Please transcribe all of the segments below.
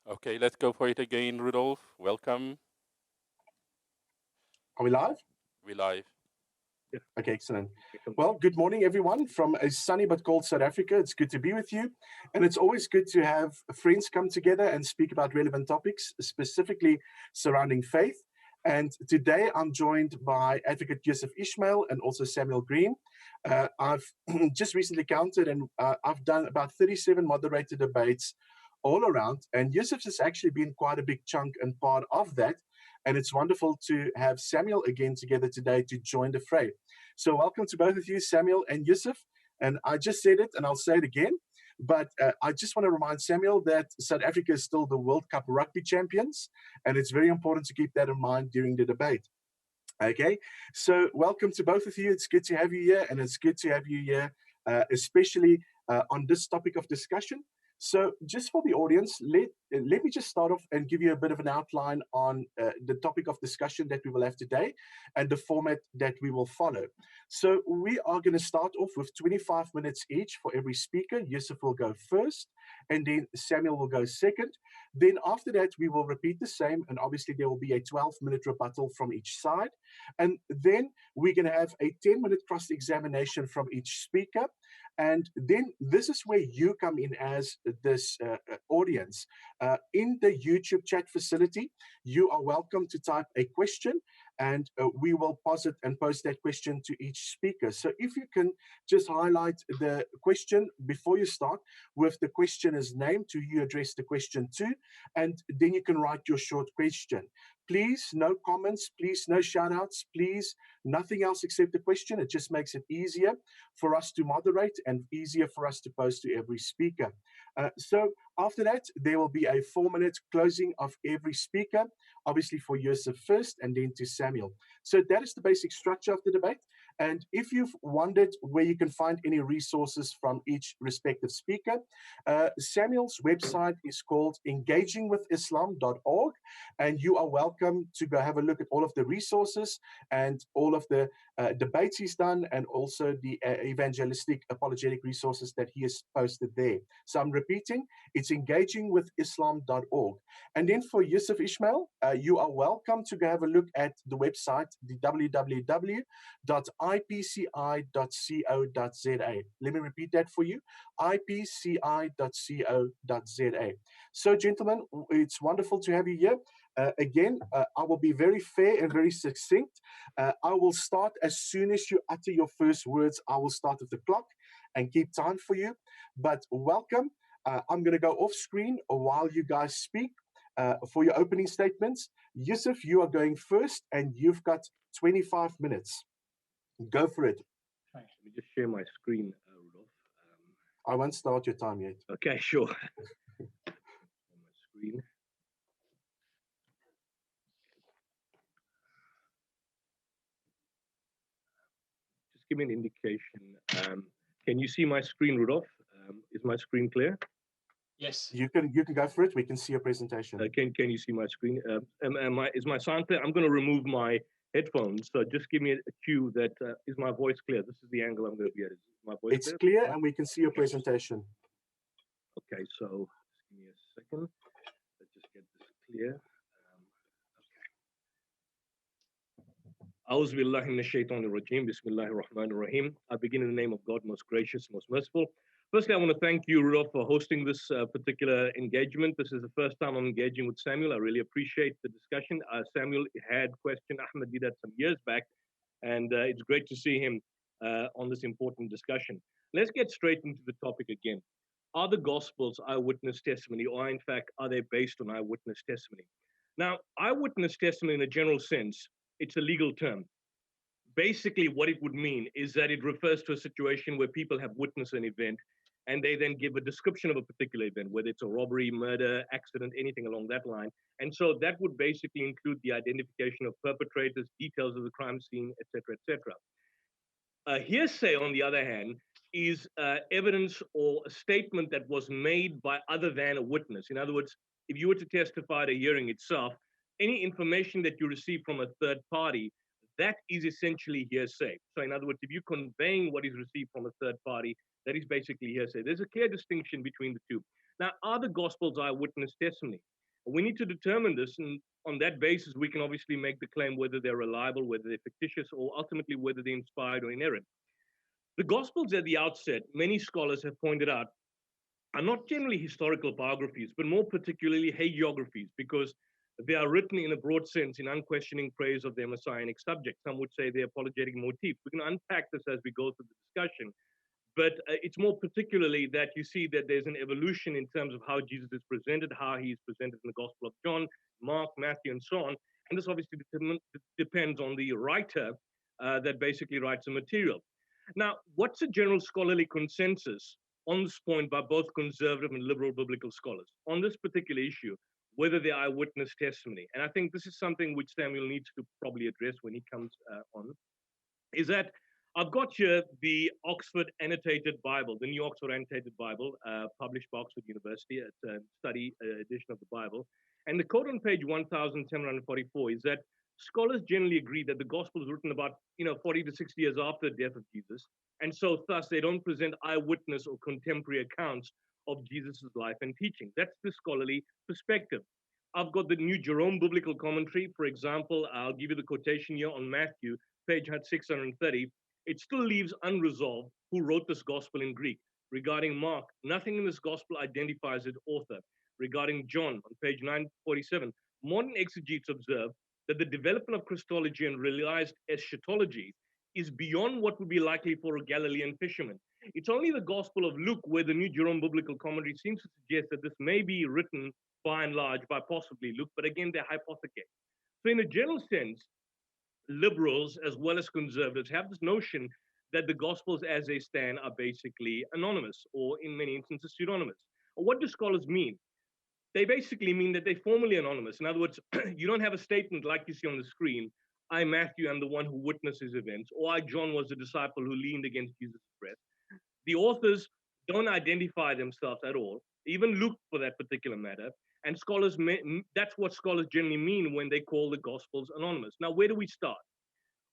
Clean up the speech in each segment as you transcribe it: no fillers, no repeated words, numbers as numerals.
Okay, let's go for it again, Rudolph. Welcome. Are we live? We live. Yeah. Okay, excellent. Well, good morning, everyone, from a sunny but cold South Africa. It's good to be with you. And it's always good to have friends come together and speak about relevant topics, specifically surrounding faith. And today I'm joined by Advocate Yusuf Ismail and also Samuel Green. I've just recently counted and I've done about 37 moderated debates all around. And Yusuf has actually been quite a big chunk and part of that. And it's wonderful to have Samuel again together today to join the fray. So welcome to both of you, Samuel and Yusuf. And I just said it and I'll say it again. But I just want to remind Samuel that South Africa is still the World Cup rugby champions. And it's very important to keep that in mind during the debate. Okay, so welcome to both of you. It's good to have you here, and it's good to have you here, especially on this topic of discussion. So just for the audience, let me just start off and give you a bit of an outline on the topic of discussion that we will have today and the format that we will follow. So we are going to start off with 25 minutes each for every speaker. Yusuf will go first, and then Samuel will go second. Then after that, we will repeat the same, and obviously there will be a 12-minute rebuttal from each side. And then we're going to have a 10-minute cross-examination from each speaker. And then this is where you come in as this audience. In the YouTube chat facility, you are welcome to type a question, and we will pause it and post that question to each speaker. So if you can just highlight the question before you start with the questioner's name to who you address the question to, and then you can write your short question. Please, no comments, please, no shout outs, please, nothing else except the question. It just makes it easier for us to moderate and easier for us to post to every speaker. So after that, there will be a 4-minute closing of every speaker, obviously for Yusuf first and then to Samuel. So that is the basic structure of the debate. And if you've wondered where you can find any resources from each respective speaker, Samuel's website is called engagingwithislam.org, and you are welcome to go have a look at all of the resources and all of the debates he's done, and also the evangelistic apologetic resources that he has posted there. So I'm repeating, it's engagingwithislam.org. And then for Yusuf Ismail, you are welcome to go have a look at the website, the www.ipci.co.za. Let me repeat that for you, ipci.co.za. So gentlemen, it's wonderful to have you here. Again, I will be very fair and very succinct. I will start as soon as you utter your first words. I will start with the clock and keep time for you. But welcome. I'm going to go off screen while you guys speak for your opening statements. Yusuf, you are going first, and you've got 25 minutes. Go for it. Let me just share my screen, Rudolph. I won't start your time yet. Okay, sure. On my screen. Just give me an indication. Can you see my screen, Rudolph? Is my screen clear? Yes. You can go for it. We can see your presentation. Can you see my screen? Is my sound clear? I'm going to remove my headphones. So just give me a cue that is my voice clear? This is the angle I'm going to be at. Is my voice It's clear, and we can see your presentation. Okay, so just give me a second. Let's just get this clear. A'udhu billahi minash shaitanir rajim. Bismillahir rahmanir rahim. I begin in the name of God, most gracious, most merciful. Firstly, I want to thank you, Rudolph, for hosting this particular engagement. This is the first time I'm engaging with Samuel. I really appreciate the discussion. Samuel had questioned Ahmed Didat some years back, and it's great to see him on this important discussion. Let's get straight into the topic again. Are the Gospels eyewitness testimony, or in fact, are they based on eyewitness testimony? Now, eyewitness testimony in a general sense, it's a legal term. Basically, what it would mean is that it refers to a situation where people have witnessed an event and they then give a description of a particular event, whether it's a robbery, murder, accident, anything along that line. And so that would basically include the identification of perpetrators, details of the crime scene, etc., etc. Hearsay, on the other hand, is evidence or a statement that was made by other than a witness. In other words, if you were to testify at a hearing itself, any information that you receive from a third party, that is essentially hearsay. So in other words, if you're conveying what is received from a third party, that is basically hearsay. There's a clear distinction between the two. Now, are the Gospels eyewitness testimony? We need to determine this, and on that basis, we can obviously make the claim whether they're reliable, whether they're fictitious, or ultimately whether they're inspired or inerrant. The Gospels at the outset, many scholars have pointed out, are not generally historical biographies, but more particularly hagiographies, because they are written in a broad sense in unquestioning praise of their messianic subject. Some would say they're apologetic motifs. We can unpack this as we go through the discussion, but it's more particularly that you see that there's an evolution in terms of how Jesus is presented, how he's presented in the Gospel of John, Mark, Matthew, and so on. And this obviously depends on the writer that basically writes the material. Now, what's a general scholarly consensus on this point by both conservative and liberal biblical scholars on this particular issue, whether they're eyewitness testimony? And I think this is something which Samuel needs to probably address when he comes on, is that I've got here the Oxford Annotated Bible, the New Oxford Annotated Bible, published by Oxford University. It's a study edition of the Bible. And the quote on page 1744 is that scholars generally agree that the gospel is written about 40 to 60 years after the death of Jesus. And so thus they don't present eyewitness or contemporary accounts of Jesus' life and teaching. That's the scholarly perspective. I've got the New Jerome Biblical Commentary. For example, I'll give you the quotation here on Matthew, page 630. It still leaves unresolved who wrote this gospel in Greek. Regarding Mark, nothing in this gospel identifies its author. Regarding John, on page 947, modern exegetes observe that the development of Christology and realized eschatology is beyond what would be likely for a Galilean fisherman. It's only the Gospel of Luke where the New Jerome Biblical Commentary seems to suggest that this may be written by and large by possibly Luke, but again, they're hypothecate. So in a general sense, liberals as well as conservatives have this notion that the Gospels as they stand are basically anonymous, or in many instances pseudonymous. What do scholars mean? They basically mean that they're formally anonymous. In other words, you don't have a statement like you see on the screen, I, Matthew, am the one who witnessed his events, or I, John, was the disciple who leaned against Jesus' breast. The authors don't identify themselves at all, even Luke for that particular matter. And scholars, that's what scholars generally mean when they call the Gospels anonymous. Now, where do we start?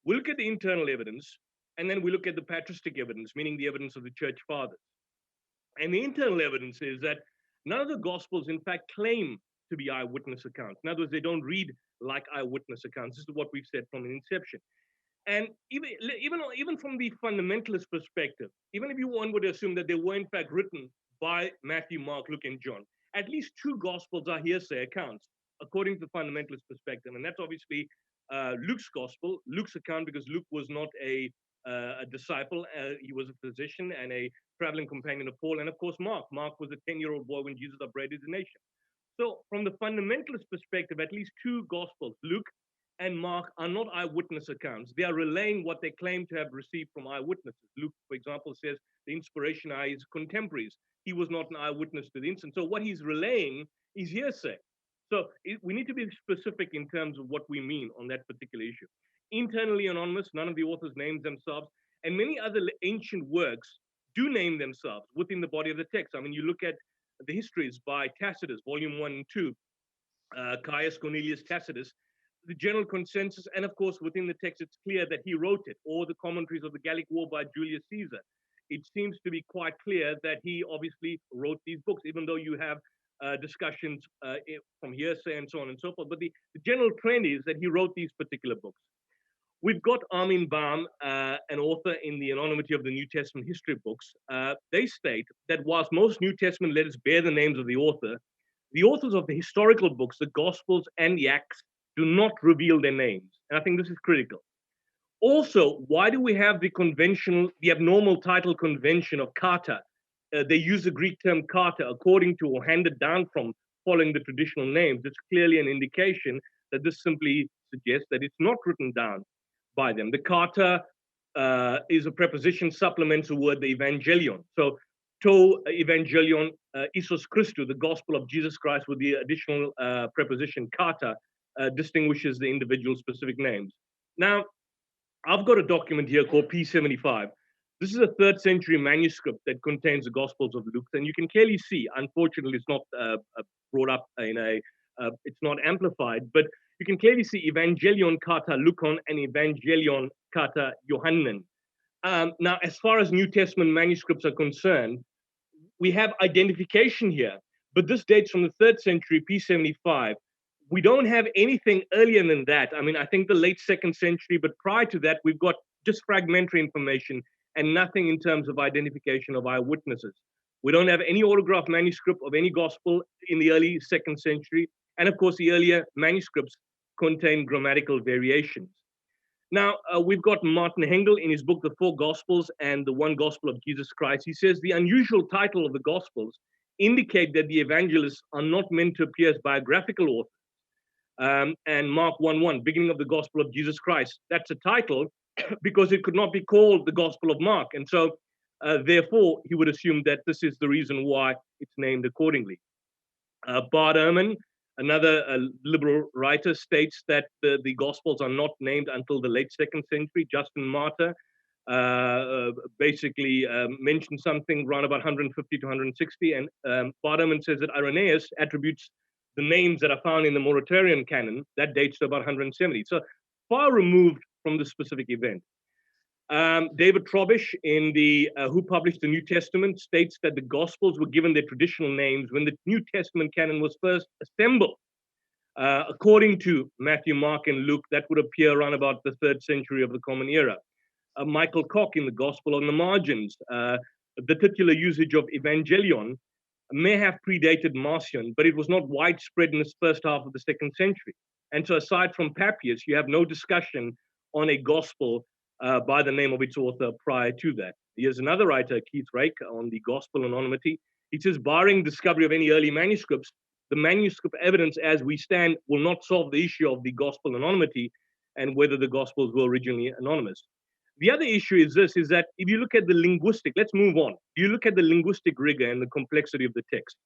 We look at the internal evidence, and then we look at the patristic evidence, meaning the evidence of the church fathers. And the internal evidence is that none of the Gospels, in fact, claim to be eyewitness accounts. In other words, they don't read like eyewitness accounts. This is what we've said from an inception. And even from the fundamentalist perspective, even if one would assume that they were in fact written by Matthew, Mark, Luke, and John, at least two Gospels are hearsay accounts, according to the fundamentalist perspective. And that's obviously Luke's Gospel, Luke's account, because Luke was not a disciple. He was a physician and a traveling companion of Paul. And of course, Mark. Mark was a 10-year-old boy when Jesus upbraided the nation. So from the fundamentalist perspective, at least two Gospels, Luke and Mark, are not eyewitness accounts. They are relaying what they claim to have received from eyewitnesses. Luke, for example, says the inspiration are his contemporaries. He was not an eyewitness to the incident. So what he's relaying is hearsay. So we need to be specific in terms of what we mean on that particular issue. Internally anonymous, none of the authors names themselves, and many other ancient works do name themselves within the body of the text. I mean, you look at the histories by Tacitus, volume 1 and 2, Caius Cornelius Tacitus, the general consensus, and of course within the text it's clear that he wrote it, or the commentaries of the Gallic War by Julius Caesar. It seems to be quite clear that he obviously wrote these books, even though you have discussions from hearsay and so on and so forth. But the general trend is that he wrote these particular books. We've got Armin Baum, an author in the anonymity of the New Testament history books. They state that whilst most New Testament letters bear the names of the authors of the historical books, the Gospels and the Acts, do not reveal their names. And I think this is critical. Also, why do we have the abnormal title convention of kata? They use the Greek term kata according to or handed down from following the traditional names. It's clearly an indication that this simply suggests that it's not written down by them. The kata is a preposition, supplements the word the evangelion. So, to evangelion, Isos Christou, the gospel of Jesus Christ, with the additional preposition kata, distinguishes the individual specific names. Now, I've got a document here called P75. This is a 3rd century manuscript that contains the Gospels of Luke, and you can clearly see, unfortunately, it's not brought up in it's not amplified, but you can clearly see Evangelion kata Lukon and Evangelion kata Johannan. Now, as far as New Testament manuscripts are concerned, we have identification here, but this dates from the 3rd century, P75. We don't have anything earlier than that. I mean, I think the late 2nd century, but prior to that, we've got just fragmentary information and nothing in terms of identification of eyewitnesses. We don't have any autographed manuscript of any gospel in the early 2nd century. And of course, the earlier manuscripts contain grammatical variations. Now, we've got Martin Hengel in his book, The Four Gospels and the One Gospel of Jesus Christ. He says the unusual title of the Gospels indicate that the evangelists are not meant to appear as biographical authors. And Mark 1:1, beginning of the Gospel of Jesus Christ. That's a title because it could not be called the Gospel of Mark. And so, therefore, he would assume that this is the reason why it's named accordingly. Bart Ehrman, another liberal writer, states that the Gospels are not named until the late 2nd century. Justin Martyr basically mentioned something around about 150 to 160. And Bart Ehrman says that Irenaeus attributes the names that are found in the Muratorian canon, that dates to about 170. So far removed from the specific event. David Trobish, who published the New Testament, states that the Gospels were given their traditional names when the New Testament canon was first assembled. According to Matthew, Mark, and Luke, that would appear around about the 3rd century of the Common Era. Michael Koch in the Gospel on the Margins, the titular usage of evangelion may have predated Marcion, but it was not widespread in the first half of the 2nd century. And so aside from Papias, you have no discussion on a gospel by the name of its author prior to that. Here's another writer, Keith Rake, on the gospel anonymity. He says, barring discovery of any early manuscripts, the manuscript evidence as we stand will not solve the issue of the gospel anonymity and whether the gospels were originally anonymous. The other issue is this, is that if you look at the linguistic, let's move on. You look at the linguistic rigor and the complexity of the text.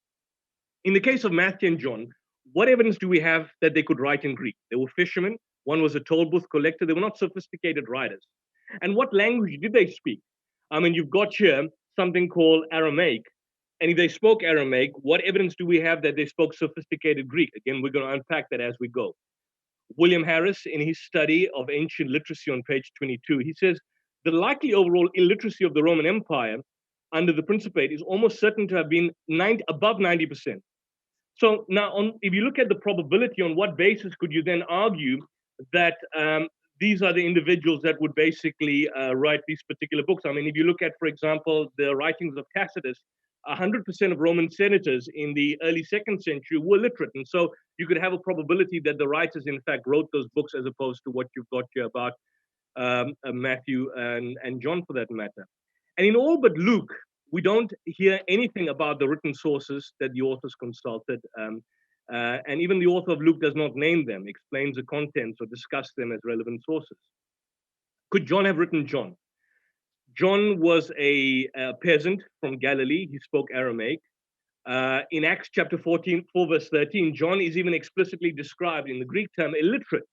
In the case of Matthew and John, what evidence do we have that they could write in Greek? They were fishermen. One was a toll booth collector. They were not sophisticated writers. And what language did they speak? I mean, you've got here something called Aramaic. And if they spoke Aramaic, what evidence do we have that they spoke sophisticated Greek? Again, we're going to unpack that as we go. William Harris, in his study of ancient literacy on page 22, he says, the likely overall illiteracy of the Roman Empire under the Principate is almost certain to have been above 90%. So now, if you look at the probability, on what basis could you then argue that these are the individuals that would basically write these particular books? I mean, if you look at, for example, the writings of Tacitus, 100% of Roman senators in the early 2nd century were literate. And so you could have a probability that the writers, in fact, wrote those books as opposed to what you've got here about Matthew and John, for that matter. And in all but Luke, we don't hear anything about the written sources that the authors consulted. And even the author of Luke does not name them, explains the contents, or discuss them as relevant sources. Could John have written John? John was a peasant from Galilee. He spoke Aramaic. In Acts chapter 4, verse 13, John is even explicitly described in the Greek term illiterate,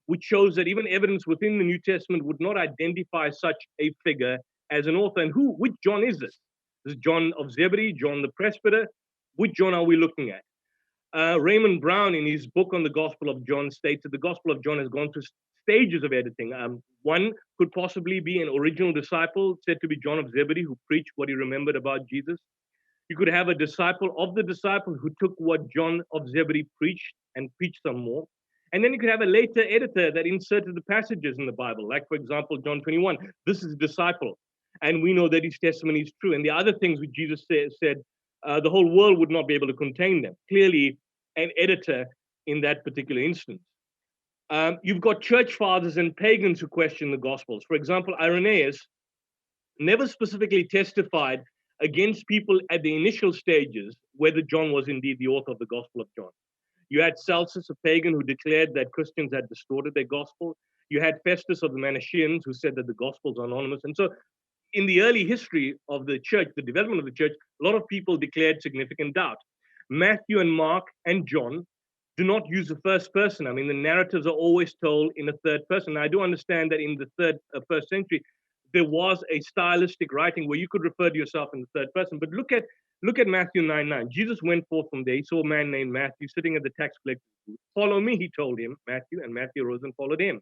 which shows that even evidence within the New Testament would not identify such a figure as an author. And which John is this? This is John of Zebedee, John the presbyter. Which John are we looking at? Raymond Brown, in his book on the Gospel of John, states that the Gospel of John has gone through stages of editing. One could possibly be an original disciple, said to be John of Zebedee, who preached what he remembered about Jesus. You could have a disciple of the disciple who took what John of Zebedee preached and preached some more. And then you could have a later editor that inserted the passages in the Bible, like, for example, John 21. This is a disciple, and we know that his testimony is true. And the other things which Jesus said, the whole world would not be able to contain them. Clearly, an editor in that particular instance. You've got church fathers and pagans who question the Gospels. For example, Irenaeus never specifically testified against people at the initial stages whether John was indeed the author of the Gospel of John. You had Celsus, a pagan, who declared that Christians had distorted their gospel. You had Festus of the Manichaeans, who said that the Gospels are anonymous. And so in the early history of the church, the development of the church, a lot of people declared significant doubt. Matthew and Mark and John do not use the first person. I mean, the narratives are always told in a third person. Now, I do understand that in the first century, there was a stylistic writing where you could refer to yourself in the third person. But look at Matthew 9:9. Jesus went forth from there. He saw a man named Matthew sitting at the tax collector's booth. Follow me, he told him, Matthew, and Matthew arose and followed him.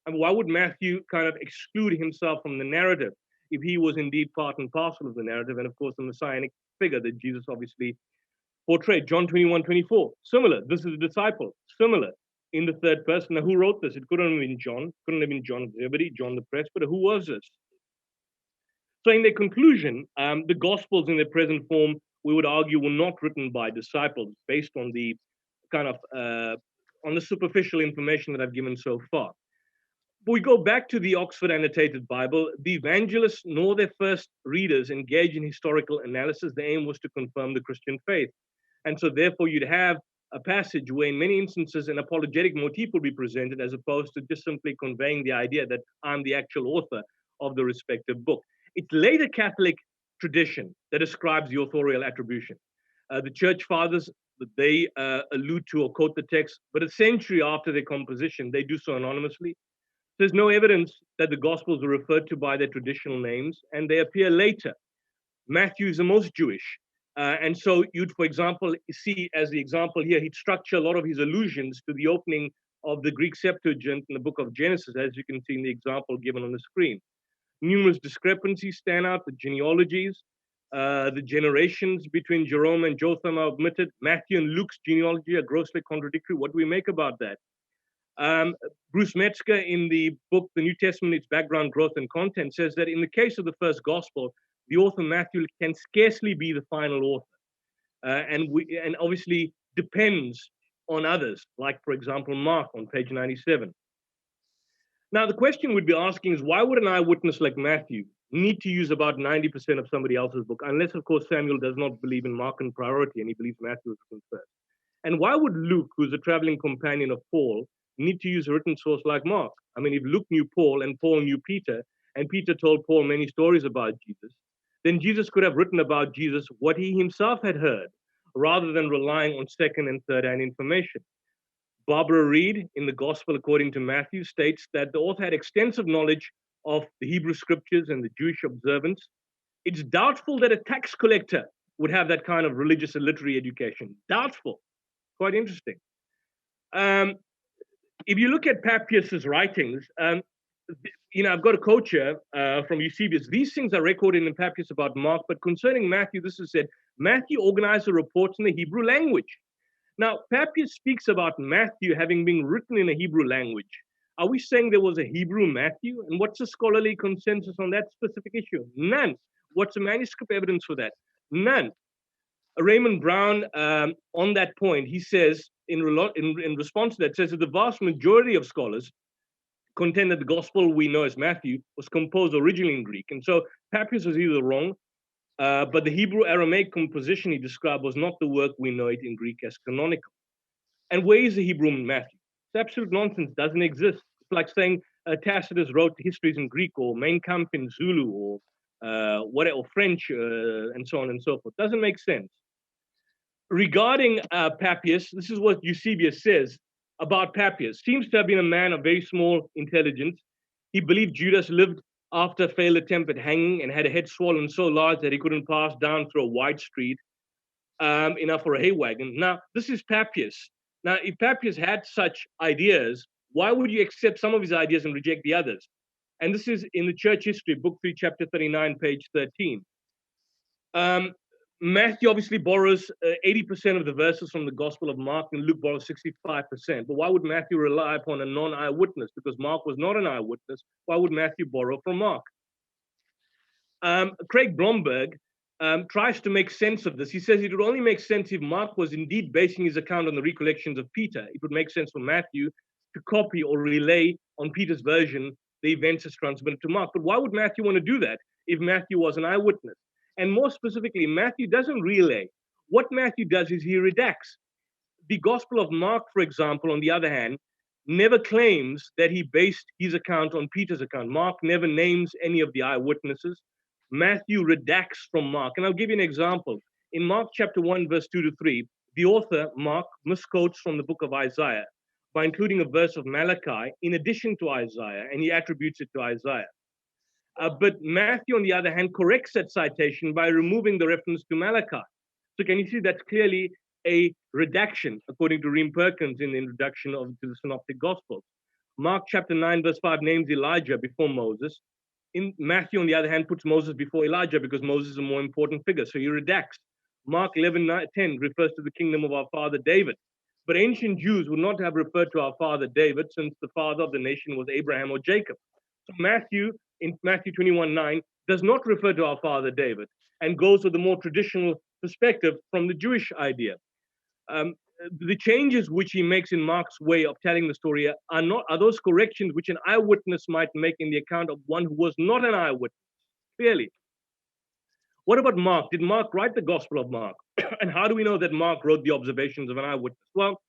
And why would Matthew kind of exclude himself from the narrative if he was indeed part and parcel of the narrative, and of course the messianic figure that Jesus obviously portrayed. John 21:24, similar. This is a disciple, similar in the third person. Now, who wrote this? It couldn't have been John. Couldn't have been John of Zebedee, John the presbyter. Who was this? So in their conclusion, the Gospels in their present form, we would argue, were not written by disciples based on the kind of on the superficial information that I've given so far. But we go back to the Oxford Annotated Bible. The evangelists nor their first readers engage in historical analysis. The aim was to confirm the Christian faith. And so therefore you'd have a passage where in many instances an apologetic motif will be presented as opposed to just simply conveying the idea that I'm the actual author of the respective book. It's later Catholic tradition that ascribes the authorial attribution. The church fathers, they allude to or quote the text, but a century after their composition, they do so anonymously. There's no evidence that the Gospels are referred to by their traditional names, and they appear later. Matthew is the most Jewish. And so you'd, for example, see as the example here, he'd structure a lot of his allusions to the opening of the Greek Septuagint in the book of Genesis, as you can see in the example given on the screen. Numerous discrepancies stand out, the genealogies, the generations between Jerome and Jotham are omitted. Matthew and Luke's genealogy are grossly contradictory. What do we make about that? Bruce Metzger, in the book, The New Testament, Its Background, Growth, and Content, says that in the case of the first gospel, the author Matthew can scarcely be the final author, and obviously depends on others, like, for example, Mark on page 97. Now, the question we'd be asking is, why would an eyewitness like Matthew need to use about 90% of somebody else's book, unless, of course, Samuel does not believe in Markan priority and he believes Matthew is written first? And why would Luke, who's a traveling companion of Paul, need to use a written source like Mark? I mean, if Luke knew Paul and Paul knew Peter, and Peter told Paul many stories about Jesus, then Jesus could have written about Jesus what he himself had heard, rather than relying on second and third-hand information. Barbara Reed, in the Gospel according to Matthew, states that the author had extensive knowledge of the Hebrew scriptures and the Jewish observance. It's doubtful that a tax collector would have that kind of religious and literary education. Doubtful. Quite interesting. If you look at Papias's writings, I've got a quote here from Eusebius. These things are recorded in Papias about Mark, but concerning Matthew, this is said, Matthew organized the reports in the Hebrew language. Now, Papias speaks about Matthew having been written in a Hebrew language. Are we saying there was a Hebrew Matthew? And what's the scholarly consensus on that specific issue? None. What's the manuscript evidence for that? None. Raymond Brown, on that point, he says, in response to that, says that the vast majority of scholars contend that the gospel we know as Matthew was composed originally in Greek. And so Papias was either wrong, but the Hebrew Aramaic composition he described was not the work we know it in Greek as canonical. And where is the Hebrew Matthew? It's absolute nonsense, doesn't exist. It's like saying Tacitus wrote histories in Greek, or Mein Kampf in Zulu, or or French, and so on and so forth. Doesn't make sense. Regarding Papias, this is what Eusebius says about Papias. Seems to have been a man of very small intelligence. He believed Judas lived after a failed attempt at hanging and had a head swollen so large that he couldn't pass down through a wide street, enough for a hay wagon. Now, this is Papias. Now, if Papias had such ideas, why would you accept some of his ideas and reject the others? And this is in the Church History, Book 3, Chapter 39, page 13. Matthew obviously borrows 80% of the verses from the Gospel of Mark, and Luke borrows 65%. But why would Matthew rely upon a non-eyewitness? Because Mark was not an eyewitness. Why would Matthew borrow from Mark? Craig Blomberg tries to make sense of this. He says it would only make sense if Mark was indeed basing his account on the recollections of Peter. It would make sense for Matthew to copy or relay on Peter's version the events as transmitted to Mark. But why would Matthew want to do that if Matthew was an eyewitness? And more specifically, Matthew doesn't relay. What Matthew does is he redacts. The Gospel of Mark, for example, on the other hand, never claims that he based his account on Peter's account. Mark never names any of the eyewitnesses. Matthew redacts from Mark. And I'll give you an example. In Mark chapter 1, verse 2 to 3, the author, Mark, misquotes from the book of Isaiah by including a verse of Malachi in addition to Isaiah, and he attributes it to Isaiah. But Matthew, on the other hand, corrects that citation by removing the reference to Malachi. So can you see that's clearly a redaction, according to Reem Perkins in the introduction to the Synoptic Gospels. Mark chapter 9, verse 5 names Elijah before Moses. In Matthew, on the other hand, puts Moses before Elijah because Moses is a more important figure. So he redacts. Mark 11:10 refers to the kingdom of our father David. But ancient Jews would not have referred to our father David, since the father of the nation was Abraham or Jacob. So Matthew, in Matthew 21:9, does not refer to our father David and goes with the more traditional perspective from the Jewish idea. Um, the changes which he makes in Mark's way of telling the story are those corrections which an eyewitness might make in the account of one who was not an eyewitness, clearly. What about Mark? Did Mark write the Gospel of Mark? And how do we know that Mark wrote the observations of an eyewitness? Well,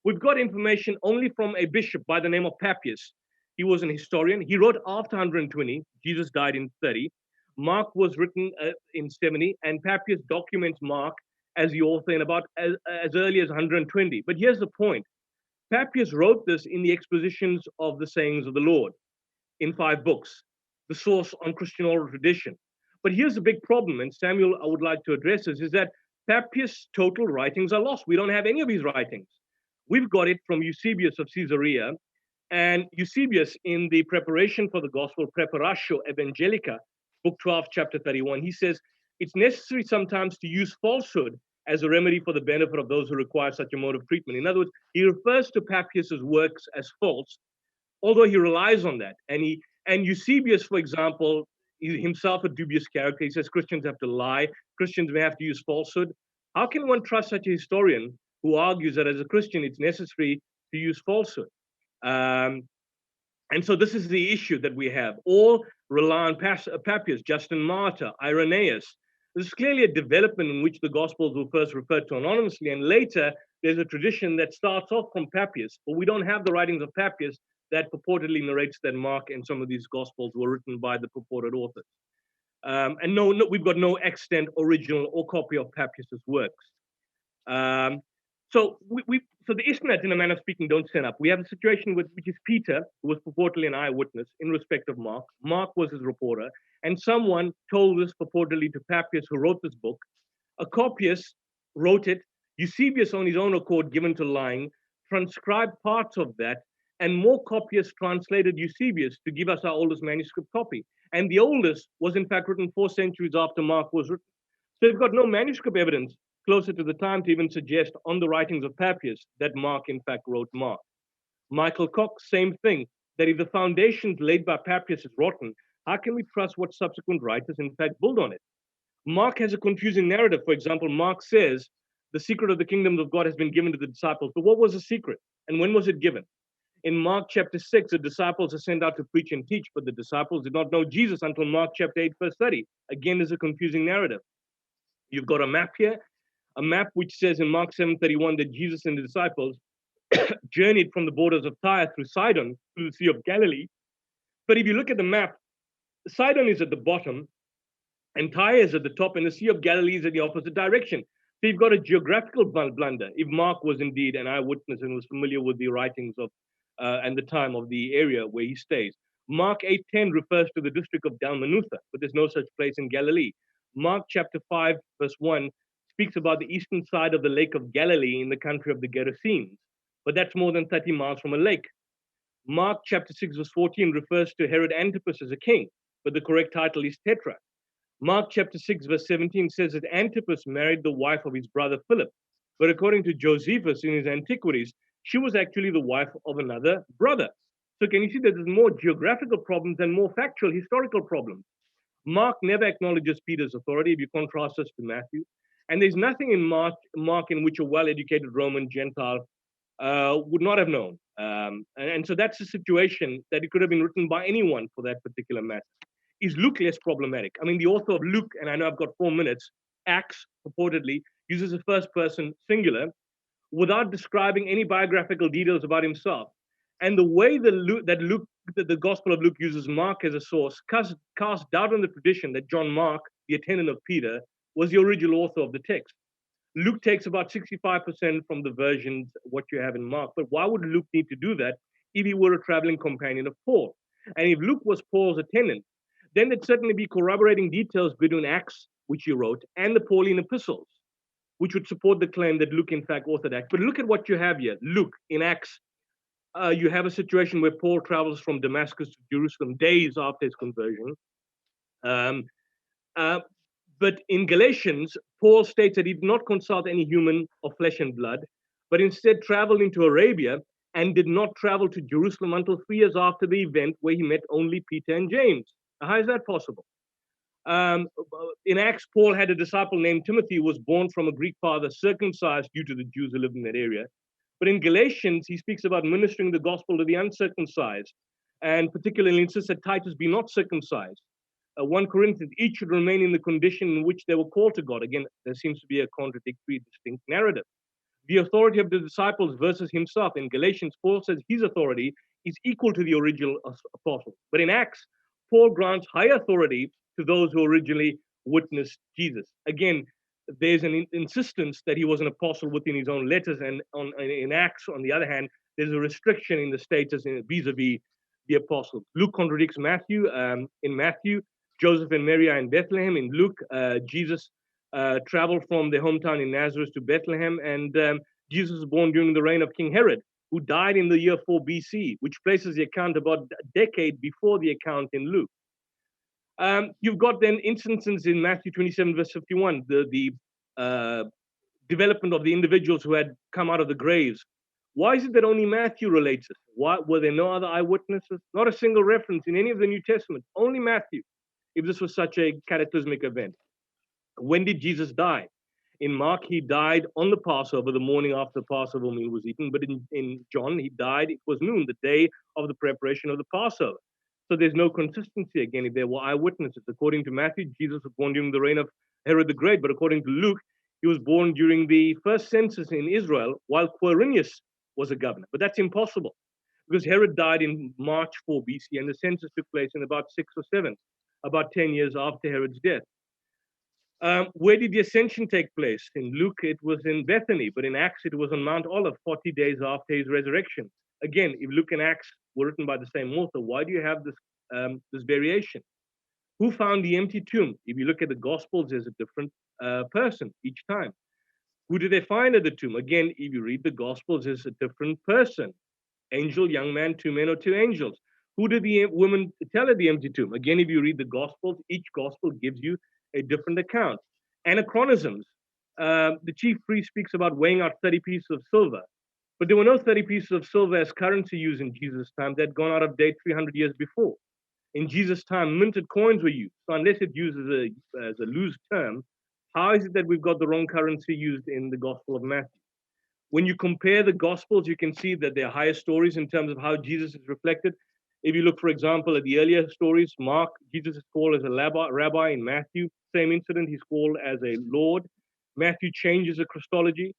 we've got information only from a bishop by the name of Papias. He was an historian. He wrote after 120. Jesus died in 30. Mark was written in 70, and Papias documents Mark as the author in about as early as 120. But here's the point. Papias wrote this in the expositions of the sayings of the Lord in 5 books, the source on Christian oral tradition. But here's the big problem, and Samuel, I would like to address this, is that Papias' total writings are lost. We don't have any of his writings. We've got it from Eusebius of Caesarea, and Eusebius, in the preparation for the gospel, Preparatio Evangelica, book 12, chapter 31, he says, it's necessary sometimes to use falsehood as a remedy for the benefit of those who require such a mode of treatment. In other words, he refers to Papias' works as false, although he relies on that. And Eusebius, for example, himself a dubious character. He says Christians have to lie. Christians may have to use falsehood. How can one trust such a historian who argues that as a Christian, it's necessary to use falsehood? And so this is the issue that we have. All rely on Papias, Justin Martyr, Irenaeus. This is clearly a development in which the Gospels were first referred to anonymously, and later there's a tradition that starts off from Papias, but we don't have the writings of Papias that purportedly narrates that Mark and some of these Gospels were written by the purported authors. And no, we've got no extant original or copy of Papias' works. So the Ismaites, in a manner of speaking, don't stand up. We have a situation which is Peter, who was purportedly an eyewitness in respect of Mark. Mark was his reporter, and someone told this purportedly to Papias, who wrote this book. Papias wrote it. Eusebius, on his own accord, given to lying, transcribed parts of that, and more copyists translated Eusebius to give us our oldest manuscript copy. And the oldest was, in fact, written 4 centuries after Mark was written. So we've got no manuscript evidence closer to the time to even suggest on the writings of Papias that Mark, in fact, wrote Mark. Michael Cox, same thing, that if the foundations laid by Papias is rotten, how can we trust what subsequent writers, in fact, build on it? Mark has a confusing narrative. For example, Mark says the secret of the kingdom of God has been given to the disciples. But what was the secret? And when was it given? In Mark chapter 6, the disciples are sent out to preach and teach, but the disciples did not know Jesus until Mark chapter 8, verse 30. Again, there's a confusing narrative. You've got a map here, a map which says in Mark 7:31 that Jesus and the disciples journeyed from the borders of Tyre through Sidon to the Sea of Galilee. But if you look at the map, Sidon is at the bottom, and Tyre is at the top, and the Sea of Galilee is in the opposite direction. So you've got a geographical blunder. If Mark was indeed an eyewitness and was familiar with the writings of and the time of the area where he stays. Mark 8:10 refers to the district of Dalmanutha, but there's no such place in Galilee. Mark chapter 5, verse 1 speaks about the eastern side of the lake of Galilee in the country of the Gerasenes, but that's more than 30 miles from a lake. Mark chapter 6, verse 14 refers to Herod Antipas as a king, but the correct title is Tetrarch. Mark chapter 6, verse 17 says that Antipas married the wife of his brother Philip, but according to Josephus in his Antiquities, she was actually the wife of another brother. So can you see that there's more geographical problems and more factual, historical problems? Mark never acknowledges Peter's authority if you contrast this to Matthew. And there's nothing in Mark in which a well-educated Roman Gentile would not have known. And so that's a situation that it could have been written by anyone for that particular matter. Is Luke less problematic? I mean, the author of Luke, and I know I've got 4 minutes, Acts, purportedly, uses a first person singular without describing any biographical details about himself. And the way the Gospel of Luke uses Mark as a source casts doubt on the tradition that John Mark, the attendant of Peter, was the original author of the text. Luke takes about 65% from the versions, what you have in Mark. But why would Luke need to do that if he were a traveling companion of Paul? And if Luke was Paul's attendant, then there'd certainly be corroborating details between Acts, which he wrote, and the Pauline epistles, which would support the claim that Luke, in fact, authored Acts. But look at what you have here. Luke, in Acts, you have a situation where Paul travels from Damascus to Jerusalem days after his conversion. But in Galatians, Paul states that he did not consult any human of flesh and blood, but instead traveled into Arabia and did not travel to Jerusalem until 3 years after the event where he met only Peter and James. Now, how is that possible? In Acts, Paul had a disciple named Timothy who was born from a Greek father, circumcised due to the Jews who lived in that area. But in Galatians, he speaks about ministering the gospel to the uncircumcised, and particularly insists that Titus be not circumcised. 1 Corinthians, each should remain in the condition in which they were called to God. Again, there seems to be a contradictory, distinct narrative. The authority of the disciples versus himself. In Galatians, Paul says his authority is equal to the original apostles. But in Acts, Paul grants high authority to those who originally witnessed Jesus. Again, there's an insistence that he was an apostle within his own letters, and in Acts, on the other hand, there's a restriction in the status vis-a-vis the apostles. Luke contradicts Matthew. In Matthew, Joseph and Mary are in Bethlehem. In Luke, Jesus traveled from their hometown in Nazareth to Bethlehem, and Jesus was born during the reign of King Herod, who died in the year 4 BC, which places the account about a decade before the account in Luke. You've got then instances in Matthew 27, verse 51, the development of the individuals who had come out of the graves. Why is it that only Matthew relates it? Why were there no other eyewitnesses? Not a single reference in any of the New Testament, only Matthew, if this was such a cataclysmic event. When did Jesus die? In Mark, he died on the Passover, the morning after the Passover meal was eaten. But in John, he died, it was noon, the day of the preparation of the Passover. So there's no consistency again if there were eyewitnesses. According to Matthew, Jesus was born during the reign of Herod the Great. But according to Luke, he was born during the first census in Israel while Quirinius was a governor. But that's impossible because Herod died in March 4 BC and the census took place in about 6 or 7, about 10 years after Herod's death. Where did the ascension take place? In Luke, it was in Bethany, but in Acts, it was on Mount Olive, 40 days after his resurrection. Again, if Luke and Acts were written by the same author, why do you have this variation? Who found the empty tomb? If you look at the Gospels, there's a different person each time. Who did they find at the tomb? Again, if you read the Gospels, there's a different person. Angel, young man, 2 men, or 2 angels. Who did the woman tell at the empty tomb? Again, if you read the Gospels, each Gospel gives you a different account. Anachronisms. The chief priest speaks about weighing out 30 pieces of silver. But there were no 30 pieces of silver as currency used in Jesus' time. They'd gone out of date 300 years before. In Jesus' time, minted coins were used. So unless it's used as a loose term, how is it that we've got the wrong currency used in the Gospel of Matthew? When you compare the Gospels, you can see that there are higher stories in terms of how Jesus is reflected. If you look, for example, at the earlier stories, Mark, Jesus is called as a rabbi. In Matthew, same incident, he's called as a Lord. Matthew changes the Christology.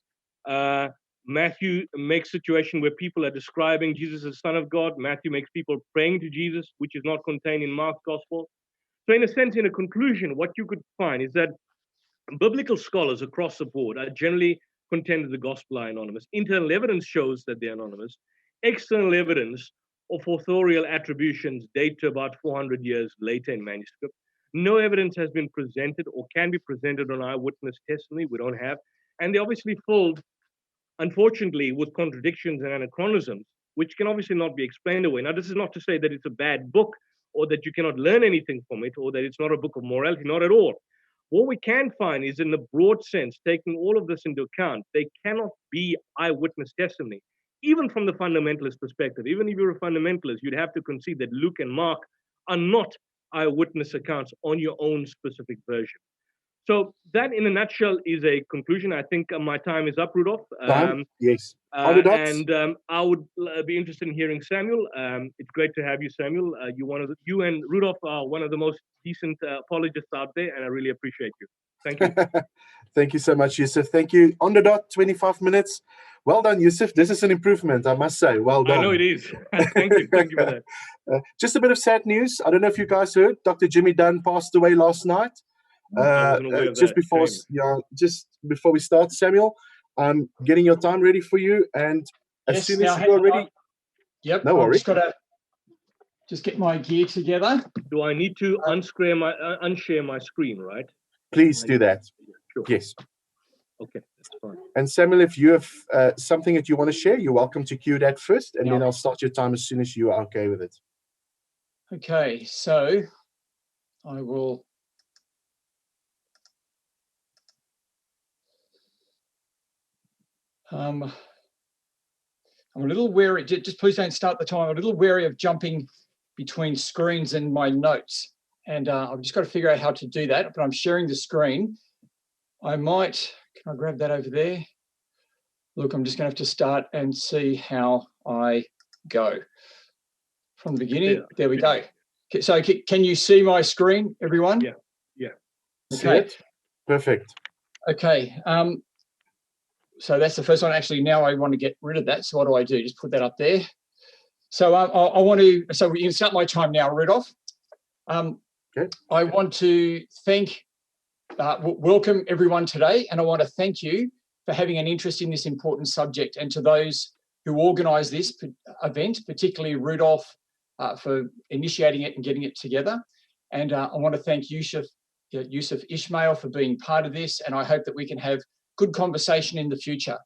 Matthew makes a situation where people are describing Jesus as Son of God. Matthew makes people praying to Jesus, which is not contained in Mark's Gospel. So in a sense, in a conclusion, what you could find is that biblical scholars across the board are generally contend that the Gospel are anonymous. Internal evidence shows that they're anonymous. External evidence of authorial attributions date to about 400 years later in manuscript. No evidence has been presented or can be presented on eyewitness testimony. We don't have. And they're obviously filled, unfortunately, with contradictions and anachronisms, which can obviously not be explained away. Now, this is not to say that it's a bad book or that you cannot learn anything from it or that it's not a book of morality, not at all. What we can find is, in the broad sense, taking all of this into account, they cannot be eyewitness testimony. Even from the fundamentalist perspective, even if you're a fundamentalist, you'd have to concede that Luke and Mark are not eyewitness accounts on your own specific version. So that, in a nutshell, is a conclusion. I think my time is up, Rudolph. Yes. And I would be interested in hearing Samuel. It's great to have you, Samuel. You and Rudolph are one of the most decent apologists out there, and I really appreciate you. Thank you. Thank you so much, Yusuf. Thank you. On the dot, 25 minutes. Well done, Yusuf. This is an improvement, I must say. Well done. I know it is. Thank you. Thank you for that. Just a bit of sad news. I don't know if you guys heard, Dr. Jimmy Dunn passed away last night. Just before we start, Samuel, I'm getting your time ready for you, and as soon as you're ready. Yep. No worries. Just got to get my gear together. Do I need to unshare my screen, right? Please do that. Sure. Yes. Okay, that's fine. And Samuel, if you have something that you want to share, you're welcome to cue that first, and then I'll start your time as soon as you are okay with it. Okay, so I will I'm a little wary, just please don't start the time. I'm a little wary of jumping between screens and my notes. And I've just got to figure out how to do that, but I'm sharing the screen. Can I grab that over there? Look, I'm just going to have to start and see how I go. From the beginning, there we go. So can you see my screen, everyone? Yeah. Okay. Perfect. Okay. So that's the first one. Actually, now I want to get rid of that. So what do I do? Just put that up there. So I want to. So we can start my time now, Rudolph. Okay. I want to welcome everyone today, and I want to thank you for having an interest in this important subject, and to those who organised this event, particularly Rudolph, for initiating it and getting it together. And I want to thank Yusuf Ismail for being part of this, and I hope that we can have good conversation in the future.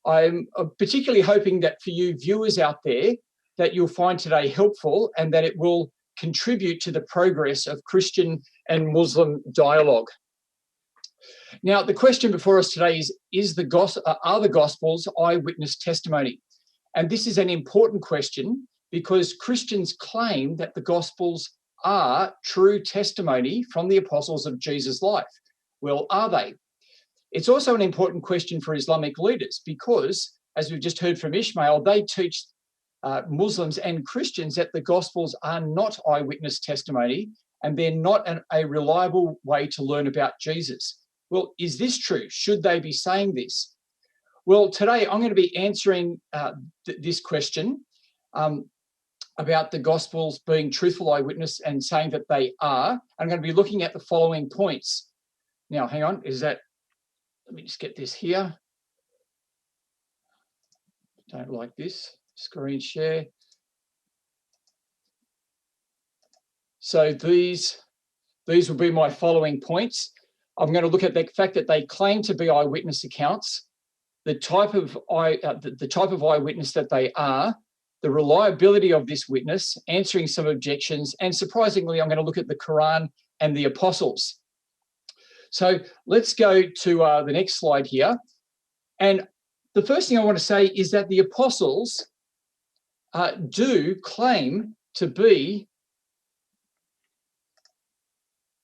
I'm particularly hoping that for you viewers out there, that you'll find today helpful and that it will contribute to the progress of Christian and Muslim dialogue. Now, the question before us today is are the Gospels eyewitness testimony? And this is an important question because Christians claim that the Gospels are true testimony from the apostles of Jesus' life. Well, are they? It's also an important question for Islamic leaders because, as we've just heard from Ismail, they teach Muslims and Christians that the Gospels are not eyewitness testimony and they're not a reliable way to learn about Jesus. Well, is this true? Should they be saying this? Well, today I'm going to be answering this question about the Gospels being truthful eyewitness and saying that they are. I'm going to be looking at the following points. Now, hang on, let me just get this here. Don't like this. Screen share. So these will be my following points. I'm going to look at the fact that they claim to be eyewitness accounts, the type of eyewitness that they are, the reliability of this witness, answering some objections, and surprisingly, I'm going to look at the Quran and the apostles. So let's go to the next slide here. And the first thing I want to say is that the apostles do claim to be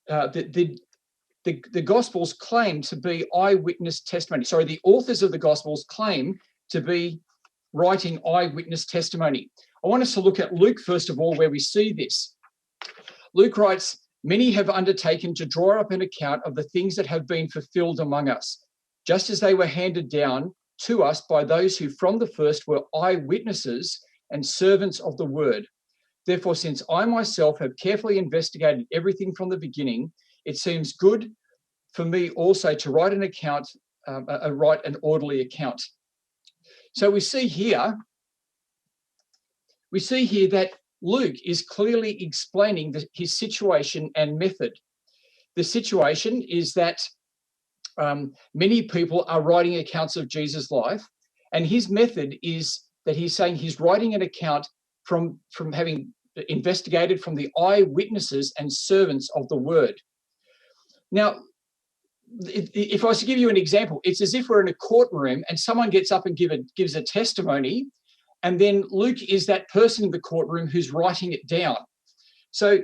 the Gospels claim to be eyewitness testimony. Sorry, the authors of the Gospels claim to be writing eyewitness testimony. I want us to look at Luke, first of all, where we see this. Luke writes, "Many have undertaken to draw up an account of the things that have been fulfilled among us, just as they were handed down to us by those who from the first were eyewitnesses and servants of the word. Therefore, since I myself have carefully investigated everything from the beginning, it seems good for me also to write an account, write an orderly account." So we see here that Luke is clearly explaining his situation and method. The situation is that many people are writing accounts of Jesus' life, and his method is that he's saying he's writing an account from having investigated from the eyewitnesses and servants of the word. Now, if I was to give you an example, it's as if we're in a courtroom and someone gets up and gives a testimony, and then Luke is that person in the courtroom who's writing it down. So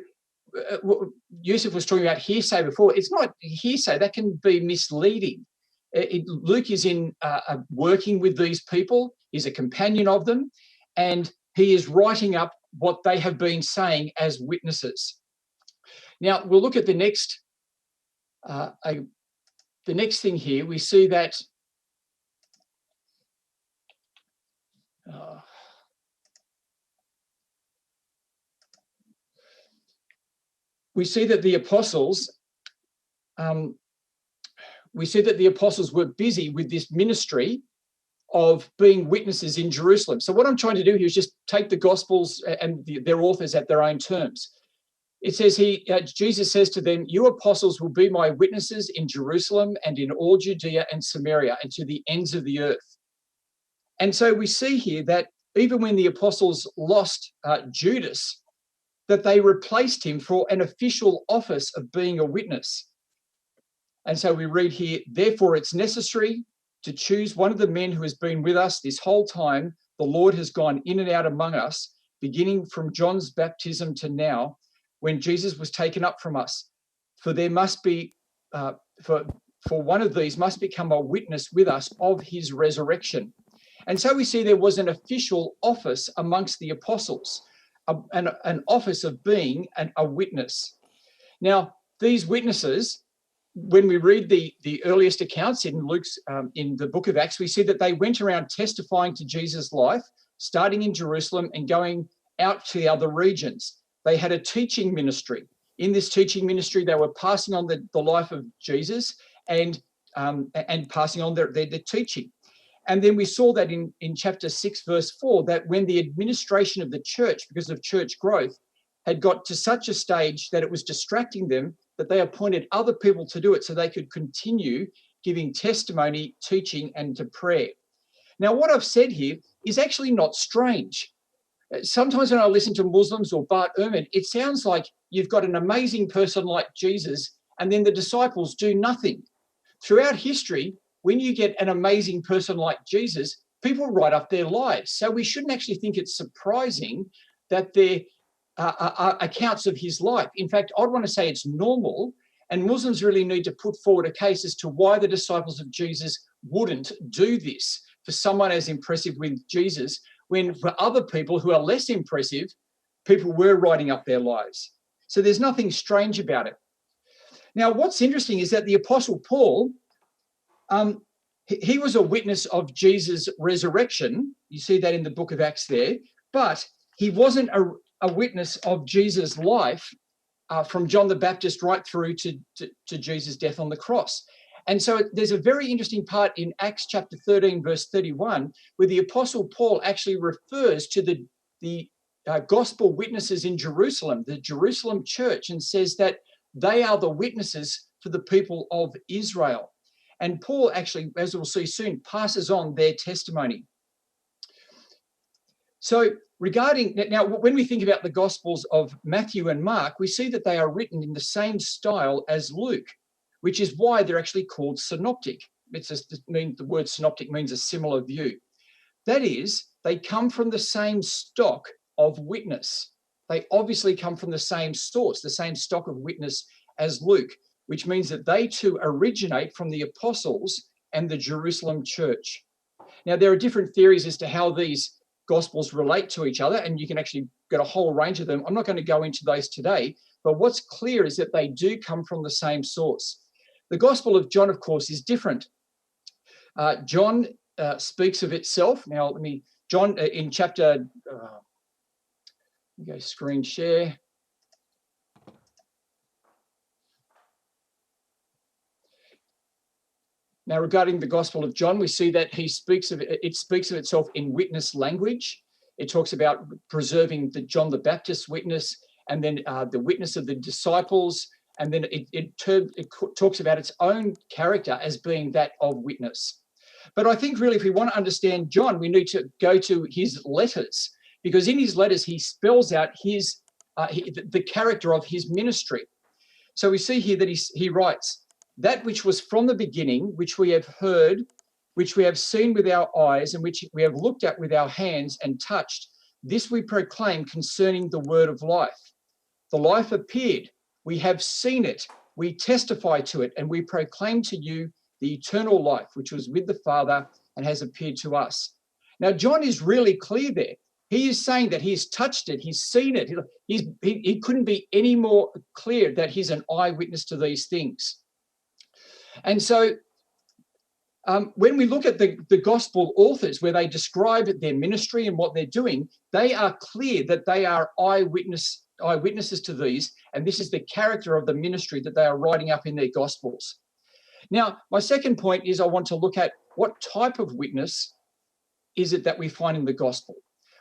Yusuf was talking about hearsay before. It's not hearsay. That can be misleading. Luke is working with these people. He's a companion of them, and he is writing up what they have been saying as witnesses. Now, we'll look at the next thing here. We see that the apostles were busy with this ministry of being witnesses in Jerusalem. So what I'm trying to do here is just take the Gospels and their authors at their own terms. It says Jesus says to them, "You apostles will be my witnesses in Jerusalem and in all Judea and Samaria and to the ends of the earth." And so we see here that even when the apostles lost Judas, that they replaced him for an official office of being a witness. And so we read here, "Therefore it's necessary to choose one of the men who has been with us this whole time. The Lord has gone in and out among us, beginning from John's baptism to now, when Jesus was taken up from us. For there must be, for one of these must become a witness with us of his resurrection. And so we see there was an official office amongst the apostles, an office of being a witness. Now, these witnesses, when we read the earliest accounts in Luke's, in the book of Acts, we see that they went around testifying to Jesus' life, starting in Jerusalem and going out to the other regions. They had a teaching ministry. In this teaching ministry, they were passing on the life of Jesus and passing on their teaching. And then we saw that in chapter 6, verse 4, that when the administration of the church, because of church growth, had got to such a stage that it was distracting them, that they appointed other people to do it so they could continue giving testimony, teaching, and to prayer. Now, what I've said here is actually not strange. Sometimes when I listen to Muslims or Bart Ehrman, it sounds like you've got an amazing person like Jesus, and then the disciples do nothing. Throughout history, when you get an amazing person like Jesus, people write up their lives. So we shouldn't actually think it's surprising that there are accounts of his life. In fact, I'd want to say it's normal, and Muslims really need to put forward a case as to why the disciples of Jesus wouldn't do this for someone as impressive with Jesus, when for other people who are less impressive, people were writing up their lives. So there's nothing strange about it. Now, what's interesting is that the Apostle Paul, he was a witness of Jesus' resurrection. You see that in the book of Acts there, but he wasn't a witness of Jesus' life from John the Baptist right through to Jesus' death on the cross. And so there's a very interesting part in Acts chapter 13, verse 31, where the Apostle Paul actually refers to the gospel witnesses in Jerusalem, the Jerusalem church, and says that they are the witnesses for the people of Israel. And Paul actually, as we'll see soon, passes on their testimony. So now, when we think about the Gospels of Matthew and Mark, we see that they are written in the same style as Luke, which is why they're actually called synoptic. The word synoptic means a similar view. That is, they come from the same stock of witness. They obviously come from the same source, the same stock of witness as Luke, which means that they too originate from the apostles and the Jerusalem church. Now, there are different theories as to how these Gospels relate to each other, and you can actually get a whole range of them. I'm not going to go into those today, but what's clear is that they do come from the same source. The Gospel of John, of course, is different. John speaks of itself. Now, John in chapter, let me go screen share. Now, regarding the Gospel of John, we see that it speaks of itself in witness language. It talks about preserving the John the Baptist's witness, and then the witness of the disciples, and then it talks about its own character as being that of witness. But I think really, if we want to understand John, we need to go to his letters, because in his letters he spells out the character of his ministry. So we see here that he writes, "That which was from the beginning, which we have heard, which we have seen with our eyes, and which we have looked at with our hands and touched, this we proclaim concerning the word of life. The life appeared, we have seen it, we testify to it, and we proclaim to you the eternal life, which was with the Father and has appeared to us." Now, John is really clear there. He is saying that he's touched it, he's seen it. He couldn't be any more clear that he's an eyewitness to these things. And so when we look at the gospel authors, where they describe their ministry and what they're doing, they are clear that they are eyewitnesses to these, and this is the character of the ministry that they are writing up in their gospels. Now, my second point is I want to look at what type of witness is it that we find in the gospel.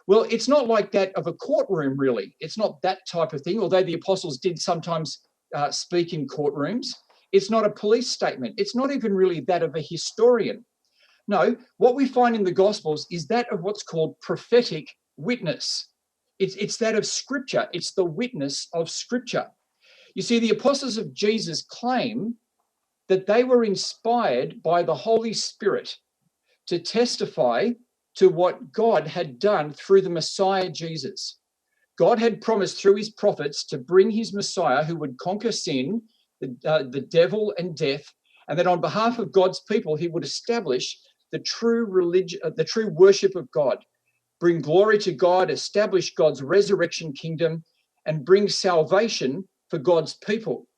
Well, it's not like that of a courtroom, really. It's not that type of thing, although the apostles did sometimes speak in courtrooms. It's not a police statement. It's not even really that of a historian. No, what we find in the Gospels is that of what's called prophetic witness. It's that of Scripture. It's the witness of Scripture. You see, the apostles of Jesus claim that they were inspired by the Holy Spirit to testify to what God had done through the Messiah, Jesus. God had promised through his prophets to bring his Messiah who would conquer sin, the devil and death, and that on behalf of God's people, he would establish the true religion, the true worship of God, bring glory to God, establish God's resurrection kingdom, and bring salvation for God's people.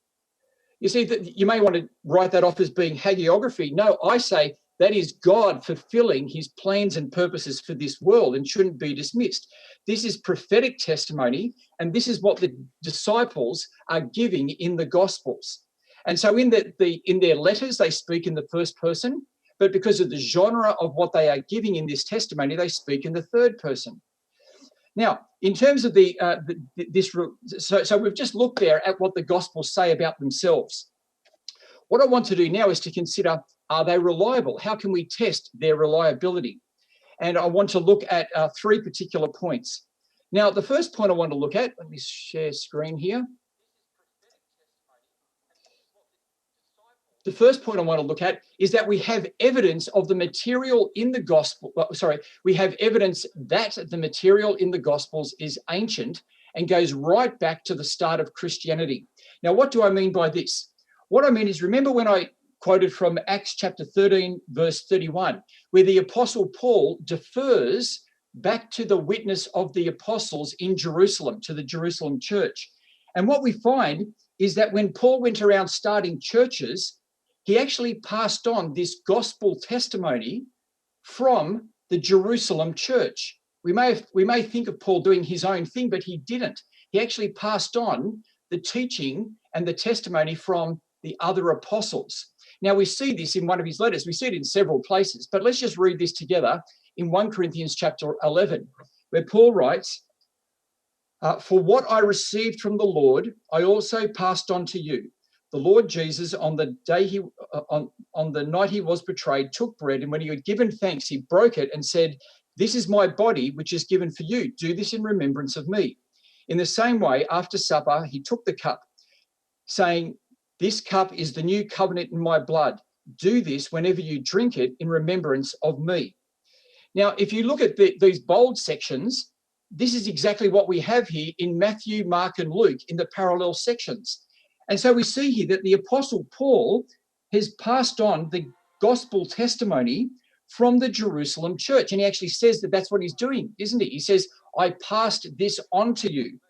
You see, that you may want to write that off as being hagiography. No, I say that is God fulfilling his plans and purposes for this world and shouldn't be dismissed. This is prophetic testimony, and this is what the disciples are giving in the Gospels. And so in their letters, they speak in the first person, but because of the genre of what they are giving in this testimony, they speak in the third person. Now, in terms of so we've just looked there at what the Gospels say about themselves. What I want to do now is to consider, are they reliable? How can we test their reliability? And I want to look at 3 particular points. Now, the first point I want to look at, let me share screen here. The first point I want to look at is that we have evidence of the material in the gospel. We have evidence that the material in the Gospels is ancient and goes right back to the start of Christianity. Now, what do I mean by this? What I mean is, remember when I quoted from Acts chapter 13, verse 31, where the Apostle Paul defers back to the witness of the apostles in Jerusalem, to the Jerusalem church. And what we find is that when Paul went around starting churches, he actually passed on this gospel testimony from the Jerusalem church. We may think of Paul doing his own thing, but he didn't. He actually passed on the teaching and the testimony from the other apostles. Now, we see this in one of his letters. We see it in several places, but let's just read this together in 1 Corinthians chapter 11, where Paul writes, "For what I received from the Lord, I also passed on to you. The Lord Jesus, on the night he was betrayed, took bread, and when he had given thanks, he broke it and said, 'This is my body, which is given for you. Do this in remembrance of me.' In the same way, after supper, he took the cup, saying, 'This cup is the new covenant in my blood. Do this whenever you drink it in remembrance of me.'" Now, if you look at these bold sections, this is exactly what we have here in Matthew, Mark, and Luke in the parallel sections. And so we see here that the Apostle Paul has passed on the gospel testimony from the Jerusalem church. And he actually says that that's what he's doing, isn't he? He says, "I passed this on to you."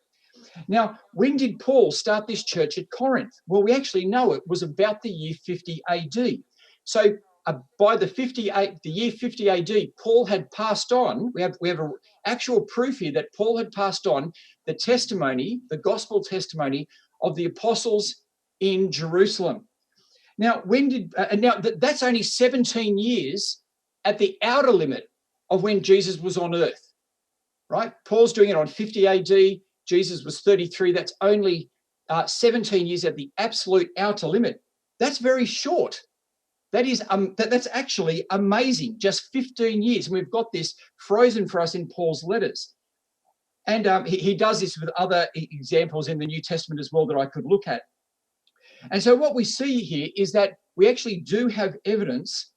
Now, when did Paul start this church at Corinth? Well, we actually know it was about the year 50 AD. So by the year 50 AD, Paul had passed on, we have an actual proof here that Paul had passed on the testimony, the gospel testimony of the apostles in Jerusalem. Now, that's only 17 years at the outer limit of when Jesus was on earth, right? Paul's doing it on 50 AD. Jesus was 33. That's only 17 years at the absolute outer limit. That's very short. That's actually amazing. Just 15 years. And we've got this frozen for us in Paul's letters. And he does this with other examples in the New Testament as well that I could look at. And so what we see here is that we actually do have evidence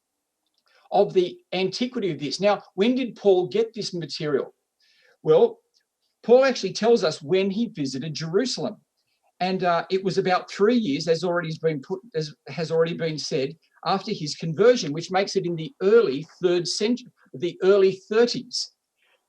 of the antiquity of this. Now, when did Paul get this material? Well, Paul actually tells us when he visited Jerusalem. And it was about 3 years, as has already been said, after his conversion, which makes it in the early 3rd century, the early 30s.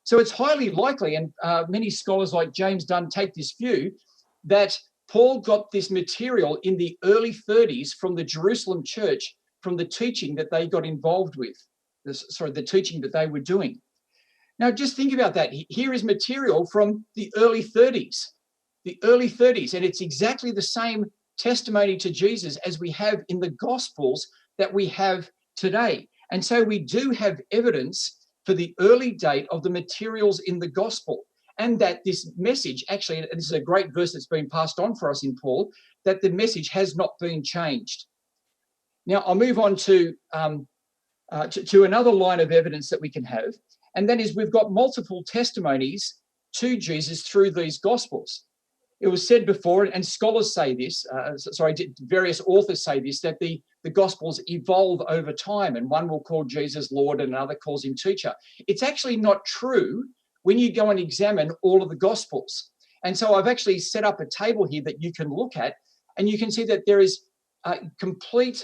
So it's highly likely, and many scholars like James Dunn take this view, that Paul got this material in the early 30s from the Jerusalem church, from the teaching that they got involved with, the teaching that they were doing. Now, just think about that. Here is material from the early 30s, and it's exactly the same testimony to Jesus as we have in the Gospels that we have today. And so we do have evidence for the early date of the materials in the gospel, and that this message, actually, and this is a great verse that's been passed on for us in Paul, that the message has not been changed. Now, I'll move on to another line of evidence that we can have, and that is we've got multiple testimonies to Jesus through these gospels. It was said before, and scholars say this, various authors say this, that the the Gospels evolve over time, and one will call Jesus Lord and another calls him teacher. It's actually not true when you go and examine all of the Gospels. And so I've actually set up a table here that you can look at, and you can see that there is that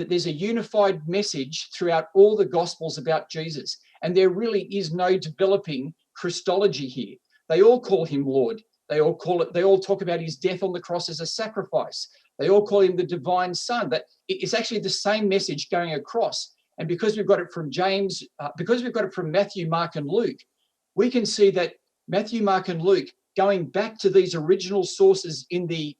there's a unified message throughout all the Gospels about Jesus. And there really is no developing Christology here. They all call him Lord. They all talk about his death on the cross as a sacrifice. They all call him the divine Son. That it's actually the same message going across. And because we've got it from James, because we've got it from Matthew, Mark, and Luke, we can see that Matthew, Mark, and Luke, going back to these original sources in the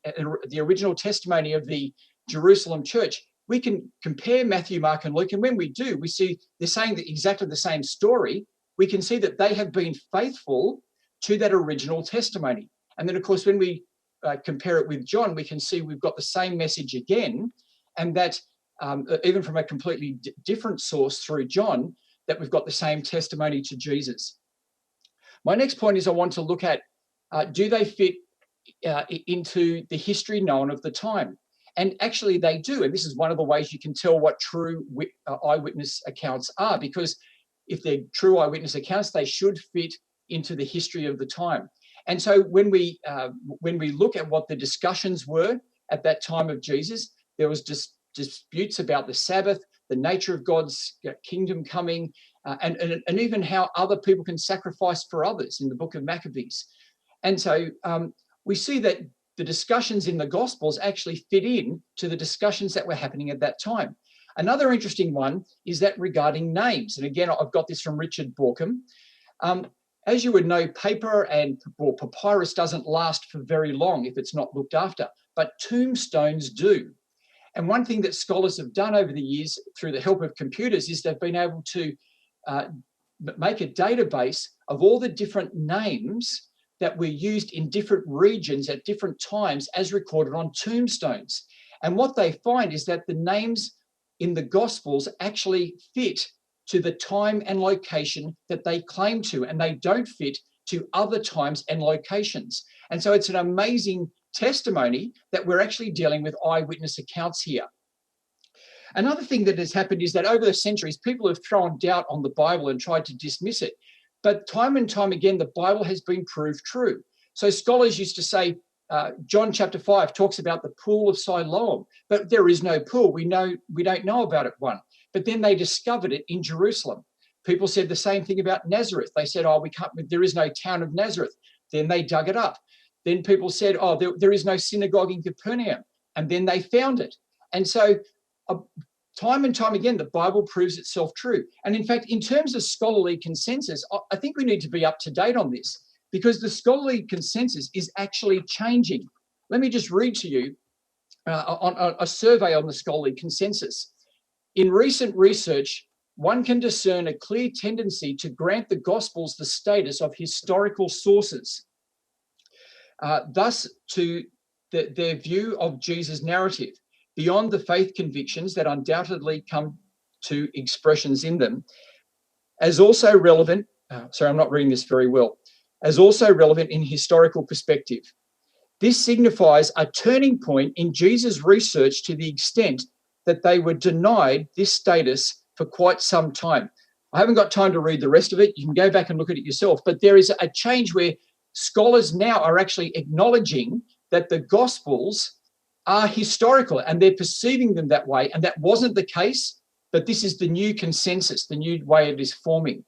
original testimony of the Jerusalem church, we can compare Matthew, Mark, and Luke. And when we do, we see they're saying exactly the same story. We can see that they have been faithful to that original testimony. And then, of course, when we compare it with John, we can see we've got the same message again, and that even from a completely different source through John, that we've got the same testimony to Jesus. My next point is I want to look at, do they fit into the history known of the time? And actually they do. And this is one of the ways you can tell what true eyewitness accounts are, because if they're true eyewitness accounts, they should fit into the history of the time. And so when we look at what the discussions were at that time of Jesus, there was disputes about the Sabbath, the nature of God's kingdom coming, and even how other people can sacrifice for others in the book of Maccabees. And so we see that the discussions in the Gospels actually fit in to the discussions that were happening at that time. Another interesting one is that regarding names. And again, I've got this from Richard Borkham. As you would know, paper and papyrus doesn't last for very long if it's not looked after, but tombstones do. And one thing that scholars have done over the years through the help of computers is they've been able to make a database of all the different names that were used in different regions at different times as recorded on tombstones. And what they find is that the names in the Gospels actually fit to the time and location that they claim to, and they don't fit to other times and locations. And so it's an amazing testimony that we're actually dealing with eyewitness accounts here. Another thing that has happened is that over the centuries, people have thrown doubt on the Bible and tried to dismiss it. But time and time again, the Bible has been proved true. So scholars used to say, John chapter 5 talks about the pool of Siloam, but there is no pool. We don't know about it one. But then they discovered it in Jerusalem. People said the same thing about Nazareth. They said, oh, there is no town of Nazareth. Then they dug it up. Then people said, oh, there is no synagogue in Capernaum. And then they found it. And so time and time again, the Bible proves itself true. And in fact, in terms of scholarly consensus, I think we need to be up to date on this, because the scholarly consensus is actually changing. Let me just read to you on a survey on the scholarly consensus. In recent research, one can discern a clear tendency to grant the Gospels the status of historical sources, thus to their view of Jesus' narrative, beyond the faith convictions that undoubtedly come to expressions in them, as also relevant, sorry, I'm not reading this very well, as also relevant in historical perspective. This signifies a turning point in Jesus' research to the extent that they were denied this status for quite some time. I haven't got time to read the rest of it. You can go back and look at it yourself, but there is a change where scholars now are actually acknowledging that the Gospels are historical and they're perceiving them that way. And that wasn't the case, but this is the new consensus, the new way it is forming.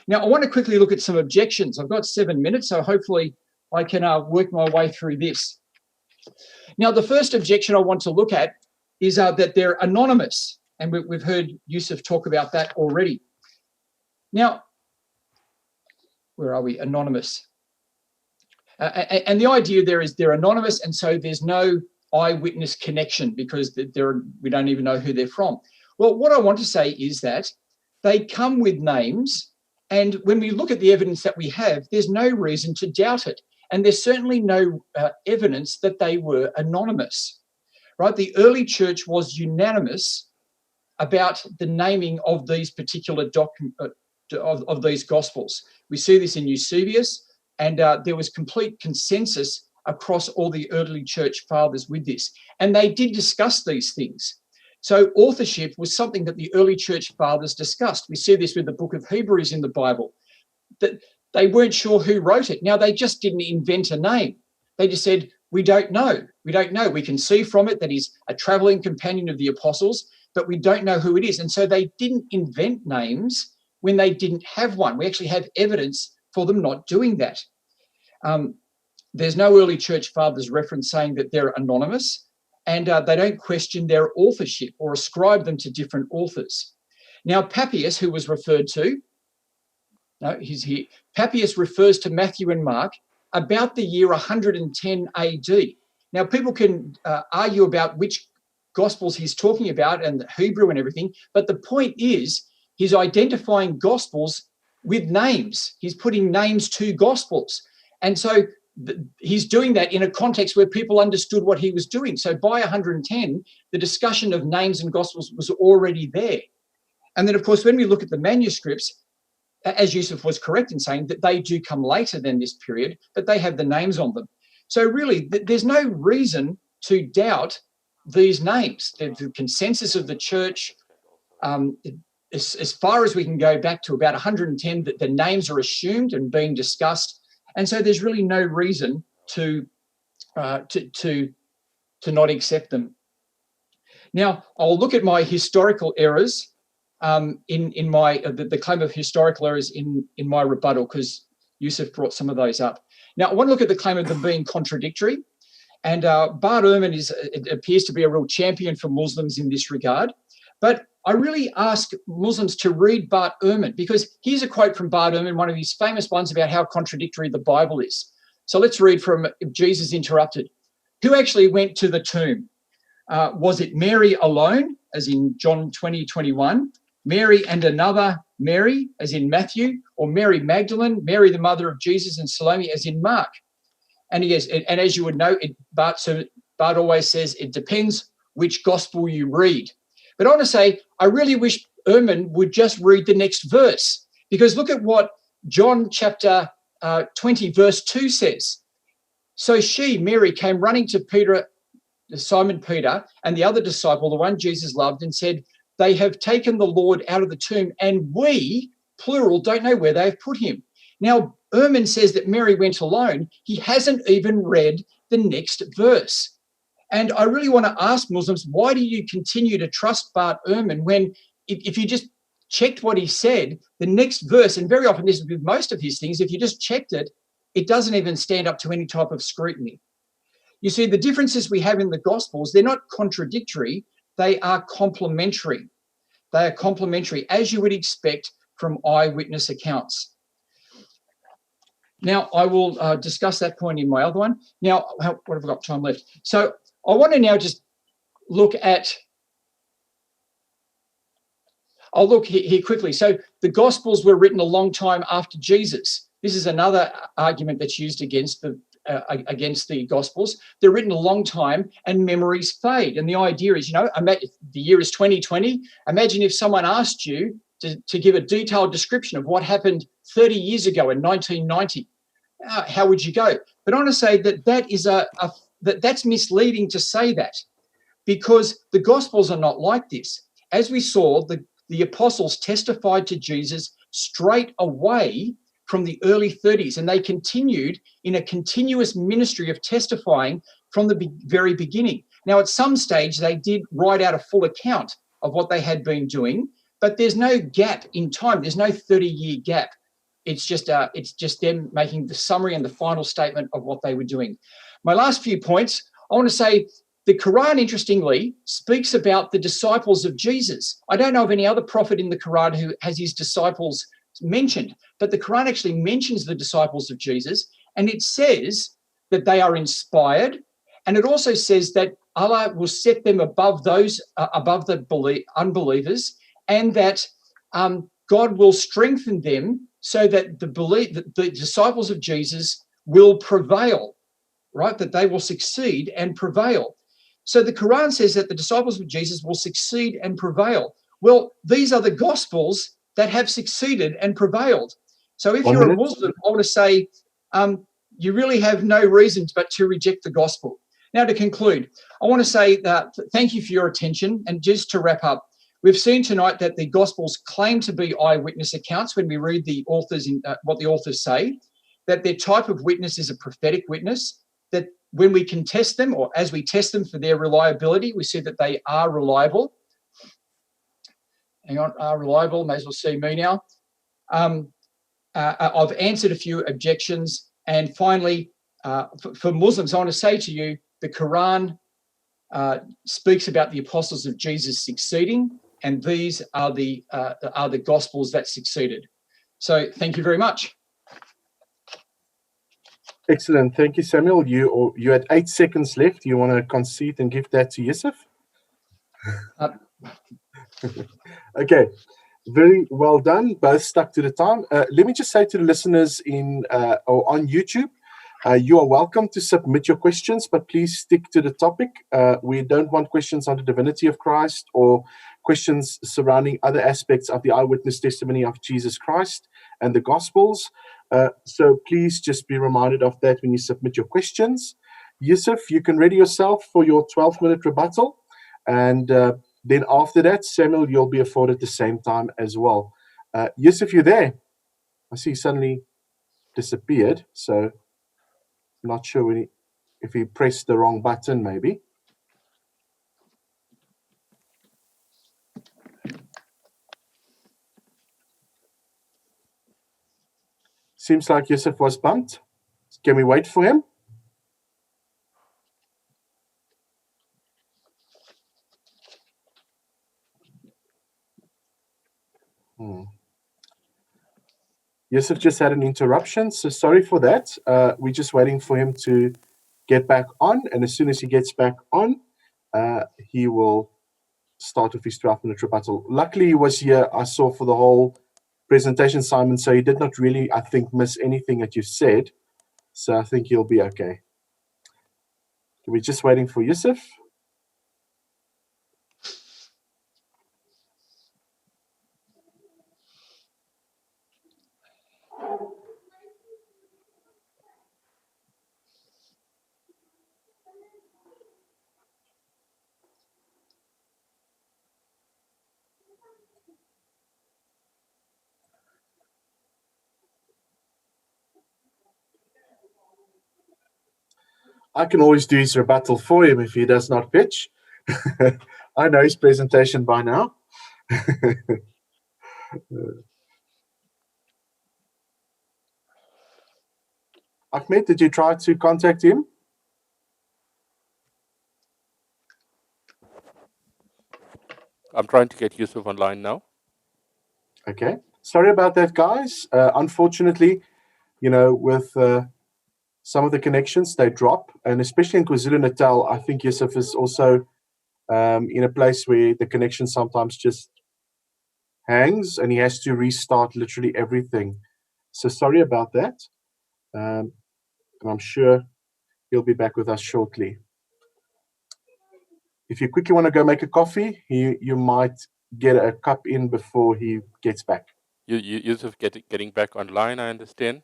Now, I want to quickly look at some objections. I've got 7 minutes, so hopefully I can work my way through this. Now, the first objection I want to look at is that they're anonymous. And we've heard Yusuf talk about that already. Now, where are we? Anonymous. And the idea there is they're anonymous, and so there's no eyewitness connection because we don't even know who they're from. Well, what I want to say is that they come with names, and when we look at the evidence that we have, there's no reason to doubt it. And there's certainly no evidence that they were anonymous, right? The early church was unanimous about the naming of these particular of these Gospels. We see this in Eusebius, and there was complete consensus across all the early church fathers with this. And they did discuss these things. So authorship was something that the early church fathers discussed. We see this with the book of Hebrews in the Bible, that they weren't sure who wrote it. Now, they just didn't invent a name. They just said, we don't know. We don't know. We can see from it that he's a traveling companion of the apostles, but we don't know who it is. And so they didn't invent names when they didn't have one. We actually have evidence for them not doing that. There's no early church fathers reference saying that they're anonymous, and they don't question their authorship or ascribe them to different authors. Now, Papias, who was referred to, no, he's here. Papias refers to Matthew and Mark about the year 110 AD. Now, people can argue about which Gospels he's talking about and the Hebrew and everything, but the point is he's identifying Gospels with names. He's putting names to Gospels. And so he's doing that in a context where people understood what he was doing. So by 110, the discussion of names and Gospels was already there. And then, of course, when we look at the manuscripts, as Yusuf was correct in saying that they do come later than this period, but they have the names on them. So really, there's no reason to doubt these names. The consensus of the church, as far as we can go back to about 110, that the names are assumed and being discussed. And so there's really no reason to not accept them. Now, I'll look at my historical errors in my the claim of historical errors in my rebuttal, because Yusuf brought some of those up. Now, I want to look at the claim of them being contradictory. And Bart Ehrman appears to be a real champion for Muslims in this regard. But I really ask Muslims to read Bart Ehrman, because here's a quote from Bart Ehrman, one of his famous ones about how contradictory the Bible is. So let's read from Jesus Interrupted. Who actually went to the tomb? Was it Mary alone, as in John 20:21, Mary and another Mary, as in Matthew, or Mary Magdalene, Mary the mother of Jesus, and Salome, as in Mark? And yes, and as you would know, Bart always says it depends which gospel you read. But I want to say, I really wish Ehrman would just read the next verse, because look at what John chapter 20, verse 2 says. So she, Mary, came running to Peter, Simon Peter, and the other disciple, the one Jesus loved, and said, they have taken the Lord out of the tomb, and we, plural, don't know where they have put him. Now, Ehrman says that Mary went alone. He hasn't even read the next verse. And I really want to ask Muslims, why do you continue to trust Bart Ehrman when, if you just checked what he said, the next verse, and very often this is with most of his things, if you just checked it, it doesn't even stand up to any type of scrutiny. You see, the differences we have in the Gospels, they're not contradictory, they are complementary. They are complementary, as you would expect from eyewitness accounts. Now, I will discuss that point in my other one. Now, what have I got time left? So I want to now just look at, I'll look here quickly. So the Gospels were written a long time after Jesus. This is another argument that's used against the Gospels. They're written a long time and memories fade. And the idea is, the year is 2020. Imagine if someone asked you to give a detailed description of what happened 30 years ago in 1990. How would you go? But I want to say that's misleading to say that, because the Gospels are not like this. As we saw, the apostles testified to Jesus straight away from the early 30s, and they continued in a continuous ministry of testifying from the very beginning. Now, at some stage, they did write out a full account of what they had been doing, but there's no gap in time. There's no 30-year gap. It's just them making the summary and the final statement of what they were doing. My last few points, I want to say the Quran, interestingly, speaks about the disciples of Jesus. I don't know of any other prophet in the Quran who has his disciples mentioned, but the Quran actually mentions the disciples of Jesus, and it says that they are inspired, and it also says that Allah will set them above those above the unbelievers, and that God will strengthen them so that the disciples of Jesus will prevail, right? That they will succeed and prevail. So the Quran says that the disciples of Jesus will succeed and prevail. Well, these are the Gospels that have succeeded and prevailed. So if you're a Muslim, I want to say you really have no reason but to reject the Gospel. Now, to conclude, I want to say that thank you for your attention. And just to wrap up, we've seen tonight that the Gospels claim to be eyewitness accounts when we read the authors what the authors say, that their type of witness is a prophetic witness, that when we can test them, or as we test them for their reliability, we see that they are reliable. Hang on, are reliable, may as well see me now. I've answered a few objections. And finally, for Muslims, I want to say to you, the Quran speaks about the apostles of Jesus succeeding, and these are the Gospels that succeeded. So thank you very much. Excellent. Thank you, Samuel. You had 8 seconds left. You want to concede and give that to Yusuf? Okay. Very well done. Both stuck to the time. Let me just say to the listeners or on YouTube, you are welcome to submit your questions, but please stick to the topic. We don't want questions on the divinity of Christ or questions surrounding other aspects of the eyewitness testimony of Jesus Christ and the Gospels. So please just be reminded of that when you submit your questions. Yusuf, you can ready yourself for your 12-minute rebuttal. And then after that, Samuel, you'll be afforded the same time as well. Yusuf, you there? I see he suddenly disappeared. So I'm not sure if he pressed the wrong button, maybe. Seems like Yusuf was bumped. Can we wait for him? Yusuf just had an interruption, so sorry for that. We're just waiting for him to get back on, and as soon as he gets back on, he will start with his 12-minute rebuttal. Luckily, he was here, I saw, for the whole presentation, Simon, so he did not really, I think, miss anything that you said, so I think he'll be okay. We're just waiting for Yusuf. I can always do his rebuttal for him if he does not pitch. I know his presentation by now. Ahmed, did you try to contact him? I'm trying to get Yusuf online now. Okay. Sorry about that, guys. Unfortunately, with some of the connections, they drop. And especially in KwaZulu-Natal, I think Yusuf is also in a place where the connection sometimes just hangs and he has to restart literally everything. So sorry about that. And I'm sure he'll be back with us shortly. If you quickly want to go make a coffee, you might get a cup in before he gets back. Yusuf getting back online, I understand.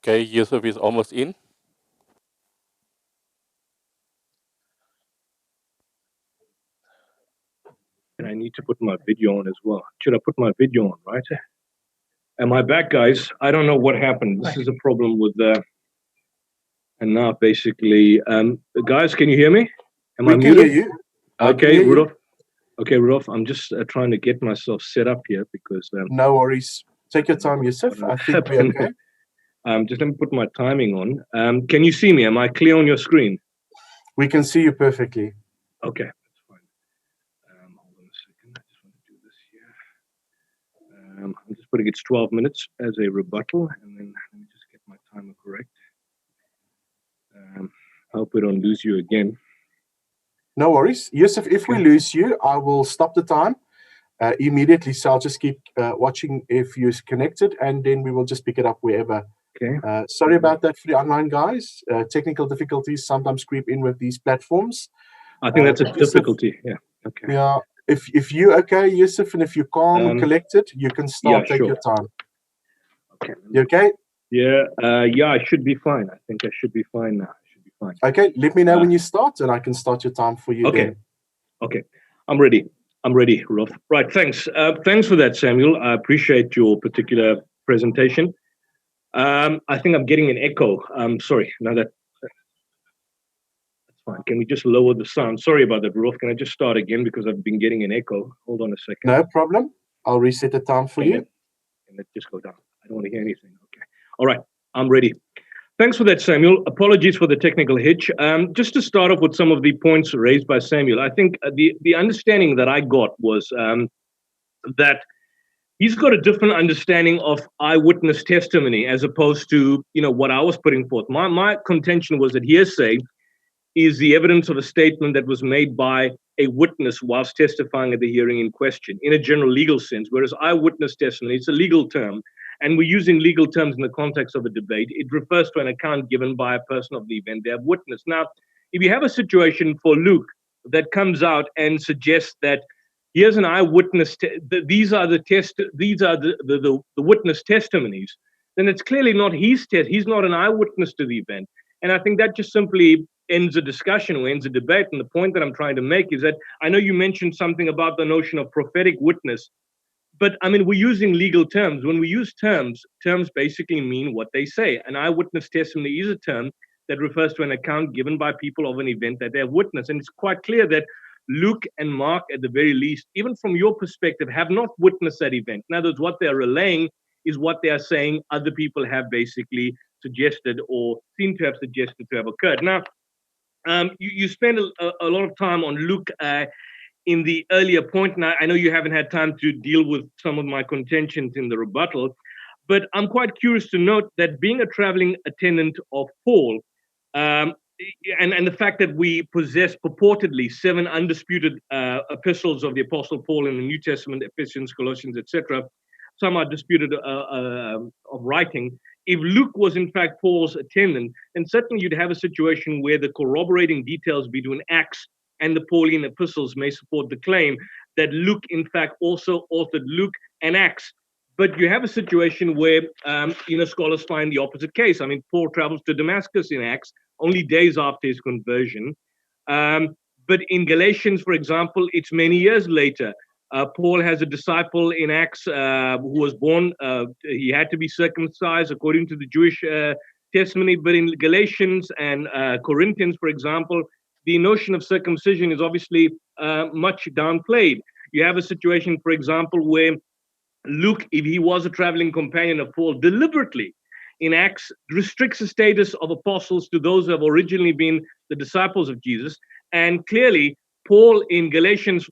Okay, Yusuf is almost in. And I need to put my video on as well. Should I put my video on, right? Am I back, guys? I don't know what happened. This is a problem with and now basically, guys, can you hear me? Am I muted? We can hear you. Okay, Rudolph. Okay, Rudolph, I'm just trying to get myself set up here because... no worries. Take your time, Yusuf. I think we're okay. Just let me put my timing on. Can you see me? Am I clear on your screen? We can see you perfectly. Okay, that's fine. Hold on a second. I just want to do this here. I'm just putting it's 12 minutes as a rebuttal, and then let me just get my timer correct. I hope we don't lose you again. No worries. Yusuf, if we lose you, I will stop the time immediately. So I'll just keep watching if you're connected, and then we will just pick it up wherever. Okay. Sorry about that for the online guys. Technical difficulties sometimes creep in with these platforms. I think that's a Yusuf, difficulty. Yeah. Okay. Yeah. If you're okay, Yusuf, and if you're calm and collected, you can start. Take your time. Okay. You okay? Yeah. Yeah, I should be fine. I think I should be fine now. I should be fine. Okay. Let me know when you start, and I can start your time for you. Okay. Then. Okay. I'm ready, Rudolph. Right. Thanks. Thanks for that, Samuel. I appreciate your particular presentation. I think I'm getting an echo. Sorry. No, that's fine. Can we just lower the sound? Sorry about that, Rudolph. Can I just start again because I've been getting an echo? Hold on a second. No problem. I'll reset the time for you. And let's just go down. I don't want to hear anything. Okay. All right. I'm ready. Thanks for that, Samuel. Apologies for the technical hitch. Just to start off with some of the points raised by Samuel, I think the understanding that I got was that he's got a different understanding of eyewitness testimony as opposed to what I was putting forth. My contention was that hearsay is the evidence of a statement that was made by a witness whilst testifying at the hearing in question, in a general legal sense, whereas eyewitness testimony, it's a legal term, and we're using legal terms in the context of a debate. It refers to an account given by a person of the event they have witnessed. Now, if you have a situation for Luke that comes out and suggests that here's an eyewitness, these are the witness testimonies, then it's clearly not his test. He's not an eyewitness to the event. And I think that just simply ends a discussion or ends a debate. And the point that I'm trying to make is that I know you mentioned something about the notion of prophetic witness, but I mean, we're using legal terms. When we use terms basically mean what they say. An eyewitness testimony is a term that refers to an account given by people of an event that they have witnessed. And it's quite clear that Luke and Mark, at the very least, even from your perspective, have not witnessed that event. In other words, what they're relaying is what they are saying other people have basically suggested or seem to have suggested to have occurred. Now, you spend a lot of time on Luke in the earlier point, and I know you haven't had time to deal with some of my contentions in the rebuttal, but I'm quite curious to note that being a traveling attendant of Paul, and the fact that we possess purportedly 7 undisputed epistles of the Apostle Paul in the New Testament, Ephesians, Colossians, etc., some are disputed of writing. If Luke was in fact Paul's attendant, then certainly you'd have a situation where the corroborating details between Acts and the Pauline epistles may support the claim that Luke in fact also authored Luke and Acts. But you have a situation where scholars find the opposite case. I mean, Paul travels to Damascus in Acts only days after his conversion. But in Galatians, for example, it's many years later. Paul has a disciple in Acts who was born, he had to be circumcised according to the Jewish testimony. But in Galatians and Corinthians, for example, the notion of circumcision is obviously much downplayed. You have a situation, for example, where Luke, if he was a traveling companion of Paul, deliberately in Acts restricts the status of apostles to those who have originally been the disciples of Jesus. And clearly, Paul in Galatians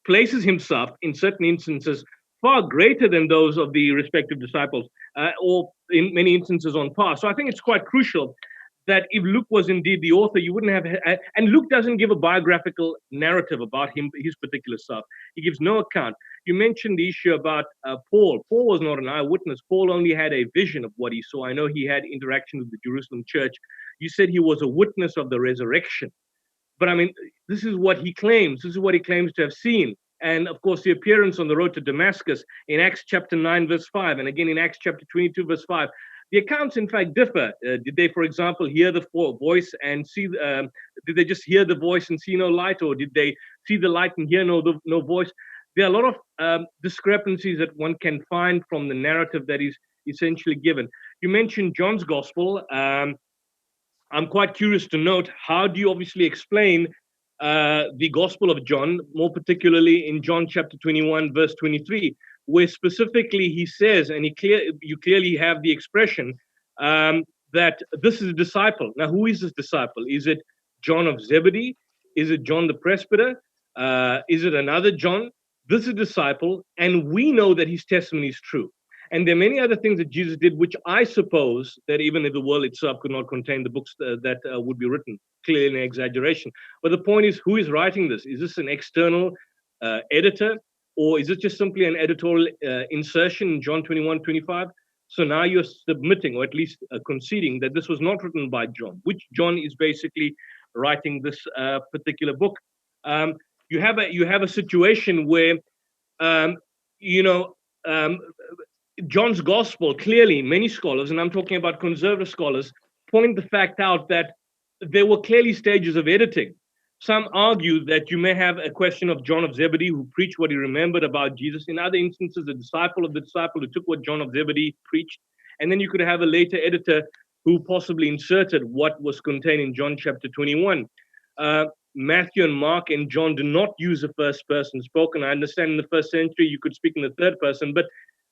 places himself in certain instances far greater than those of the respective disciples, or in many instances on par. So I think it's quite crucial that if Luke was indeed the author, you wouldn't have, and Luke doesn't give a biographical narrative about him, his particular stuff. He gives no account. You mentioned the issue about Paul. Paul was not an eyewitness. Paul only had a vision of what he saw. I know he had interaction with the Jerusalem church. You said he was a witness of the resurrection. But I mean, this is what he claims. This is what he claims to have seen. And of course, the appearance on the road to Damascus in Acts chapter 9, verse 5, and again in Acts chapter 22, verse 5. The accounts, in fact, differ. Did they, for example, hear the voice and see? Did they just hear the voice and see no light, or did they see the light and hear no voice? There are a lot of discrepancies that one can find from the narrative that is essentially given. You mentioned John's gospel. I'm quite curious to note, how do you obviously explain the Gospel of John, more particularly in John chapter 21, verse 23, where specifically he says, and you clearly have the expression, that this is a disciple. Now, who is this disciple? Is it John of Zebedee? Is it John the presbyter? Is it another John? This is a disciple, and we know that his testimony is true. And there are many other things that Jesus did, which I suppose that even if the world itself could not contain the books that would be written, clearly an exaggeration. But the point is, who is writing this? Is this an external editor, or is it just simply an editorial insertion in John 21:25? So now you're submitting, or at least conceding, that this was not written by John, which John is basically writing this particular book. You have a situation where, John's gospel, clearly many scholars, and I'm talking about conservative scholars, point the fact out that there were clearly stages of editing. Some argue that you may have a question of John of Zebedee who preached what he remembered about Jesus. In other instances, a disciple of the disciple who took what John of Zebedee preached. And then you could have a later editor who possibly inserted what was contained in John chapter 21. Matthew and Mark and John do not use the first person spoken. I understand in the first century you could speak in the third person, but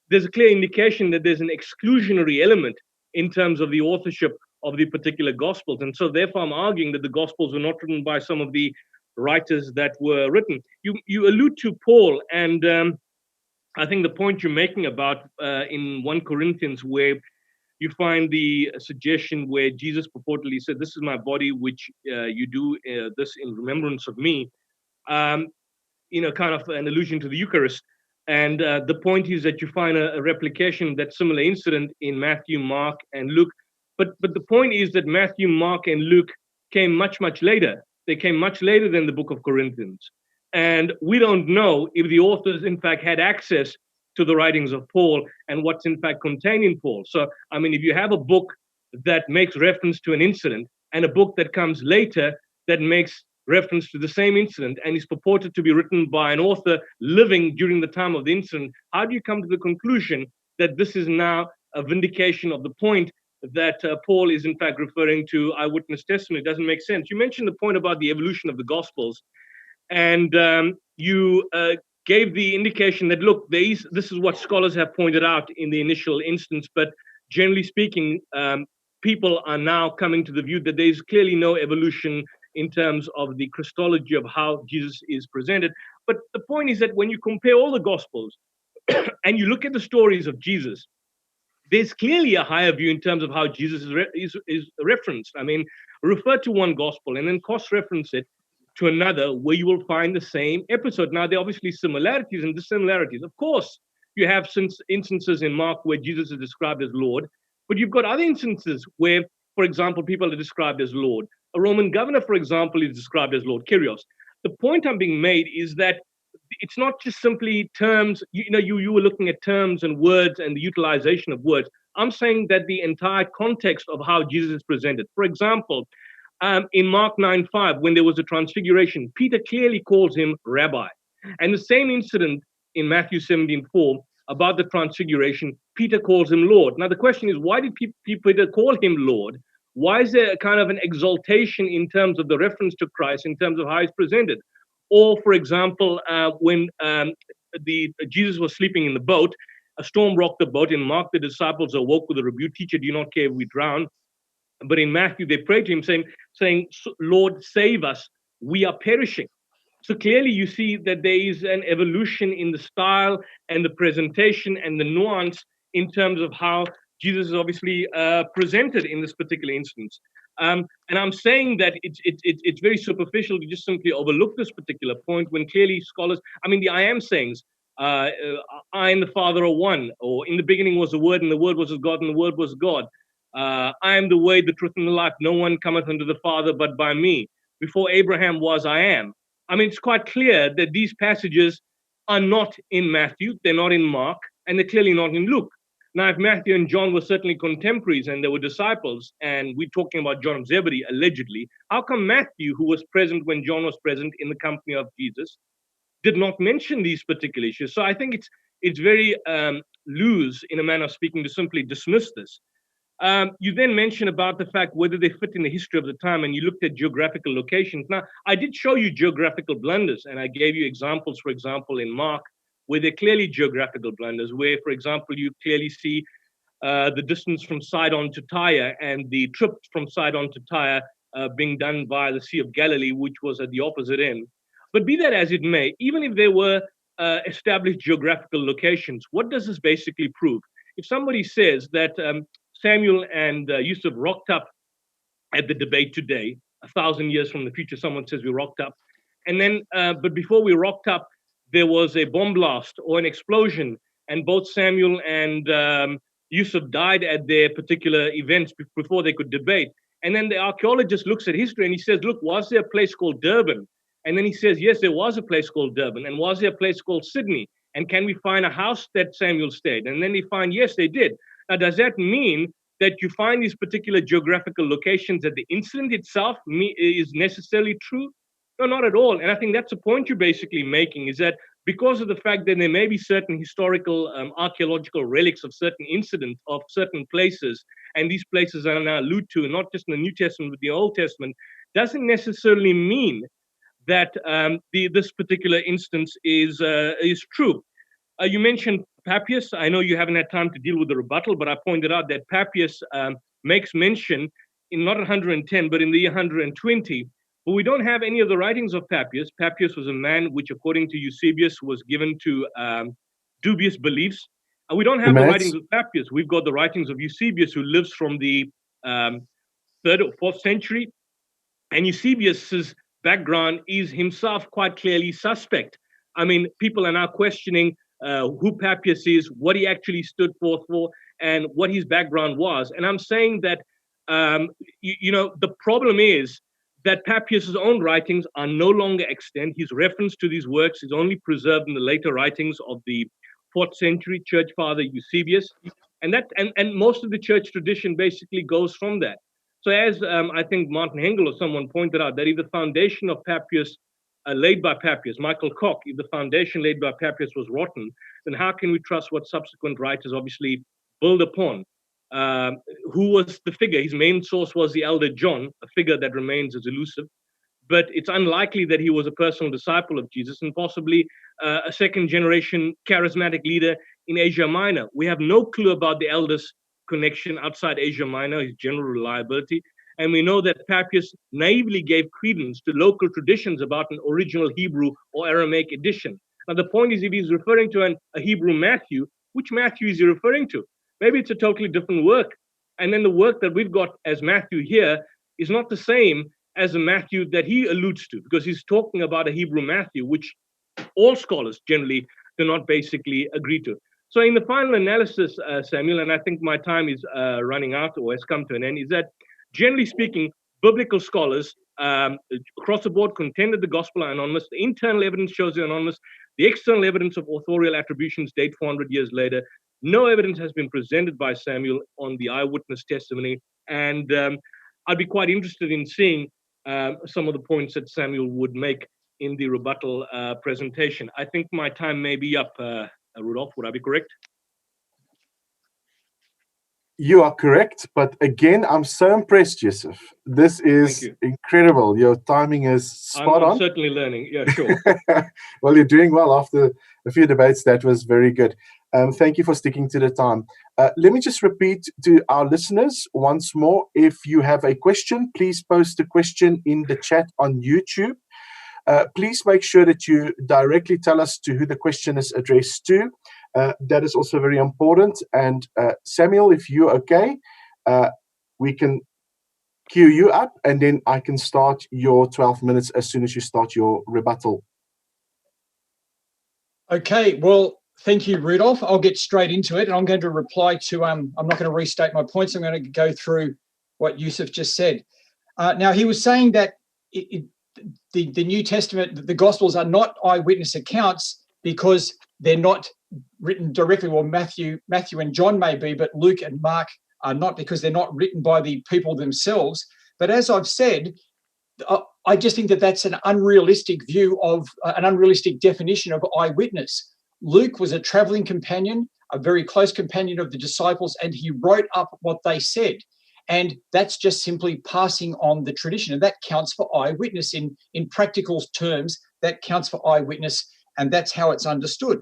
there's a clear indication that there's an exclusionary element in terms of the authorship of the particular gospels. And so therefore I'm arguing that the gospels were not written by some of the writers that were written. You allude to Paul, and I think the point you're making about in 1 Corinthians, where you find the suggestion where Jesus purportedly said, "This is my body, which you do this in remembrance of me," kind of an allusion to the Eucharist. And the point is that you find a replication of that similar incident in Matthew, Mark, and Luke. But the point is that Matthew, Mark, and Luke came much, much later. They came much later than the book of Corinthians. And we don't know if the authors, in fact, had access to the writings of Paul and what's, in fact, contained in Paul. So, I mean, if you have a book that makes reference to an incident and a book that comes later that makes reference to the same incident and is purported to be written by an author living during the time of the incident, how do you come to the conclusion that this is now a vindication of the point that Paul is in fact referring to eyewitness testimony? It doesn't make sense. You mentioned the point about the evolution of the Gospels, and you gave the indication that, look, this is what scholars have pointed out in the initial instance, but generally speaking, people are now coming to the view that there is clearly no evolution in terms of the Christology of how Jesus is presented. But the point is that when you compare all the Gospels and you look at the stories of Jesus, there's clearly a higher view in terms of how Jesus is referenced. I mean, refer to one Gospel and then cross-reference it to another where you will find the same episode. Now, there are obviously similarities and dissimilarities. Of course, you have instances in Mark where Jesus is described as Lord, but you've got other instances where, for example, people are described as Lord. A Roman governor, for example, is described as Lord, Kyrios. The point I'm being made is that it's not just simply terms. You were looking at terms and words and the utilization of words. I'm saying that the entire context of how Jesus is presented. For example, in Mark 9:5, when there was a transfiguration, Peter clearly calls him rabbi. And the same incident in Matthew 17:4 about the transfiguration, Peter calls him Lord. Now, the question is, why did Peter call him Lord? Why is there a kind of an exaltation in terms of the reference to Christ, in terms of how he's presented? Or, for example, when Jesus was sleeping in the boat, a storm rocked the boat. In Mark, the disciples awoke with a rebuke, "Teacher, do you not care if we drown?" But in Matthew, they prayed to him saying, "Lord, save us, we are perishing." So clearly you see that there is an evolution in the style and the presentation and the nuance in terms of how Jesus is obviously presented in this particular instance. And I'm saying that it's very superficial to just simply overlook this particular point when clearly scholars, I mean, the I am sayings, I and the Father are one, or in the beginning was the Word, and the Word was with God, and the Word was God. I am the way, the truth, and the life. No one cometh unto the Father but by me. Before Abraham was, I am. I mean, it's quite clear that these passages are not in Matthew, they're not in Mark, and they're clearly not in Luke. Now, if Matthew and John were certainly contemporaries and they were disciples, and we're talking about John of Zebedee, allegedly, how come Matthew, who was present when John was present in the company of Jesus, did not mention these particular issues? So I think it's very loose, in a manner of speaking, to simply dismiss this. You then mentioned about the fact whether they fit in the history of the time, and you looked at geographical locations. Now, I did show you geographical blunders, and I gave you examples, for example, in Mark, where they're clearly geographical blunders, where, for example, you clearly see the distance from Sidon to Tyre and the trip from Sidon to Tyre being done via the Sea of Galilee, which was at the opposite end. But be that as it may, even if there were established geographical locations, what does this basically prove? If somebody says that Samuel and Yusuf rocked up at the debate today, 1,000 years from the future, someone says we rocked up, and then, but before we rocked up, there was a bomb blast or an explosion, and both Samuel and Yusuf died at their particular events before they could debate. And then the archaeologist looks at history and he says, look, was there a place called Durban? And then he says, yes, there was a place called Durban. And was there a place called Sydney? And can we find a house that Samuel stayed? And then they find, yes, they did. Now, does that mean that you find these particular geographical locations that the incident itself is necessarily true? No, not at all. And I think that's the point you're basically making, is that because of the fact that there may be certain historical archaeological relics of certain incidents of certain places, and these places are now alluded to, not just in the New Testament, but the Old Testament, doesn't necessarily mean that this particular instance is true. You mentioned Papias. I know you haven't had time to deal with the rebuttal, but I pointed out that Papias makes mention in not 110, but in the year 120. But we don't have any of the writings of Papias. Papias was a man which, according to Eusebius, was given to dubious beliefs. And we don't have the writings of Papias. We've got the writings of Eusebius, who lives from the 3rd or 4th century. And Eusebius's background is himself quite clearly suspect. I mean, people are now questioning who Papias is, what he actually stood forth for, and what his background was. And I'm saying that, the problem is that Papias' own writings are no longer extant. His reference to these works is only preserved in the later writings of the 4th century church father Eusebius. And most of the church tradition basically goes from that. So as I think Martin Hengel or someone pointed out, that if the foundation of Papias laid by Papias, Michael Koch, if the foundation laid by Papias was rotten, then how can we trust what subsequent writers obviously build upon? Who was the figure? His main source was the elder John, a figure that remains as elusive, but it's unlikely that he was a personal disciple of Jesus, and possibly a second generation charismatic leader in Asia Minor. We have no clue about the elder's connection outside Asia Minor, his general reliability. And we know that Papias naively gave credence to local traditions about an original Hebrew or Aramaic edition. Now, the point is, if he's referring to a Hebrew Matthew, which Matthew is he referring to? Maybe it's a totally different work. And then the work that we've got as Matthew here is not the same as the Matthew that he alludes to, because he's talking about a Hebrew Matthew, which all scholars generally do not basically agree to. So in the final analysis, Samuel, and I think my time is running out or has come to an end, is that generally speaking, biblical scholars across the board contend that the gospel are anonymous. The internal evidence shows they're anonymous. The external evidence of authorial attributions date 400 years later. No evidence has been presented by Samuel on the eyewitness testimony. And I'd be quite interested in seeing some of the points that Samuel would make in the rebuttal presentation. I think my time may be up, Rudolph. Would I be correct? You are correct, but again, I'm so impressed, Yusuf. This is incredible. Your timing is spot on. I'm certainly learning. Yeah, sure. Well, you're doing well after a few debates. That was very good. Thank you for sticking to the time. Let me just repeat to our listeners once more. If you have a question, please post a question in the chat on YouTube. Please make sure that you directly tell us to who the question is addressed to. That is also very important. And Samuel, if you're okay, we can queue you up and then I can start your 12 minutes as soon as you start your rebuttal. Okay, well, thank you, Rudolph. I'll get straight into it, and I'm going to reply to, I'm not going to restate my points. I'm going to go through what Yusuf just said. Now, he was saying that the New Testament, the Gospels are not eyewitness accounts because they're not written directly. Well, Matthew and John may be, but Luke and Mark are not, because they're not written by the people themselves. But as I've said, I just think that that's an unrealistic view of an unrealistic definition of eyewitness. Luke was a traveling companion, a very close companion of the disciples, and he wrote up what they said. And that's just simply passing on the tradition. And that counts for eyewitness in practical terms. That counts for eyewitness, and that's how it's understood.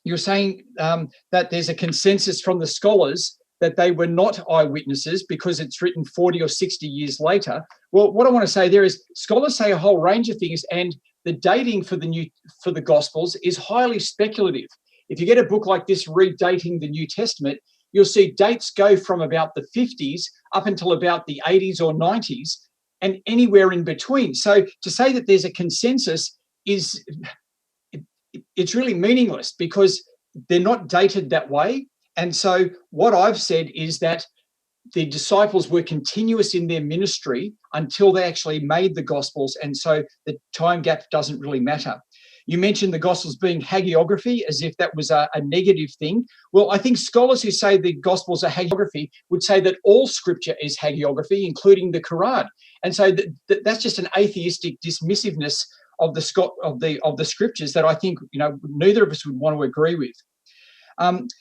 you're saying that there's a consensus from the scholars that they were not eyewitnesses because it's written 40 or 60 years later. Well, what I want to say there is scholars say a whole range of things, and the dating for the Gospels is highly speculative. If you get a book like this, Redating the New Testament, you'll see dates go from about the 50s up until about the 80s or 90s and anywhere in between. So to say that there's a consensus it's really meaningless because they're not dated that way. And so what I've said is that the disciples were continuous in their ministry until they actually made the Gospels. And so the time gap doesn't really matter. You mentioned the Gospels being hagiography as if that was a negative thing. Well, I think scholars who say the Gospels are hagiography would say that all scripture is hagiography, including the Quran. And so that's just an atheistic dismissiveness of the scriptures that I think neither of us would want to agree with.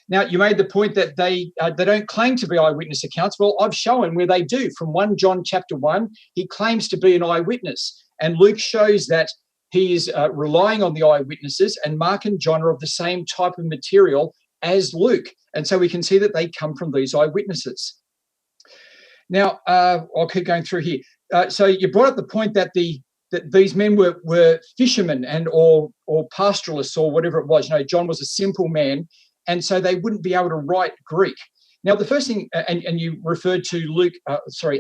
Now, you made the point that they don't claim to be eyewitness accounts. Well, I've shown where they do. From 1 John chapter 1, he claims to be an eyewitness. And Luke shows that he is relying on the eyewitnesses, and Mark and John are of the same type of material as Luke. And so we can see that they come from these eyewitnesses. Now, I'll keep going through here. So you brought up the point that these men were fishermen or pastoralists or whatever it was. John was a simple man, and so they wouldn't be able to write Greek. Now, the first thing, and you referred to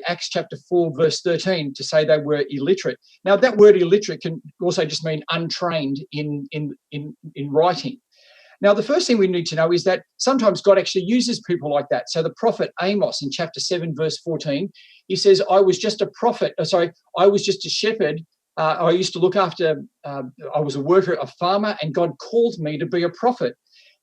Acts chapter 4, verse 13, to say they were illiterate. Now, that word illiterate can also just mean untrained in writing. Now, the first thing we need to know is that sometimes God actually uses people like that. So the prophet Amos in chapter 7, verse 14, he says, I was just a shepherd. I used to look after, I was a worker, a farmer, and God called me to be a prophet.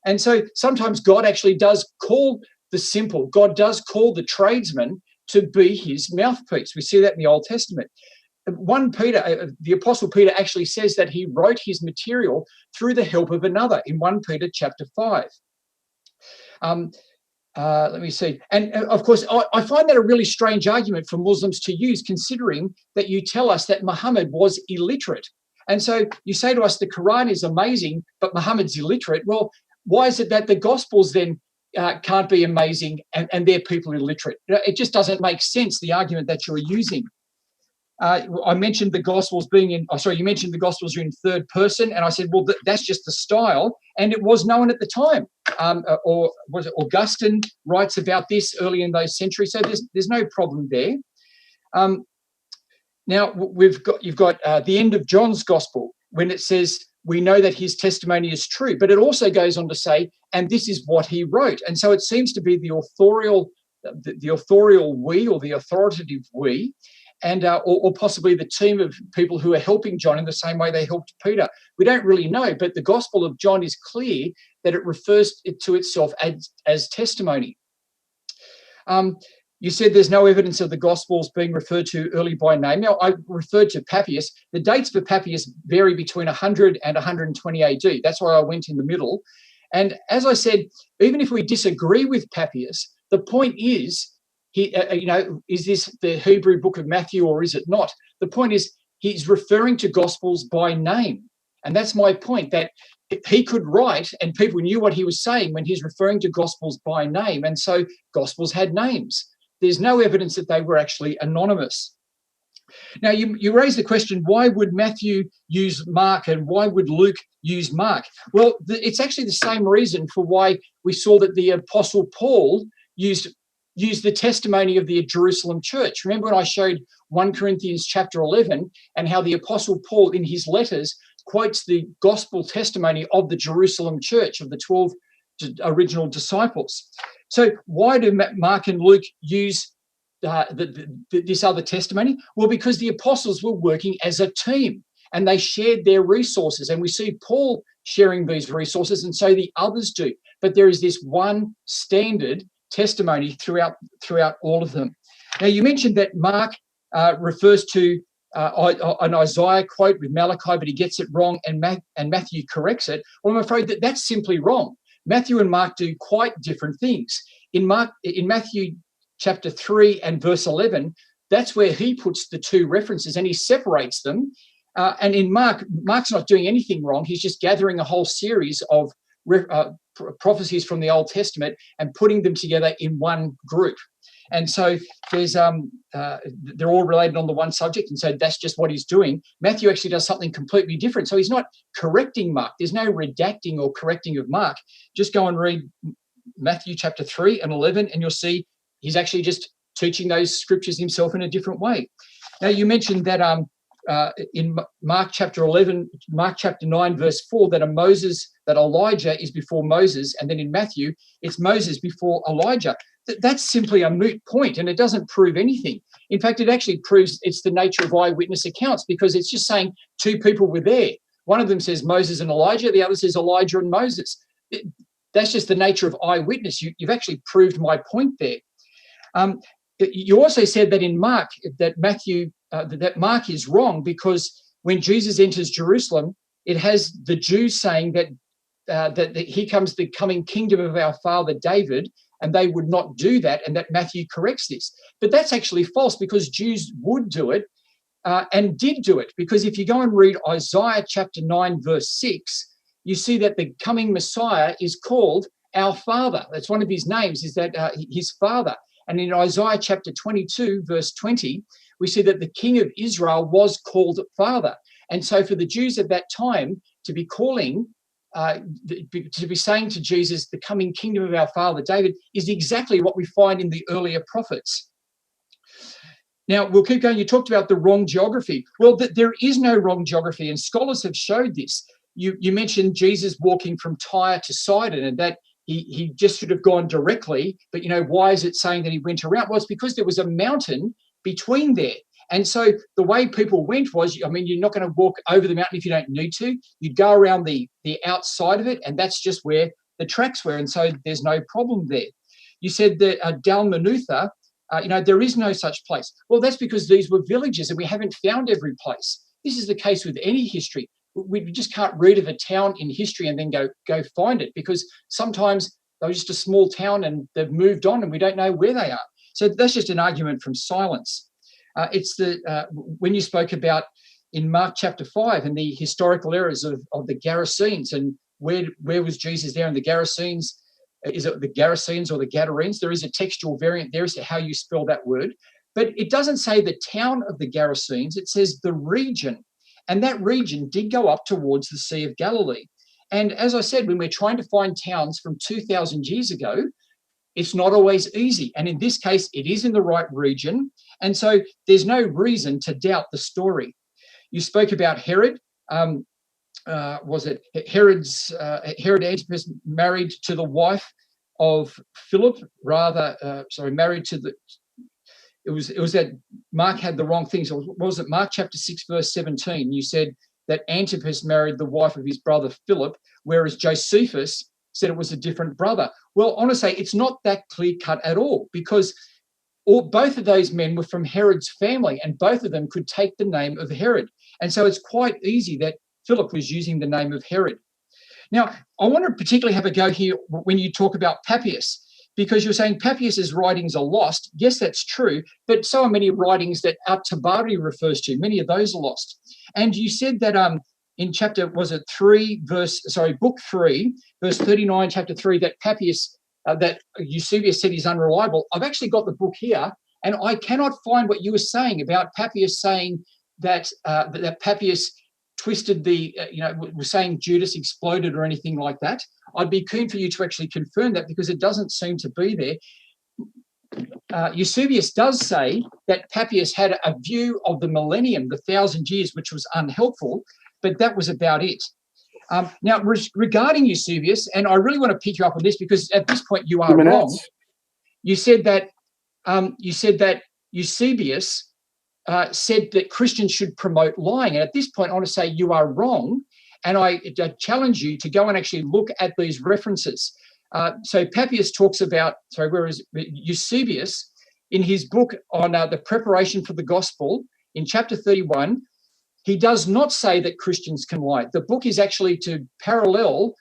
And so sometimes God actually does call the simple. God does call the tradesman to be his mouthpiece. We see that in the Old Testament. 1 Peter, the Apostle Peter actually says that he wrote his material through the help of another in 1 Peter chapter 5. Let me see. And of course, I find that a really strange argument for Muslims to use, considering that you tell us that Muhammad was illiterate. And so you say to us the Quran is amazing, but Muhammad's illiterate. Well, why is it that the Gospels then can't be amazing and they're people illiterate? It just doesn't make sense, the argument that you're using. I mentioned the Gospels you mentioned the Gospels are in third person, and I said, well, that's just the style, and it was known at the time. Or was it Augustine writes about this early in those centuries, so there's no problem there. Now you've got the end of John's Gospel when it says we know that his testimony is true, but it also goes on to say, and this is what he wrote. And so it seems to be the authorial we, or the authoritative we, and or possibly the team of people who are helping John in the same way they helped Peter. We don't really know, but the Gospel of John is clear that it refers to itself as testimony. You said there's no evidence of the Gospels being referred to early by name. Now, I referred to Papias. The dates for Papias vary between 100 and 120 AD. That's why I went in the middle. And as I said, even if we disagree with Papias, the point is, is this the Hebrew book of Matthew or is it not? The point is, he's referring to Gospels by name. And that's my point, that he could write and people knew what he was saying when he's referring to Gospels by name. And so Gospels had names. There's no evidence that they were actually anonymous. Now, you raise the question, why would Matthew use Mark and why would Luke use Mark? Well, it's actually the same reason for why we saw that the Apostle Paul used the testimony of the Jerusalem church. Remember when I showed 1 Corinthians chapter 11 and how the Apostle Paul in his letters quotes the gospel testimony of the Jerusalem church, of the 12 original disciples. So why do Mark and Luke use this other testimony? Well, because the apostles were working as a team and they shared their resources. And we see Paul sharing these resources, and so the others do. But there is this one standard testimony throughout all of them. Now, you mentioned that Mark refers to an Isaiah quote with Malachi, but he gets it wrong, and Matthew corrects it. Well, I'm afraid that that's simply wrong. Matthew and Mark do quite different things. In Matthew chapter 3 and verse 11, that's where he puts the two references and he separates them. And in Mark's not doing anything wrong. He's just gathering a whole series of prophecies from the Old Testament and putting them together in one group. And so there's they're all related on the one subject, and so that's just what he's doing. Matthew actually does something completely different. So he's not correcting Mark. There's no redacting or correcting of Mark. Just go and read Matthew chapter 3 and 11, and you'll see he's actually just teaching those scriptures himself in a different way. Now, you mentioned that in Mark chapter 11, Mark chapter 9, verse 4, that Elijah is before Moses, and then in Matthew, it's Moses before Elijah. That's simply a moot point, and it doesn't prove anything. In fact, it actually proves it's the nature of eyewitness accounts, because it's just saying two people were there. One of them says Moses and Elijah, the other says Elijah and Moses. That's just the nature of eyewitness. You've actually proved my point there. You also said that in Mark, that Mark is wrong, because when Jesus enters Jerusalem, it has the Jews saying that here comes the coming kingdom of our father David, and they would not do that, and that Matthew corrects this. But that's actually false, because Jews would do it and did do it. Because if you go and read Isaiah chapter 9, verse 6, you see that the coming Messiah is called our Father. That's one of his names, is that his Father. And in Isaiah chapter 22, verse 20, we see that the King of Israel was called Father. And so for the Jews at that time to be calling, to be saying to Jesus, the coming kingdom of our father David, is exactly what we find in the earlier prophets. Now, we'll keep going. You talked about the wrong geography. Well, there is no wrong geography, and scholars have showed this. You mentioned Jesus walking from Tyre to Sidon, and that he just should have gone directly, but why is it saying that he went around? Well, it's because there was a mountain between there. And so the way people went was, you're not going to walk over the mountain if you don't need to. You'd go around the outside of it, and that's just where the tracks were. And so there's no problem there. You said that Dalmanutha, there is no such place. Well, that's because these were villages, and we haven't found every place. This is the case with any history. We just can't read of a town in history and then go find it, because sometimes they're just a small town and they've moved on and we don't know where they are. So that's just an argument from silence. It's when you spoke about in Mark chapter 5 and the historical errors of the Gerasenes, and where was Jesus there in the Gerasenes? Is it the Gerasenes or the Gadarenes? There is a textual variant there as to how you spell that word. But it doesn't say the town of the Gerasenes, it says the region. And that region did go up towards the Sea of Galilee. And as I said, when we're trying to find towns from 2,000 years ago, it's not always easy. And in this case, it is in the right region. And so there's no reason to doubt the story. You spoke about Herod. Was it Herod Antipas married to the wife of Philip? Married to the... It was that Mark had the wrong thing. So what was it? Mark chapter 6, verse 17. You said that Antipas married the wife of his brother Philip, whereas Josephus said it was a different brother. Well, I want to say it's not that clear-cut at all, because both of those men were from Herod's family, and both of them could take the name of Herod. And so it's quite easy that Philip was using the name of Herod. Now, I want to particularly have a go here when you talk about Papias, because you're saying Papias's writings are lost. Yes, that's true, but so are many writings that At-Tabari refers to. Many of those are lost. And you said that in book 3, verse 39, chapter 3, that Papias, that Eusebius said is unreliable. I've actually got the book here, and I cannot find what you were saying about Papias saying that that Papias twisted was saying Judas exploded or anything like that. I'd be keen for you to actually confirm that, because it doesn't seem to be there. Eusebius does say that Papias had a view of the millennium, the 1,000 years, which was unhelpful, but that was about it. Now, regarding Eusebius, and I really want to pick you up on this, because at this point you are wrong. You said that Eusebius said that Christians should promote lying, and at this point I want to say you are wrong, and I challenge you to go and actually look at these references. So Papias talks about, Eusebius, in his book on the preparation for the gospel, in chapter 31, he does not say that Christians can lie. The book is actually to parallel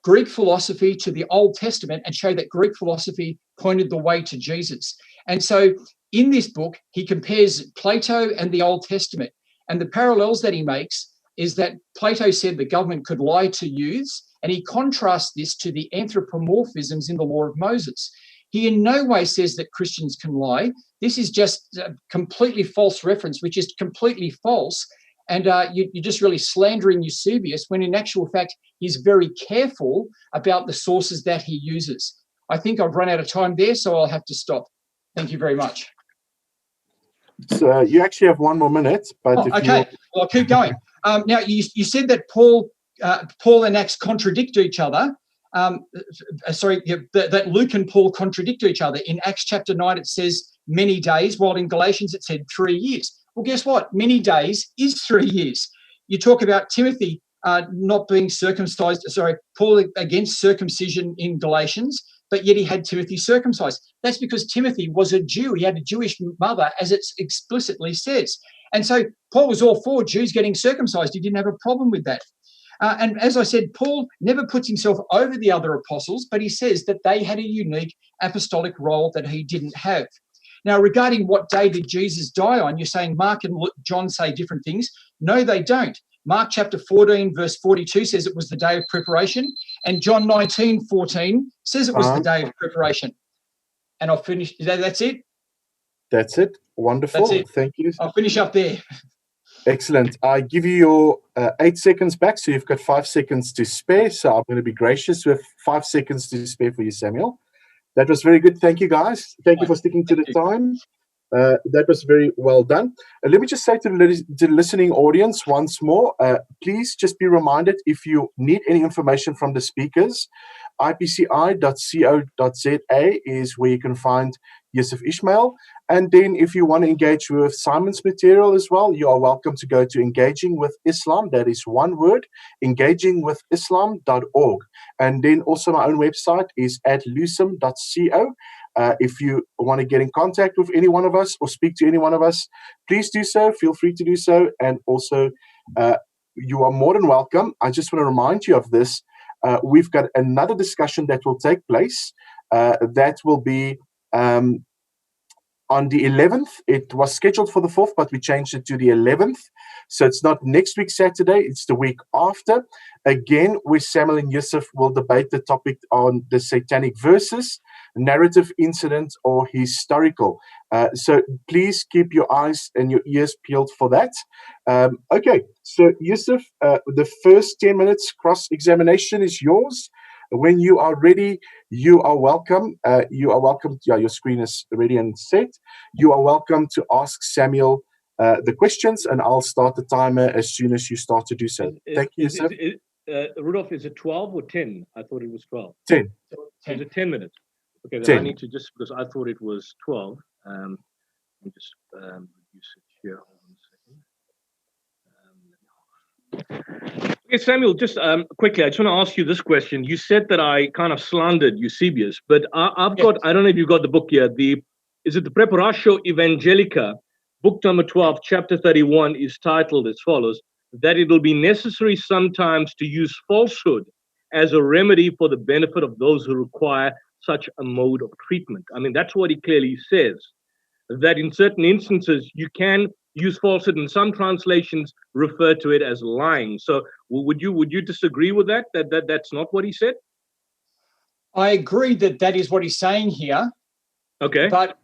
Greek philosophy to the Old Testament and show that Greek philosophy pointed the way to Jesus. And so in this book, he compares Plato and the Old Testament, and the parallels that he makes is that Plato said the government could lie to youths, and he contrasts this to the anthropomorphisms in the law of Moses. He in no way says that Christians can lie. This is just a completely false reference, which is completely false. And you're just really slandering Eusebius when in actual fact, he's very careful about the sources that he uses. I think I've run out of time there, so I'll have to stop. Thank you very much. So you actually have 1 more minute, but okay. Well, I'll keep going. Now, you said that Paul and Acts contradict each other. That Luke and Paul contradict each other. In Acts chapter 9, it says many days, while in Galatians it said 3 years. Well, guess what? Many days is 3 years. You talk about Timothy not being circumcised, Paul against circumcision in Galatians, but yet he had Timothy circumcised. That's because Timothy was a Jew. He had a Jewish mother, as it explicitly says. And so Paul was all for Jews getting circumcised. He didn't have a problem with that. And as I said, Paul never puts himself over the other apostles, but he says that they had a unique apostolic role that he didn't have. Now, regarding what day did Jesus die on, you're saying Mark and John say different things. No, they don't. Mark chapter 14, verse 42 says it was the day of preparation, and John 19:14 says it was the day of preparation. And I'll finish. That's it? That's it. Wonderful. That's it. Thank you. I'll finish up there. Excellent. I give you your 8 seconds back, so you've got 5 seconds to spare. So I'm going to be gracious with 5 seconds to spare for you, Samuel. That was very good. Thank you, guys. Thank you for sticking to the time. That was very well done. Let me just say to the listening audience once more, please just be reminded, if you need any information from the speakers, ipci.co.za is where you can find Yusuf Ismail. And then if you want to engage with Simon's material as well, you are welcome to go to Engaging with Islam. That is one word, engagingwithislam.org. And then also my own website is @lucem.co. If you want to get in contact with any one of us or speak to any one of us, please do so. Feel free to do so. And also, you are more than welcome. I just want to remind you of this. We've got another discussion that will take place. That will be on the 11th. It was scheduled for the 4th, but we changed it to the 11th. So it's not next week Saturday, it's the week after. Again, where Samuel and Yusuf will debate the topic on the satanic verses, narrative, incident, or historical. So please keep your eyes and your ears peeled for that. Okay, so Yusuf, the first 10 minutes cross-examination is yours. When you are ready, you are welcome. Yeah, your screen is ready and set. You are welcome to ask Samuel the questions, and I'll start the timer as soon as you start to do so. Thank you, Yusuf. Rudolph, is it 12 or 10? I thought it was 12. 10. Is it 10 minutes? Okay, then 10. I need to just, because I thought it was 12. Let me just reduce it here. Hold on a second. Okay, Samuel, just quickly, I just want to ask you this question. You said that I kind of slandered Eusebius, but I've got, I don't know if you've got the book here. Is it the Preparatio Evangelica, book number 12, chapter 31 is titled as follows, that it will be necessary sometimes to use falsehood as a remedy for the benefit of those who require such a mode of treatment. I mean, that's what he clearly says, that in certain instances you can use falsehood, and some translations refer to it as lying. So would you disagree with that? That's not what he said? I agree that is what he's saying here. Okay. But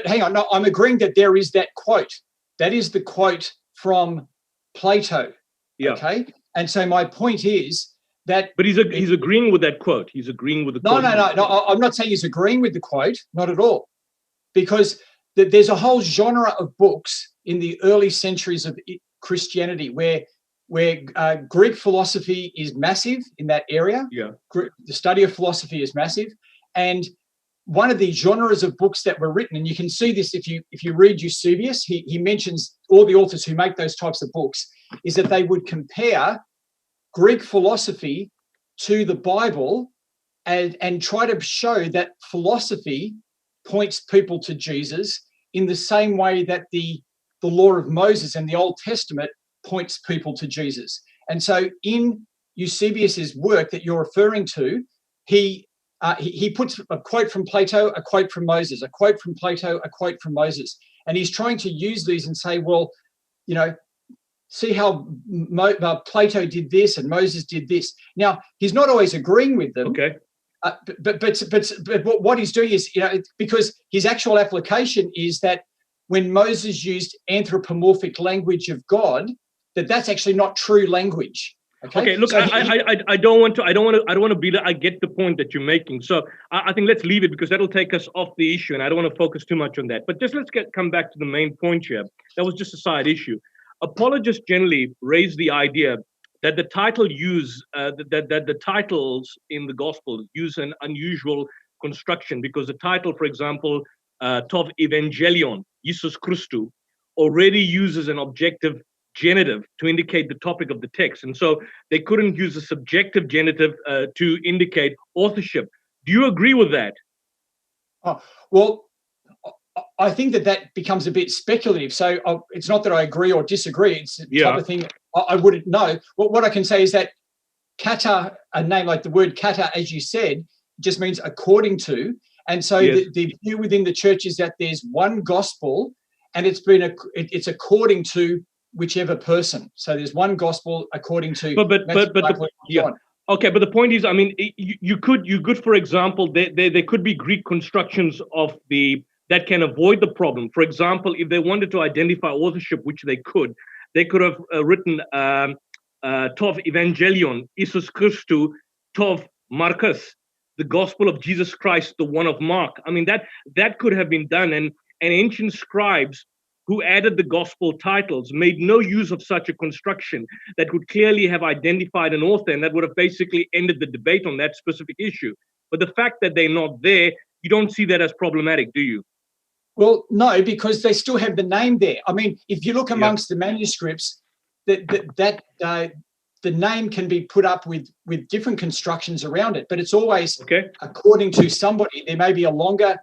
hang on, no, I'm agreeing that there is that quote. That is the quote from Plato. Yeah. Okay. And so my point is that. But he's agreeing with that quote. He's agreeing with the quote. No. I'm not saying he's agreeing with the quote. Not at all. Because there's a whole genre of books in the early centuries of Christianity where Greek philosophy is massive in that area. Yeah. The study of philosophy is massive. And one of the genres of books that were written, and you can see this if you read Eusebius, he mentions all the authors who make those types of books, is that they would compare Greek philosophy to the Bible and try to show that philosophy points people to Jesus in the same way that the law of Moses and the Old Testament points people to Jesus. And so in Eusebius's work that you're referring to, he puts a quote from Plato, a quote from Moses, a quote from Plato, a quote from Moses. And he's trying to use these and say, well, you know, see how Plato did this and Moses did this. Now, he's not always agreeing with them. Okay. But what he's doing is, because his actual application is that when Moses used anthropomorphic language of God, that's actually not true language. Okay. Look, so I don't want to be I get the point that you're making. So I think let's leave it, because that'll take us off the issue, and I don't want to focus too much on that. But just come back to the main point here. That was just a side issue. Apologists generally raise the idea that the title that the titles in the Gospels use an unusual construction, because the title, for example, Tov Evangelion, Jesus Christou, already uses an objective genitive to indicate the topic of the text. And so they couldn't use a subjective genitive to indicate authorship. Do you agree with that? Well, I think that becomes a bit speculative. So it's not that I agree or disagree. It's the type of thing I wouldn't know. What I can say is that kata, a name like the word kata, as you said, just means according to. And so the view within the church is that there's one gospel, and it's according to whichever person. So there's one gospel according to. Okay, but the point is, I mean, you could, for example, there could be Greek constructions of that can avoid the problem. For example, if they wanted to identify authorship, which they could have written Tov Evangelion, Jesus Christou, Tov Marcus, the Gospel of Jesus Christ, the one of Mark. I mean, that could have been done, and ancient scribes who added the gospel titles made no use of such a construction that could clearly have identified an author, and that would have basically ended the debate on that specific issue. But the fact that they're not there, you don't see that as problematic, do you? Well, no, because they still have the name there. I mean, if you look amongst the manuscripts, the name can be put up with different constructions around it, but it's always according to somebody. There may be a longer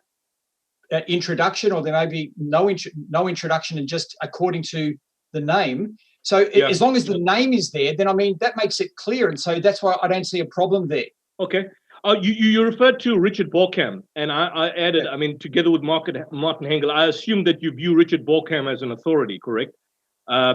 introduction, or there may be no introduction, and just according to the name. So as long as the name is there, then I mean that makes it clear, and so that's why I don't see a problem there. Okay. You referred to Richard Borkham, and I added, I mean, together with Martin Hengel, I assume that you view Richard Borkham as an authority, correct? I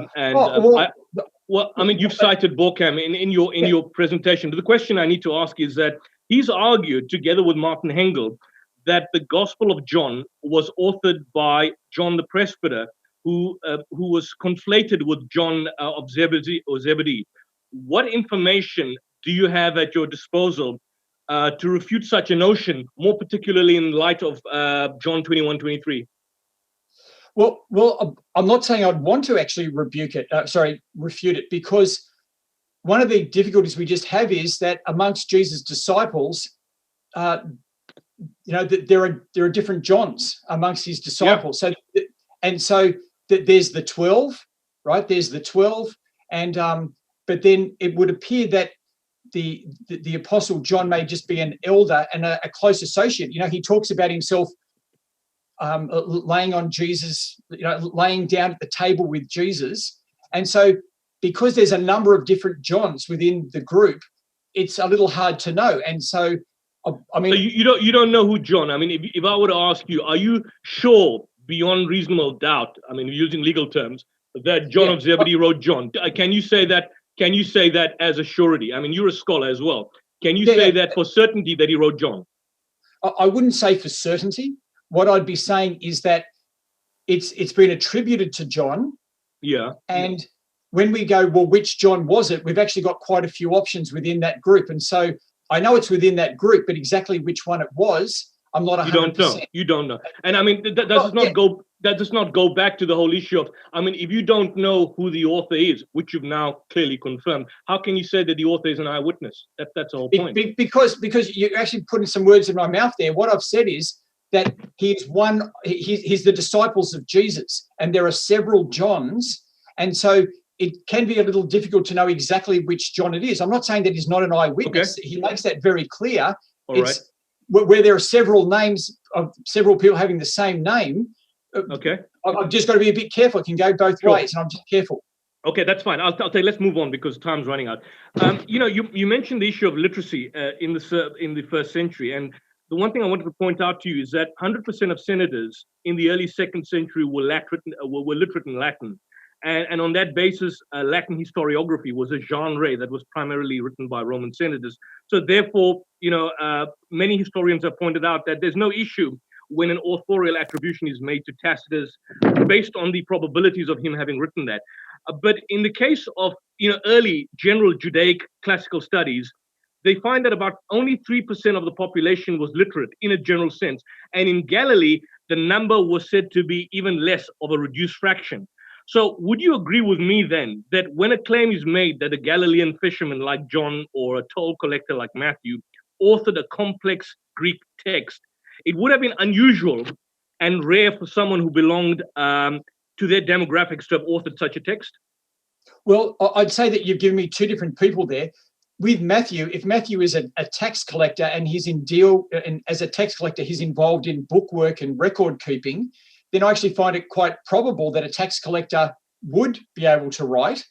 mean, you've cited Borkham in your presentation. But the question I need to ask is that he's argued, together with Martin Hengel, that the Gospel of John was authored by John the Presbyter, who was conflated with John of Zebedee. What information do you have at your disposal to refute such a notion, more particularly in light of John 21:23? Well, I'm not saying I'd want to actually refute it, because one of the difficulties we just have is that amongst Jesus' disciples, there are different Johns amongst his disciples. So there's the 12, right? There's the 12, and but then it would appear that the Apostle John may just be an elder and a close associate. He talks about himself laying on Jesus, laying down at the table with Jesus. And so because there's a number of different Johns within the group, it's a little hard to know. And so, I mean... So you don't know who John, I mean, if I were to ask you, are you sure beyond reasonable doubt, I mean, using legal terms, that John of Zebedee wrote John? Can you say that? Can you say that as a surety? I mean, you're a scholar as well. Can you say that for certainty that he wrote John? I wouldn't say for certainty. What I'd be saying is that it's been attributed to John. Yeah. And when we go, well, which John was it? We've actually got quite a few options within that group. And so I know it's within that group, but exactly which one it was, I'm not 100%. You don't know. And I mean, that does not go back to the whole issue of, I mean, if you don't know who the author is, which you've now clearly confirmed, how can you say that the author is an eyewitness? That's the whole point. Because you're actually putting some words in my mouth there. What I've said is that he's the disciples of Jesus, and there are several Johns, and so it can be a little difficult to know exactly which John it is. I'm not saying that he's not an eyewitness. Okay. He makes that very clear. It's where there are several names of several people having the same name. Okay. I've just got to be a bit careful. It can go both ways, and I'm just careful. Okay, that's fine. I'll tell you, let's move on because time's running out. You mentioned the issue of literacy in the first century, and the one thing I wanted to point out to you is that 100% of senators in the early 2nd century were literate in Latin. And on that basis, Latin historiography was a genre that was primarily written by Roman senators. So therefore, many historians have pointed out that there's no issue when an authorial attribution is made to Tacitus based on the probabilities of him having written that. But in the case of early general Judaic classical studies, they find that about only 3% of the population was literate in a general sense. And in Galilee, the number was said to be even less of a reduced fraction. So would you agree with me then that when a claim is made that a Galilean fisherman like John or a toll collector like Matthew authored a complex Greek text, it would have been unusual and rare for someone who belonged to their demographics to have authored such a text? Well, I'd say that you've given me two different people there. With Matthew, if Matthew is a tax collector and and as a tax collector, he's involved in bookwork and record keeping, then I actually find it quite probable that a tax collector would be able to write.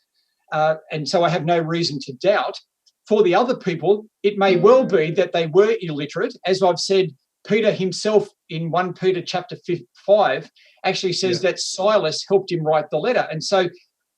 And so I have no reason to doubt. For the other people, it may well be that they were illiterate. As I've said, Peter himself in 1 Peter chapter 5 actually says that Silas helped him write the letter. And so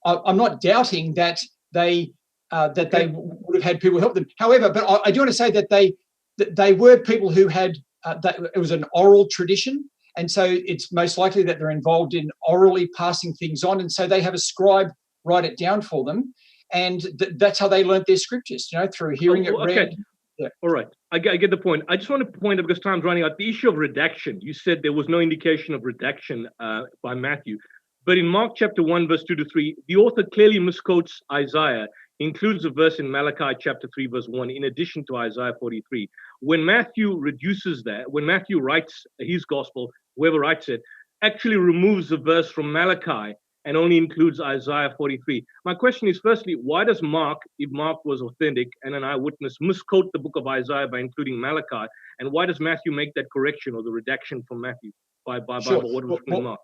I'm not doubting that they would have had people help them. However, but I do want to say that they were people who had, that it was an oral tradition. And so it's most likely that they're involved in orally passing things on. And so they have a scribe write it down for them. And that's how they learned their scriptures, through hearing it read. Yeah. All right. I get the point. I just want to point out, because time's running out, the issue of redaction. You said there was no indication of redaction by Matthew. But in Mark chapter 1, verse 2 to 3, the author clearly misquotes Isaiah, includes a verse in Malachi chapter 3, verse 1, in addition to Isaiah 43. When Matthew reduces that, when Matthew writes his gospel, whoever writes it, actually removes the verse from Malachi and only includes Isaiah 43. My question is, firstly, why does Mark, if Mark was authentic and an eyewitness, misquote the book of Isaiah by including Malachi? And why does Matthew make that correction or the redaction from Matthew by Sure. what was written in Mark?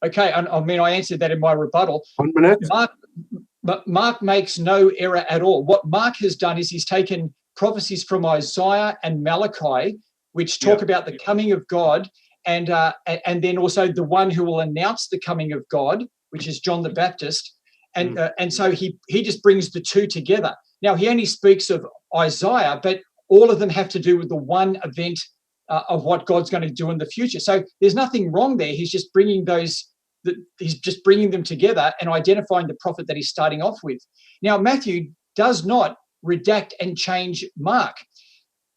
Okay, I answered that in my rebuttal. 1 minute. Mark makes no error at all. What Mark has done is he's taken prophecies from Isaiah and Malachi, which talk about the coming of God, and then also the one who will announce the coming of God, which is John the Baptist. And so he just brings the two together. Now, he only speaks of Isaiah, but all of them have to do with the one event of what God's going to do in the future. So there's nothing wrong there. He's just bringing them together and identifying the prophet that he's starting off with. Now, Matthew does not redact and change Mark.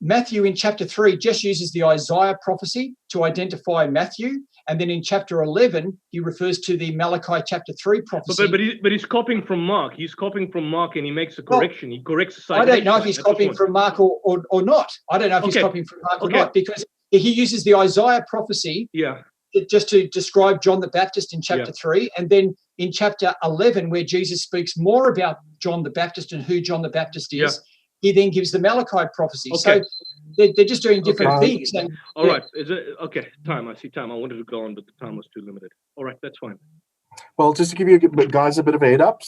Matthew in chapter 3 just uses the Isaiah prophecy to identify Matthew. And then in chapter 11, he refers to the Malachi chapter 3 prophecy. But he's copying from Mark. He's copying from Mark and he makes a correction. He corrects the citation. I don't know if he's copying from Mark or not. I don't know if he's copying from Mark or not, because he uses the Isaiah prophecy just to describe John the Baptist in chapter 3. And then in chapter 11, where Jesus speaks more about John the Baptist and who John the Baptist is, he then gives the Malachi prophecy. So they're just doing different things. And, all right. Is it okay? Time. I see time. I wanted to go on, but the time was too limited. All right, that's fine. Well, just to give you guys a bit of a head up,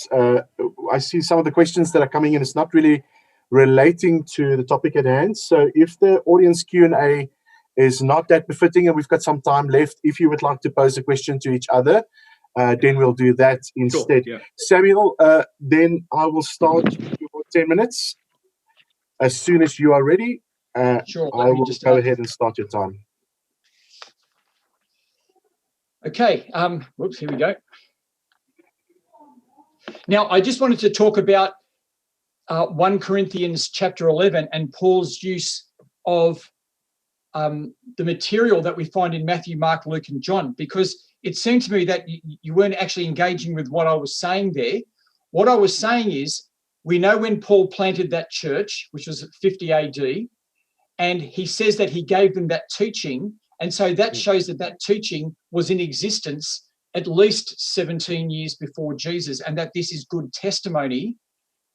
I see some of the questions that are coming in. It's not really relating to the topic at hand. So if the audience Q&A is not that befitting and we've got some time left, if you would like to pose a question to each other, then we'll do that instead. Sure, Samuel, then I will start for 10 minutes. As soon as you are ready, I will just go ahead and start your time. Okay. Whoops, here we go. Now, I just wanted to talk about 1 Corinthians chapter 11 and Paul's use of the material that we find in Matthew, Mark, Luke, and John, because it seemed to me that you weren't actually engaging with what I was saying there. What I was saying is, we know when Paul planted that church, which was 50 AD, and he says that he gave them that teaching. And so that shows that teaching was in existence at least 17 years before Jesus, and that this is good testimony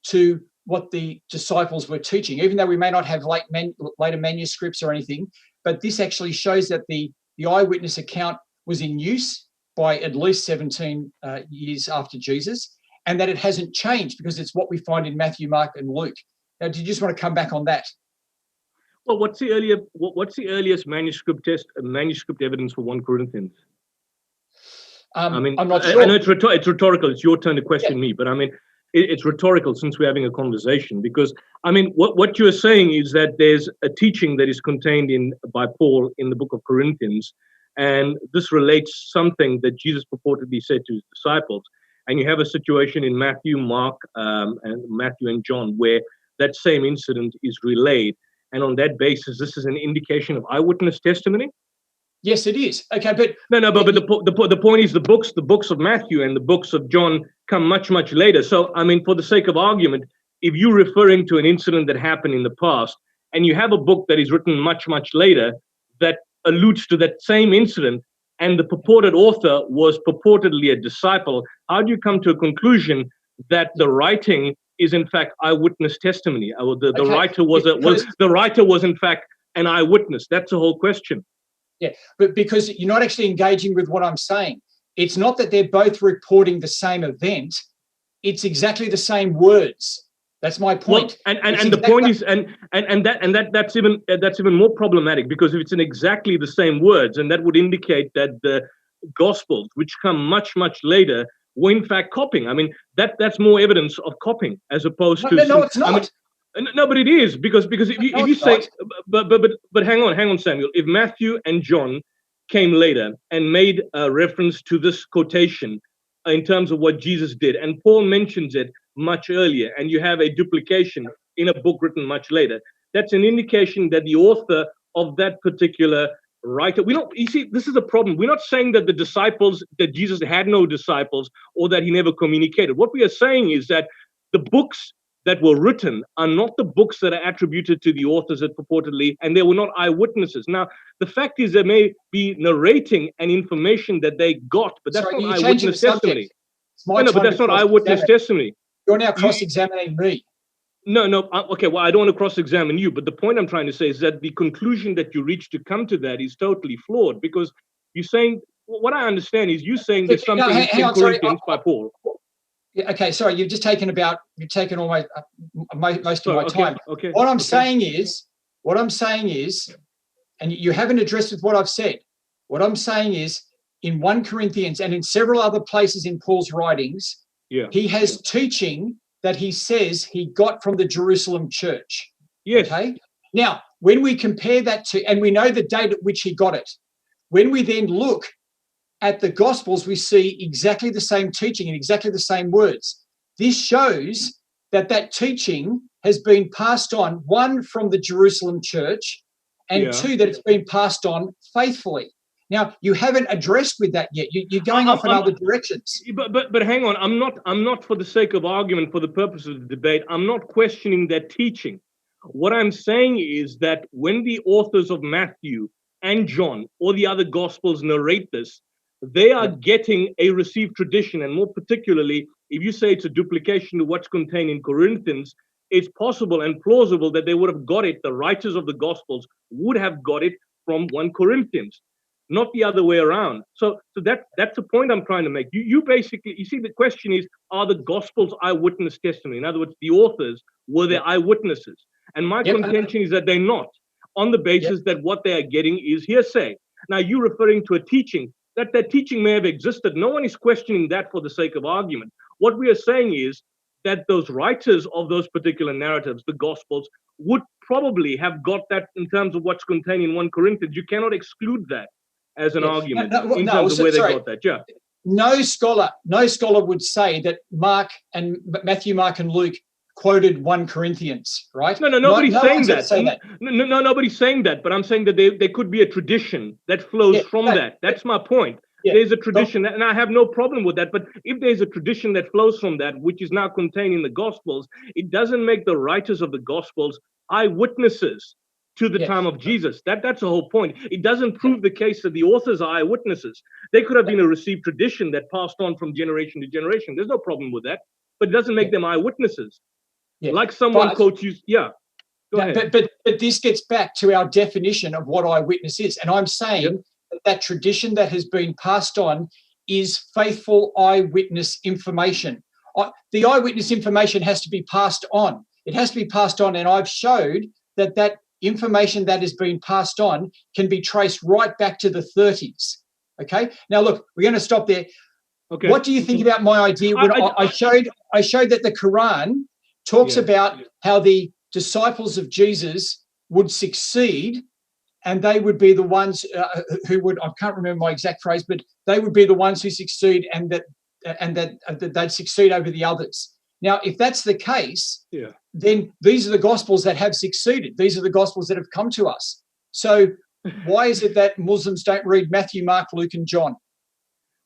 to what the disciples were teaching, even though we may not have later manuscripts or anything. But this actually shows that the eyewitness account was in use by at least 17 years after Jesus, and that it hasn't changed because it's what we find in Matthew, Mark, and Luke. Now, do you just want to come back on that? Well, what's the earliest manuscript evidence for 1 Corinthians? I mean, I'm not I sure. know it's rhetorical. It's your turn to question me, but I mean, it's rhetorical since we're having a conversation. Because I mean, what you're saying is that there's a teaching that is contained by Paul in the book of Corinthians, and this relates something that Jesus purportedly said to his disciples. And you have a situation in Matthew, Mark, and John where that same incident is relayed, and on that basis, this is an indication of eyewitness testimony. Yes, it is. Okay, but but the point is the books of Matthew and the books of John come much later. So I mean, for the sake of argument, if you're referring to an incident that happened in the past, and you have a book that is written much later that alludes to that same incident, and the purported author was purportedly a disciple, how do you come to a conclusion that the writing is in fact eyewitness testimony? Or the writer was in fact an eyewitness? That's the whole question. Yeah, but because you're not actually engaging with what I'm saying. It's not that they're both reporting the same event. It's exactly the same words. That's my point. Well, and the point is, that's even more problematic, because if it's in exactly the same words, and that would indicate that the Gospels, which come much later, were in fact copying. I mean, that's more evidence of copying as opposed to. No, it's not. I mean, no, but it is, because if you say, but hang on, Samuel. If Matthew and John came later and made a reference to this quotation in terms of what Jesus did, and Paul mentions it much earlier, and you have a duplication in a book written much later, that's an indication that the author of that particular writer, you see, this is a problem. We're not saying that that Jesus had no disciples or that he never communicated. What we are saying is that the books that were written are not the books that are attributed to the authors that purportedly, and they were not eyewitnesses. Now, the fact is they may be narrating an information that they got, but that's not eyewitness testimony. No, but that's not eyewitness testimony. You're now cross-examining me. No, okay, well, I don't want to cross-examine you, but the point I'm trying to say is that the conclusion that you reach to come to that is totally flawed, because you're saying, what I understand is you saying there's something in Corinthians by Paul. Yeah, okay, sorry, you've taken all my most of my time. Okay. What I'm saying is, and you haven't addressed with what I've said. What I'm saying is, in 1 Corinthians and in several other places in Paul's writings, he has teaching that he says he got from the Jerusalem church. Yes. Okay. Now, when we compare that to, and we know the date at which he got it, when we then look at the Gospels, we see exactly the same teaching and exactly the same words. This shows that teaching has been passed on, one, from the Jerusalem church, and two, that it's been passed on faithfully. Now, you haven't addressed with that yet. You're going off in other directions. But hang on. I'm not for the sake of argument, for the purpose of the debate, I'm not questioning that teaching. What I'm saying is that when the authors of Matthew and John or the other Gospels narrate this, they are getting a received tradition, and more particularly, if you say it's a duplication of what's contained in Corinthians, it's possible and plausible that they would have got it, the writers of the Gospels would have got it from 1 Corinthians, not the other way around. So that's the point I'm trying to make. You basically, you see, the question is, are the Gospels eyewitness testimony? In other words, the authors, were they eyewitnesses? And my contention is that they're not, on the basis that what they are getting is hearsay. Now, you're referring to a teaching. That teaching may have existed. No one is questioning that for the sake of argument. What we are saying is that those writers of those particular narratives, the Gospels, would probably have got that in terms of what's contained in 1 Corinthians. You cannot exclude that as an argument in terms of where they got that. Yeah. No scholar would say that Matthew, Mark, and Luke quoted 1 Corinthians, right? No, nobody's saying that. No, nobody's saying that. But I'm saying that there could be a tradition that flows from that. That's my point. Yeah, there's a tradition, and I have no problem with that. But if there's a tradition that flows from that, which is now contained in the Gospels, it doesn't make the writers of the Gospels eyewitnesses to the time of Jesus. That's the whole point. It doesn't prove the case that the authors are eyewitnesses. They could have been a received tradition that passed on from generation to generation. There's no problem with that. But it doesn't make them eyewitnesses. Yeah. Like someone quotes you. Yeah. Go ahead. But this gets back to our definition of what eyewitness is. And I'm saying that tradition that has been passed on is faithful eyewitness information. The eyewitness information has to be passed on. It has to be passed on. And I've showed that information that has been passed on can be traced right back to the 30s. Okay. Now, look, we're going to stop there. Okay. What do you think about my idea when I showed that the Quran talks about how the disciples of Jesus would succeed, and they would be the ones who would, I can't remember my exact phrase, but they would be the ones who succeed, and that they'd succeed over the others. Now, if that's the case, then these are the gospels that have succeeded. These are the gospels that have come to us. So why is it that Muslims don't read Matthew, Mark, Luke, and John?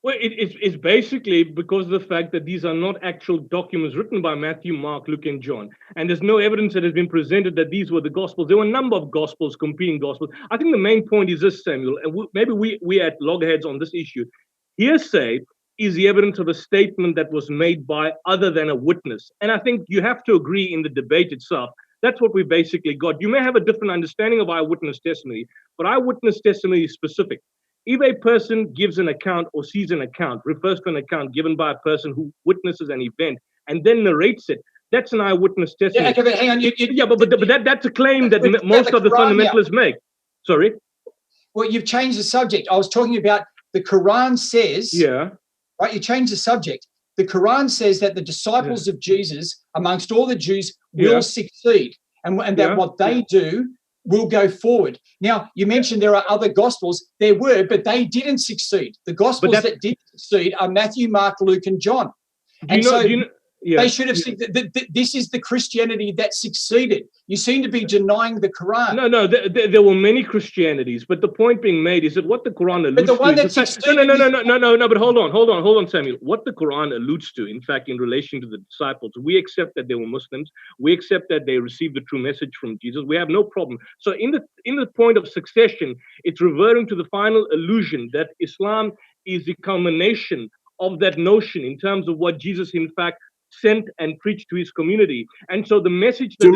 Well, it's basically because of the fact that these are not actual documents written by Matthew, Mark, Luke, and John. And there's no evidence that has been presented that these were the Gospels. There were a number of Gospels, competing Gospels. I think the main point is this, Samuel, and maybe we at Loggerheads on this issue. Hearsay is the evidence of a statement that was made by other than a witness. And I think you have to agree in the debate itself. That's what we basically got. You may have a different understanding of eyewitness testimony, but eyewitness testimony is specific. If a person gives an account or sees an account, refers to an account given by a person who witnesses an event and then narrates it, that's an eyewitness testimony. Yeah, okay, but hang on. That's a claim that most of the fundamentalists make. Sorry? Well, you've changed the subject. I was talking about the Quran says, right, you changed the subject. The Quran says that the disciples of Jesus, amongst all the Jews, will succeed, and that what they do will go forward. Now, you mentioned there are other Gospels. There were, but they didn't succeed. The Gospels that did succeed are Matthew, Mark, Luke, and John. They should have said that this is the Christianity that succeeded. You seem to be denying the Quran. No, there were many Christianities, but the point being made is that what the Quran alludes but the one to that succeeded no, but hold on, Samuel. What the Quran alludes to, in fact, in relation to the disciples, we accept that they were Muslims. We accept that they received the true message from Jesus. We have no problem. So in the point of succession, it's referring to the final allusion that Islam is the culmination of that notion in terms of what Jesus, in fact, sent and preached to his community. And so the message that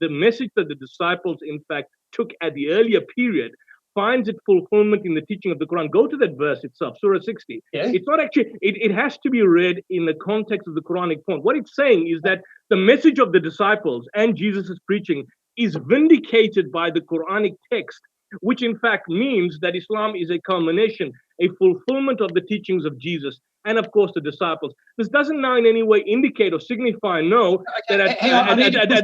the message that the disciples, in fact, took at the earlier period finds its fulfillment in the teaching of the Quran. Go to that verse itself, Surah 60. It's not actually, it has to be read in the context of the Quranic point. What it's saying is that the message of the disciples and Jesus' preaching is vindicated by the Quranic text, which in fact means that Islam is a culmination, a fulfillment of the teachings of Jesus and of course the disciples. This doesn't now in any way indicate or signify that at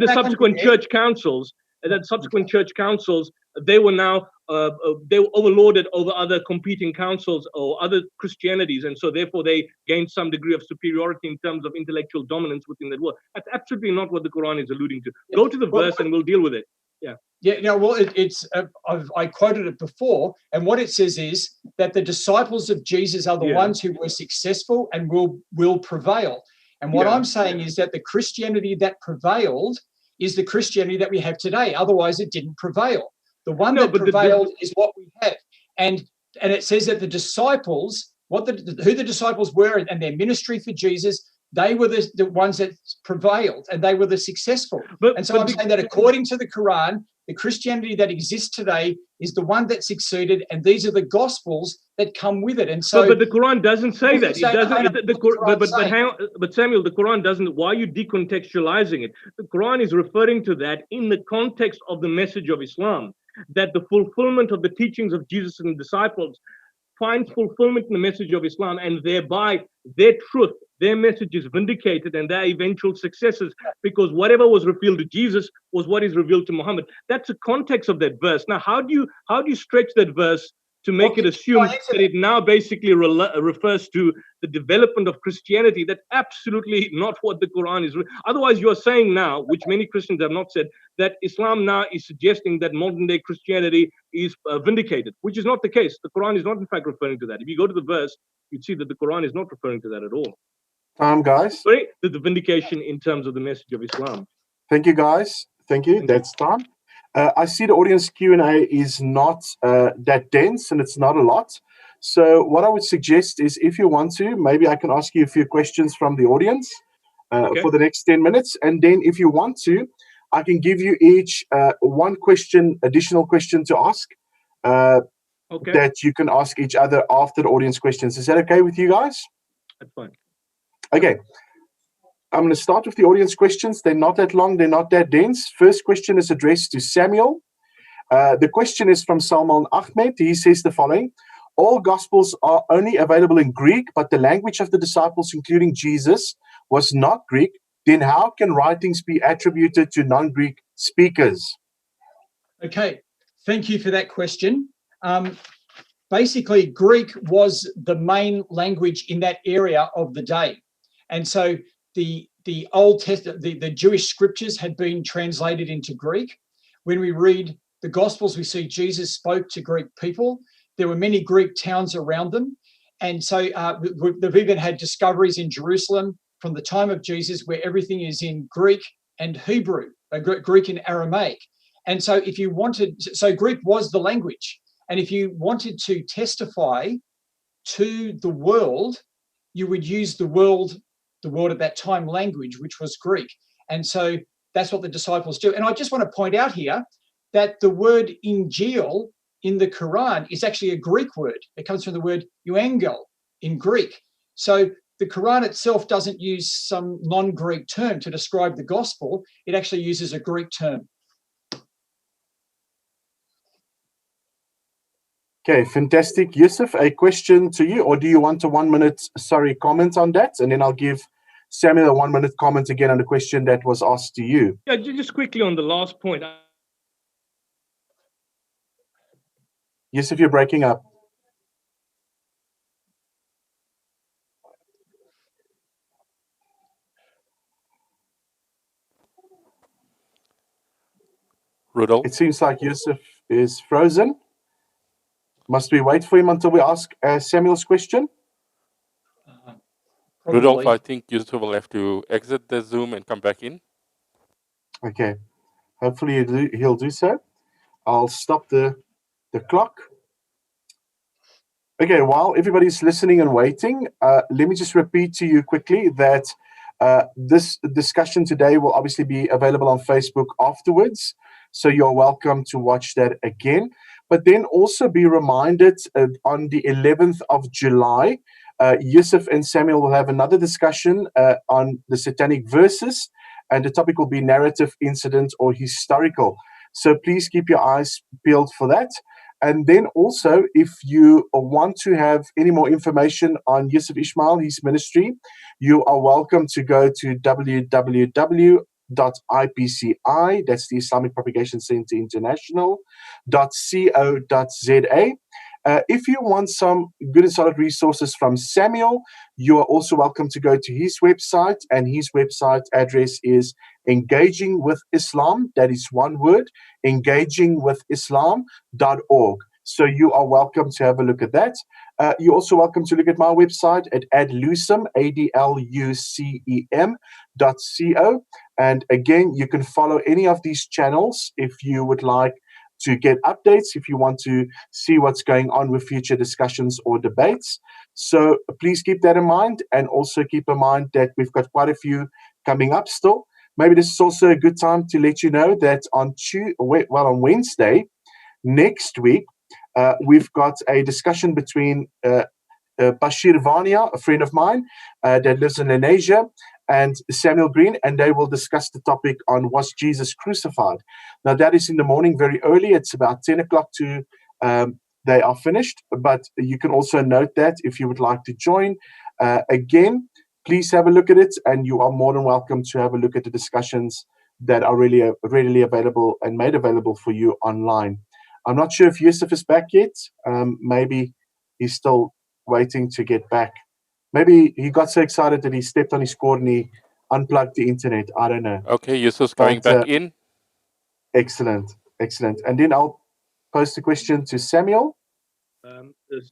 the subsequent church councils, they were now they were overlorded over other competing councils or other Christianities, and so therefore they gained some degree of superiority in terms of intellectual dominance within that world. That's absolutely not what the Quran is alluding to. Go to the verse and we'll deal with it. I quoted it before, and what it says is that the disciples of Jesus are the ones who were successful and will prevail. And what I'm saying is that the Christianity that prevailed is the Christianity that we have today. Otherwise, it didn't prevail. The one that prevailed is what we have. And it says that the disciples, who the disciples were and their ministry for Jesus, they were the ones that prevailed and they were the successful. I'm saying that according to the Quran, the Christianity that exists today is the one that succeeded, and these are the Gospels that come with it. And so, but the Quran doesn't say that. It doesn't. But Samuel, the Quran doesn't. Why are you decontextualizing it? The Quran is referring to that in the context of the message of Islam, that the fulfillment of the teachings of Jesus and the disciples finds fulfillment in the message of Islam, and thereby their truth, their message is vindicated and their eventual successes, because whatever was revealed to Jesus was what is revealed to Muhammad. That's the context of that verse. Now, how do you stretch that verse to make it assume that it now basically refers to the development of Christianity? That's absolutely not what the Quran is. Otherwise, you are saying now, which many Christians have not said, that Islam now is suggesting that modern day Christianity is vindicated, which is not the case. The Quran is not in fact referring to that. If you go to the verse, you'd see that the Quran is not referring to that at all. Guys. Sorry, the vindication in terms of the message of Islam. Thank you, guys. Thank you. That's time. I see the audience Q&A is not that dense, and it's not a lot. So what I would suggest is, if you want to, maybe I can ask you a few questions from the audience for the next 10 minutes. And then if you want to, I can give you each one additional question to ask that you can ask each other after the audience questions. Is that okay with you guys? That's fine. Okay. I'm going to start with the audience questions. They're not that long. They're not that dense. First question is addressed to Samuel. The question is from Salman Ahmed. He says the following: all Gospels are only available in Greek, but the language of the disciples, including Jesus, was not Greek, then how can writings be attributed to non-Greek speakers? Okay, thank you for that question. Basically, Greek was the main language in that area of the day. And so the Old Testament, the Jewish scriptures had been translated into Greek. When we read the Gospels, we see Jesus spoke to Greek people. There were many Greek towns around them. And so they've even had discoveries in Jerusalem from the time of Jesus where everything is in Greek and Hebrew, Greek and Aramaic. And so if you wanted, so Greek was the language. And if you wanted to testify to the world, you would use the world at that time language, which was Greek. And so that's what the disciples do. And I just want to point out here that the word Injil in the Quran is actually a Greek word. It comes from the word euangel in Greek. So the Quran itself doesn't use some non-Greek term to describe the gospel. It actually uses a Greek term. Okay, fantastic. Yusuf, a question to you, or do you want a 1 minute, comment on that? And then I'll give Samuel a 1 minute comment again on the question that was asked to you. Yeah, just quickly on the last point. Yusuf, you're breaking up. Rudolph? It seems like Yusuf is frozen. Must we wait for him until we ask Samuel's question? Rudolph, I think Yusuf will have to exit the Zoom and come back in. Okay. Hopefully he'll do so. I'll stop the clock. Okay, while everybody's listening and waiting, let me just repeat to you quickly that this discussion today will obviously be available on Facebook afterwards. So you're welcome to watch that again. But then also be reminded on the 11th of July, Yusuf and Samuel will have another discussion on the satanic verses, and the topic will be narrative, incident, or historical. So please keep your eyes peeled for that. And then also, if you want to have any more information on Yusuf Ismail, his ministry, you are welcome to go to www.ipci, that's the Islamic Propagation Center International, .co.za. If you want some good and solid resources from Samuel, you are also welcome to go to his website, and his website address is Engaging with Islam, that is one word, engagingwithislam.org. So you are welcome to have a look at that. You're also welcome to look at my website at adlucem, adlucem.co. And again, you can follow any of these channels if you would like to get updates, if you want to see what's going on with future discussions or debates. So please keep that in mind, and also keep in mind that we've got quite a few coming up still. Maybe this is also a good time to let you know that on Wednesday next week, we've got a discussion between Bashir Vania, a friend of mine that lives in Indonesia, and Samuel Green, and they will discuss the topic on was Jesus crucified. Now that is in the morning, very early. It's about 10 o'clock to they are finished, but you can also note that if you would like to join. Again, please have a look at it, and you are more than welcome to have a look at the discussions that are really readily available and made available for you online. I'm not sure if Yusuf is back yet. Maybe he's still waiting to get back. Maybe he got so excited that he stepped on his cord and he unplugged the internet. I don't know. Okay, Yusuf's going back in. Excellent. And then I'll post a question to Samuel.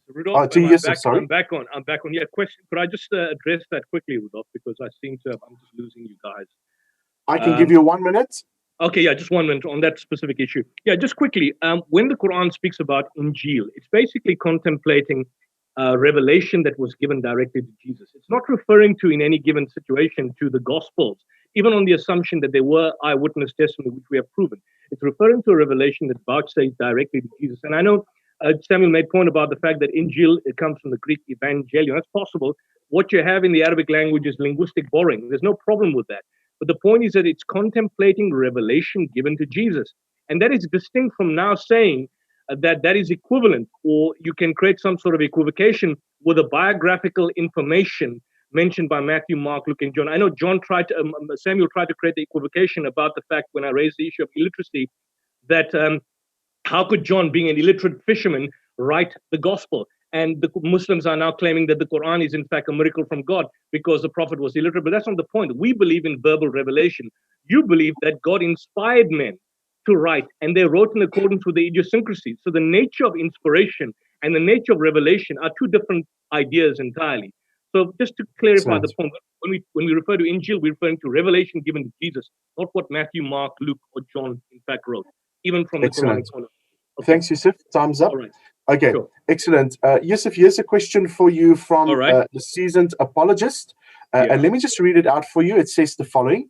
Rudolph, to Yusuf, sorry. I'm back on. Yeah, question. Could I just address that quickly, Rudolph? Because I seem to I'm just losing you guys. I can give you 1 minute. Okay, yeah, just 1 minute on that specific issue. Yeah, just quickly. When the Quran speaks about Injil, it's basically contemplating revelation that was given directly to Jesus. It's not referring to, in any given situation, to the Gospels, even on the assumption that there were eyewitness testimony, which we have proven. It's referring to a revelation that vouchsafed directly to Jesus. And I know Samuel made point about the fact that Injil, it comes from the Greek evangelion. That's possible. What you have in the Arabic language is linguistic borrowing. There's no problem with that. But the point is that it's contemplating revelation given to Jesus. And that is distinct from now saying that is equivalent, or you can create some sort of equivocation with the biographical information mentioned by Matthew, Mark, Luke, and John. I know Samuel tried to create the equivocation about the fact, when I raised the issue of illiteracy, that how could John, being an illiterate fisherman, write the gospel? And the Muslims are now claiming that the Quran is in fact a miracle from God because the prophet was illiterate. But that's not the point. We believe in verbal revelation. You believe that God inspired men to write, and they wrote in accordance with the idiosyncrasies. So the nature of inspiration and the nature of revelation are two different ideas entirely. So just to clarify the point, when we refer to Injil, we're referring to revelation given to Jesus, not what Matthew, Mark, Luke, or John in fact wrote, even from the Quran. Okay. Thanks, Yusuf. Time's up. All right. Okay, sure. Excellent. Yusuf, here's a question for you from right. the seasoned apologist. Yeah. And let me just read it out for you. It says the following.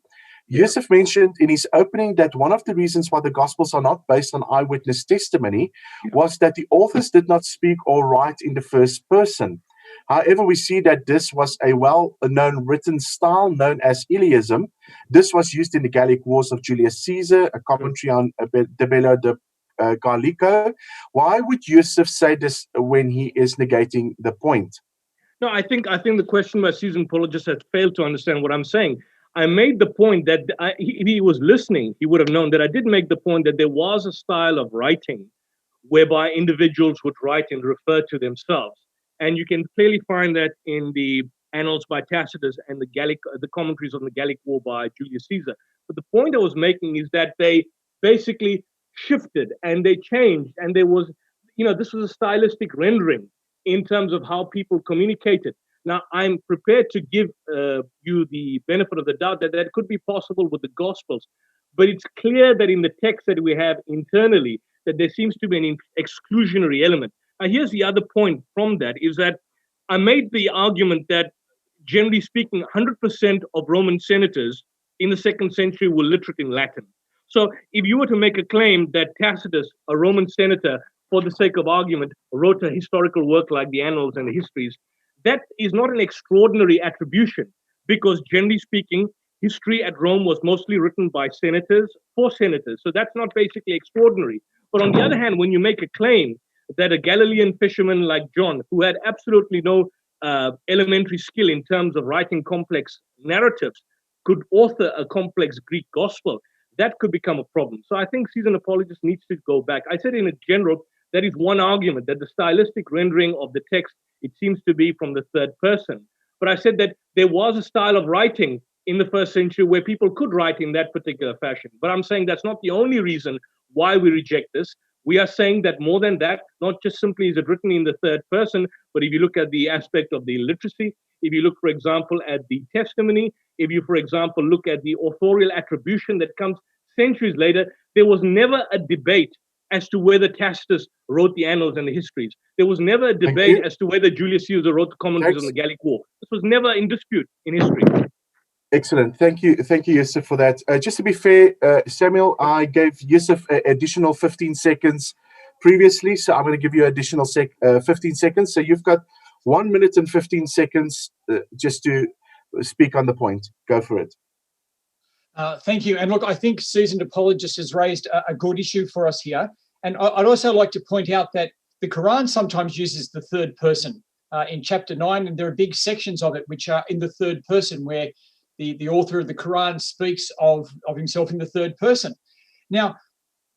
Yusuf mentioned in his opening that one of the reasons why the Gospels are not based on eyewitness testimony was that the authors did not speak or write in the first person. However, we see that this was a well-known written style known as Iliism. This was used in the Gallic Wars of Julius Caesar, a commentary on De Bello de Gallico. Why would Yusuf say this when he is negating the point? No, I think the question by seasoned apologist has failed to understand what I'm saying. I made the point that if he was listening, he would have known that I did make the point that there was a style of writing whereby individuals would write and refer to themselves. And you can clearly find that in the Annals by Tacitus and the commentaries on the Gallic War by Julius Caesar. But the point I was making is that they basically shifted and they changed, and there was, this was a stylistic rendering in terms of how people communicated. Now, I'm prepared to give you the benefit of the doubt that could be possible with the Gospels, but it's clear that in the text that we have internally, that there seems to be an exclusionary element. Now, here's the other point from that, is that I made the argument that, generally speaking, 100% of Roman senators in the 2nd century were literate in Latin. So if you were to make a claim that Tacitus, a Roman senator, for the sake of argument, wrote a historical work like the Annals and the Histories, that is not an extraordinary attribution, because generally speaking, history at Rome was mostly written by senators for senators. So that's not basically extraordinary. But on the other hand, when you make a claim that a Galilean fisherman like John, who had absolutely no elementary skill in terms of writing complex narratives, could author a complex Greek gospel, that could become a problem. So I think seasoned apologist needs to go back. I said in a general, that is one argument, that the stylistic rendering of the text, it seems to be from the third person. But I said that there was a style of writing in the 1st century where people could write in that particular fashion. But I'm saying that's not the only reason why we reject this. We are saying that more than that, not just simply is it written in the third person, but if you look at the aspect of the illiteracy, if you look, for example, at the testimony, if you, for example, look at the authorial attribution that comes centuries later, there was never a debate as to whether Tacitus wrote the Annals and the Histories. There was never a debate as to whether Julius Caesar wrote the commentaries on the Gallic War. This was never in dispute in history. Excellent. Thank you, Yusuf, for that. Just to be fair, Samuel, I gave Yusuf an additional 15 seconds previously, so I'm going to give you additional 15 seconds. So you've got 1 minute and 15 seconds just to speak on the point. Go for it. Thank you. And look, I think seasoned apologist has raised a good issue for us here. And I'd also like to point out that the Quran sometimes uses the third person in chapter 9, and there are big sections of it which are in the third person, where the author of the Quran speaks of himself in the third person. Now,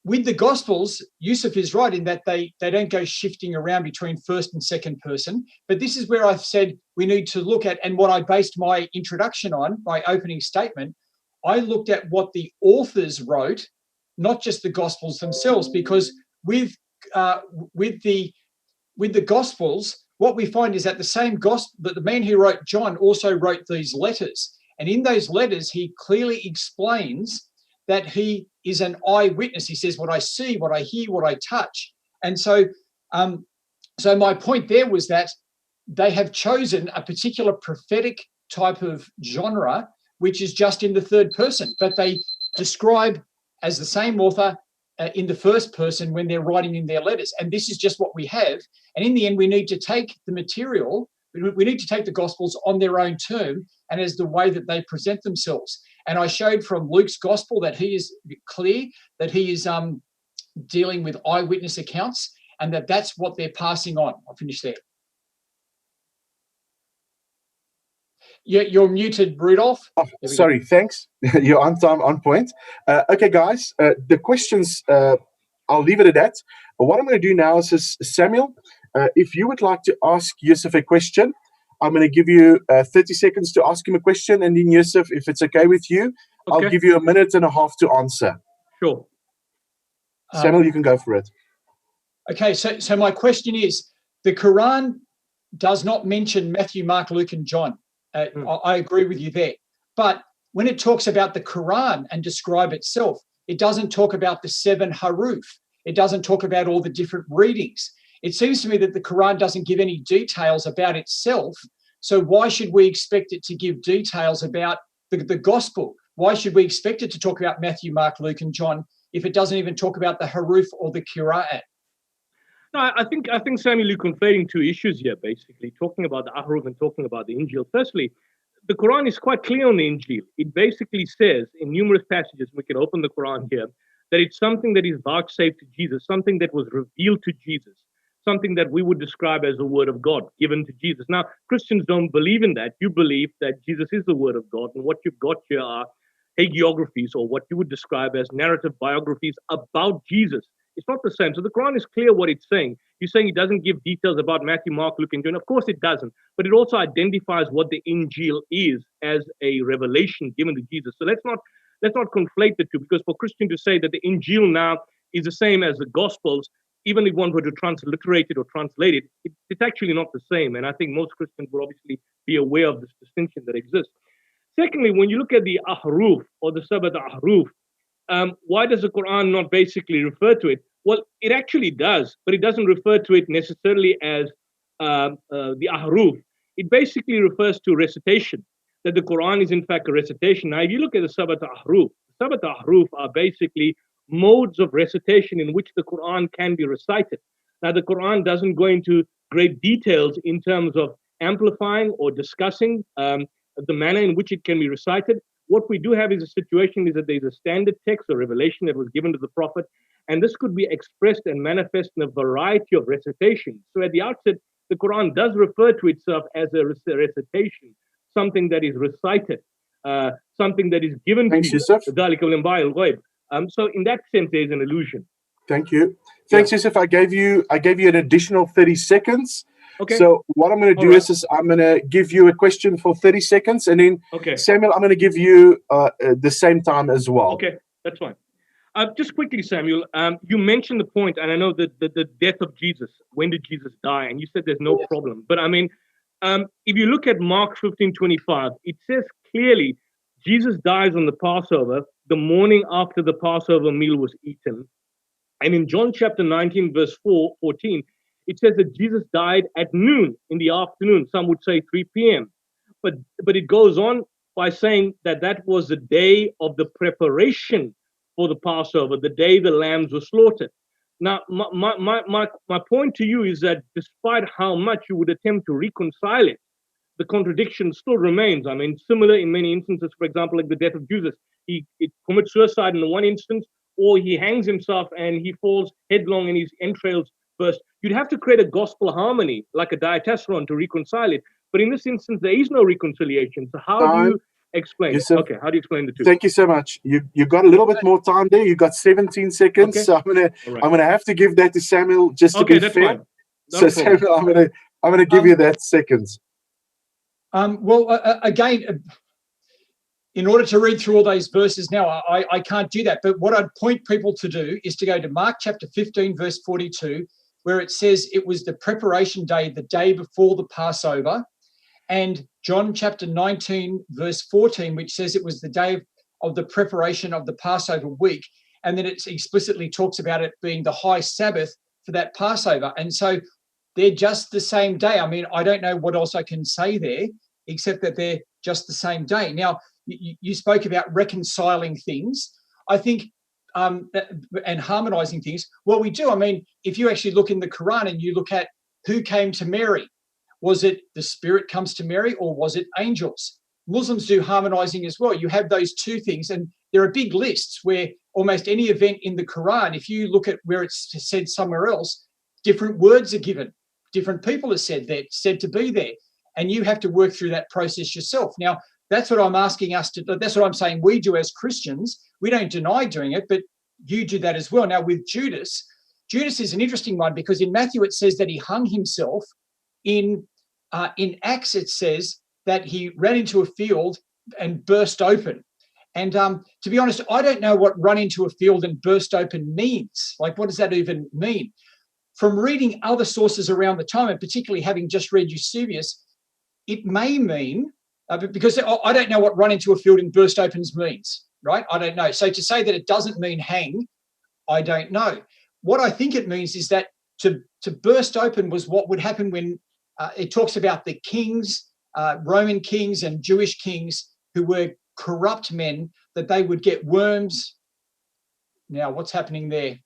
with the Gospels, Yusuf is right in that they don't go shifting around between first and second person. But this is where I've said we need to look at, and what I based my introduction on, my opening statement, I looked at what the authors wrote, not just the Gospels themselves, because with the Gospels, what we find is that the same gospel, that the man who wrote John also wrote these letters. And in those letters, he clearly explains that he is an eyewitness. He says, what I see, what I hear, what I touch. And so my point there was that they have chosen a particular prophetic type of genre, which is just in the third person, but they describe as the same author in the first person when they're writing in their letters. And this is just what we have. And in the end, we need to take the material, we need to take the Gospels on their own term and as the way that they present themselves. And I showed from Luke's Gospel that he is clear, that he is dealing with eyewitness accounts, and that's what they're passing on. I'll finish there. You're muted, Rudolph. Oh, sorry, thanks. You're on time, on point. Okay, guys, the questions, I'll leave it at that. But what I'm going to do now is, Samuel, if you would like to ask Yusuf a question, I'm going to give you 30 seconds to ask him a question. And then, Yusuf, if it's okay with you, Okay. I'll give you a minute and a half to answer. Sure. Samuel, you can go for it. Okay, so my question is, the Quran does not mention Matthew, Mark, Luke, and John. I agree with you there. But when it talks about the Quran and describe itself, it doesn't talk about the 7 haruf. It doesn't talk about all the different readings. It seems to me that the Quran doesn't give any details about itself. So why should we expect it to give details about the gospel? Why should we expect it to talk about Matthew, Mark, Luke, and John if it doesn't even talk about the haruf or the qira'at? No, I think Samuel, you're conflating two issues here, basically, talking about the Ahruf and talking about the Injil. Firstly, the Quran is quite clear on the Injil. It basically says in numerous passages, we can open the Quran here, that it's something that is vouchsafed to Jesus, something that was revealed to Jesus, something that we would describe as the word of God given to Jesus. Now, Christians don't believe in that. You believe that Jesus is the word of God, and what you've got here are hagiographies, or what you would describe as narrative biographies about Jesus. It's not the same. So the Quran is clear what it's saying. You're saying it doesn't give details about Matthew, Mark, Luke, and John. Of course it doesn't. But it also identifies what the Injil is as a revelation given to Jesus. So let's not conflate the two, because for Christian to say that the Injil now is the same as the Gospels, even if one were to transliterate it or translate it, it's actually not the same. And I think most Christians will obviously be aware of this distinction that exists. Secondly, when you look at the Ahruf or the Sabbath Ahruf, why does the Quran not basically refer to it? Well, it actually does, but it doesn't refer to it necessarily as the Ahruf. It basically refers to recitation, that the Quran is in fact a recitation. Now, if you look at the Sabbath Ahruf are basically modes of recitation in which the Quran can be recited. Now, the Quran doesn't go into great details in terms of amplifying or discussing the manner in which it can be recited. What we do have is a situation is that there's a standard text or revelation that was given to the Prophet, and this could be expressed and manifest in a variety of recitations. So at the outset, the Quran does refer to itself as a recitation, something that is recited, something that is given Thanks, to Yusuf. So in that sense, there's an illusion. Thank you. Thanks, Yusuf. I gave you an additional 30 seconds. Okay. So what I'm going to do is I'm going to give you a question for 30 seconds, and then Samuel, I'm going to give you the same time as well. Okay, that's fine. Just quickly, Samuel, you mentioned the point, and I know that the death of Jesus. When did Jesus die? And you said there's no problem. But I mean, if you look at Mark 15:25, it says clearly Jesus dies on the Passover, the morning after the Passover meal was eaten. And in John chapter 19, verse 14, it says that Jesus died at noon in the afternoon. Some would say 3 p.m. But it goes on by saying that that was the day of the preparation for the Passover, the day the lambs were slaughtered. Now, my point to you is that despite how much you would attempt to reconcile it, the contradiction still remains. I mean, similar in many instances, for example, like the death of Jesus. He commits suicide in the one instance, or he hangs himself and he falls headlong and his entrails burst. You'd have to create a gospel harmony, like a diatessaron, to reconcile it. But in this instance, there is no reconciliation. So how do you explain? Yusuf, okay, how do you explain the two? Thank you so much. You got a little bit more time there. You got 17 seconds. Okay. So I'm gonna have to give that to Samuel just to be that's fair. fine. So Samuel, I'm gonna give you that seconds. Again, in order to read through all those verses now, I can't do that. But what I'd point people to do is to go to Mark chapter 15, verse 42, where it says it was the preparation day, the day before the Passover, and John chapter 19, verse 14, which says it was the day of the preparation of the Passover week. And then it explicitly talks about it being the high Sabbath for that Passover. And so they're just the same day. I mean, I don't know what else I can say there, except that they're just the same day. Now, you spoke about reconciling things, I think, and harmonizing things. Well, we do. I mean, if you actually look in the Quran and you look at who came to Mary, was it the Spirit comes to Mary, or was it angels? Muslims do harmonizing as well. You have those two things, and there are big lists where almost any event in the Quran, if you look at where it's said somewhere else, different words are given, different people are said to be there, and you have to work through that process yourself. Now, that's what I'm asking us to do. That's what I'm saying we do as Christians. We don't deny doing it, but you do that as well. Now, with Judas is an interesting one, because in Matthew it says that he hung himself. In Acts it says that he ran into a field and burst open. And to be honest, I don't know what run into a field and burst open means. Like, what does that even mean? From reading other sources around the time, and particularly having just read Eusebius, it may mean, because I don't know what run into a field and burst opens means, right? I don't know. So to say that it doesn't mean hang, I don't know. What I think it means is that to burst open was what would happen when it talks about the kings, Roman kings and Jewish kings who were corrupt men, that they would get worms. Now, what's happening there?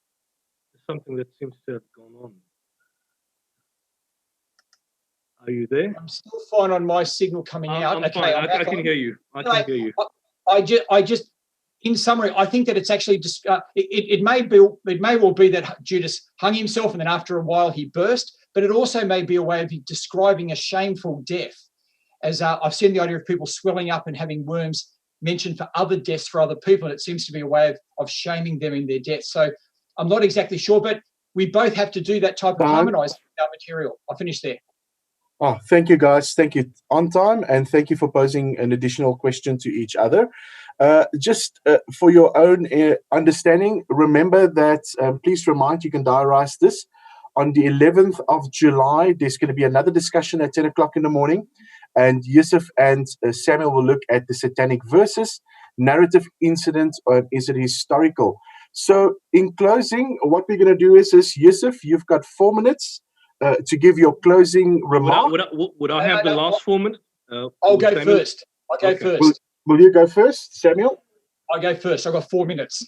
Something that seems to have gone on. Are you there? I'm still fine on my signal coming out. I'm okay, fine. I can on. hear you. I can hear you. I just, in summary, I think that it's actually just, it may well be that Judas hung himself and then after a while he burst, but it also may be a way of describing a shameful death. As I've seen the idea of people swelling up and having worms mentioned for other deaths for other people, and it seems to be a way of shaming them in their death. So I'm not exactly sure, but we both have to do that type of harmonizing our material. I'll finish there. Oh, thank you, guys. Thank you on time, and thank you for posing an additional question to each other. Just for your own understanding, remember that, please remind, you can diarize this. On the 11th of July, there's going to be another discussion at 10 o'clock in the morning, and Yusuf and Samuel will look at the satanic verses, narrative incident, or is it historical? So in closing, what we're going to do is Yusuf, you've got 4 minutes to give your closing remark. Would I have the last 4 minutes? I'll go first. I'll go first. Will you go first, Samuel? I'll go first. I've got 4 minutes.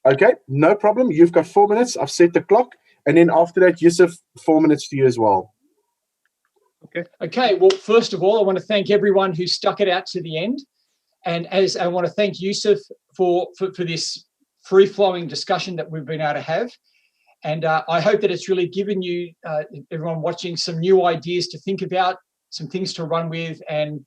Okay, no problem. You've got 4 minutes. I've set the clock. And then after that, Yusuf, 4 minutes to you as well. Okay. Well, first of all, I want to thank everyone who stuck it out to the end. And as I want to thank Yusuf for this free-flowing discussion that we've been able to have. And I hope that it's really given you, everyone watching, some new ideas to think about, some things to run with, and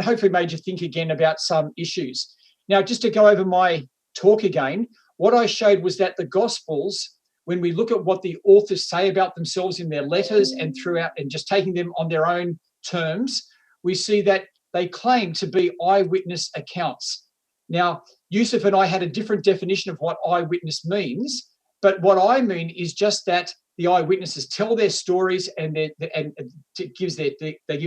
hopefully made you think again about some issues. Now, just to go over my talk again, what I showed was that the Gospels, when we look at what the authors say about themselves in their letters and throughout, and just taking them on their own terms, we see that they claim to be eyewitness accounts. Now, Yusuf and I had a different definition of what eyewitness means, but what I mean is just that the eyewitnesses tell their stories and they give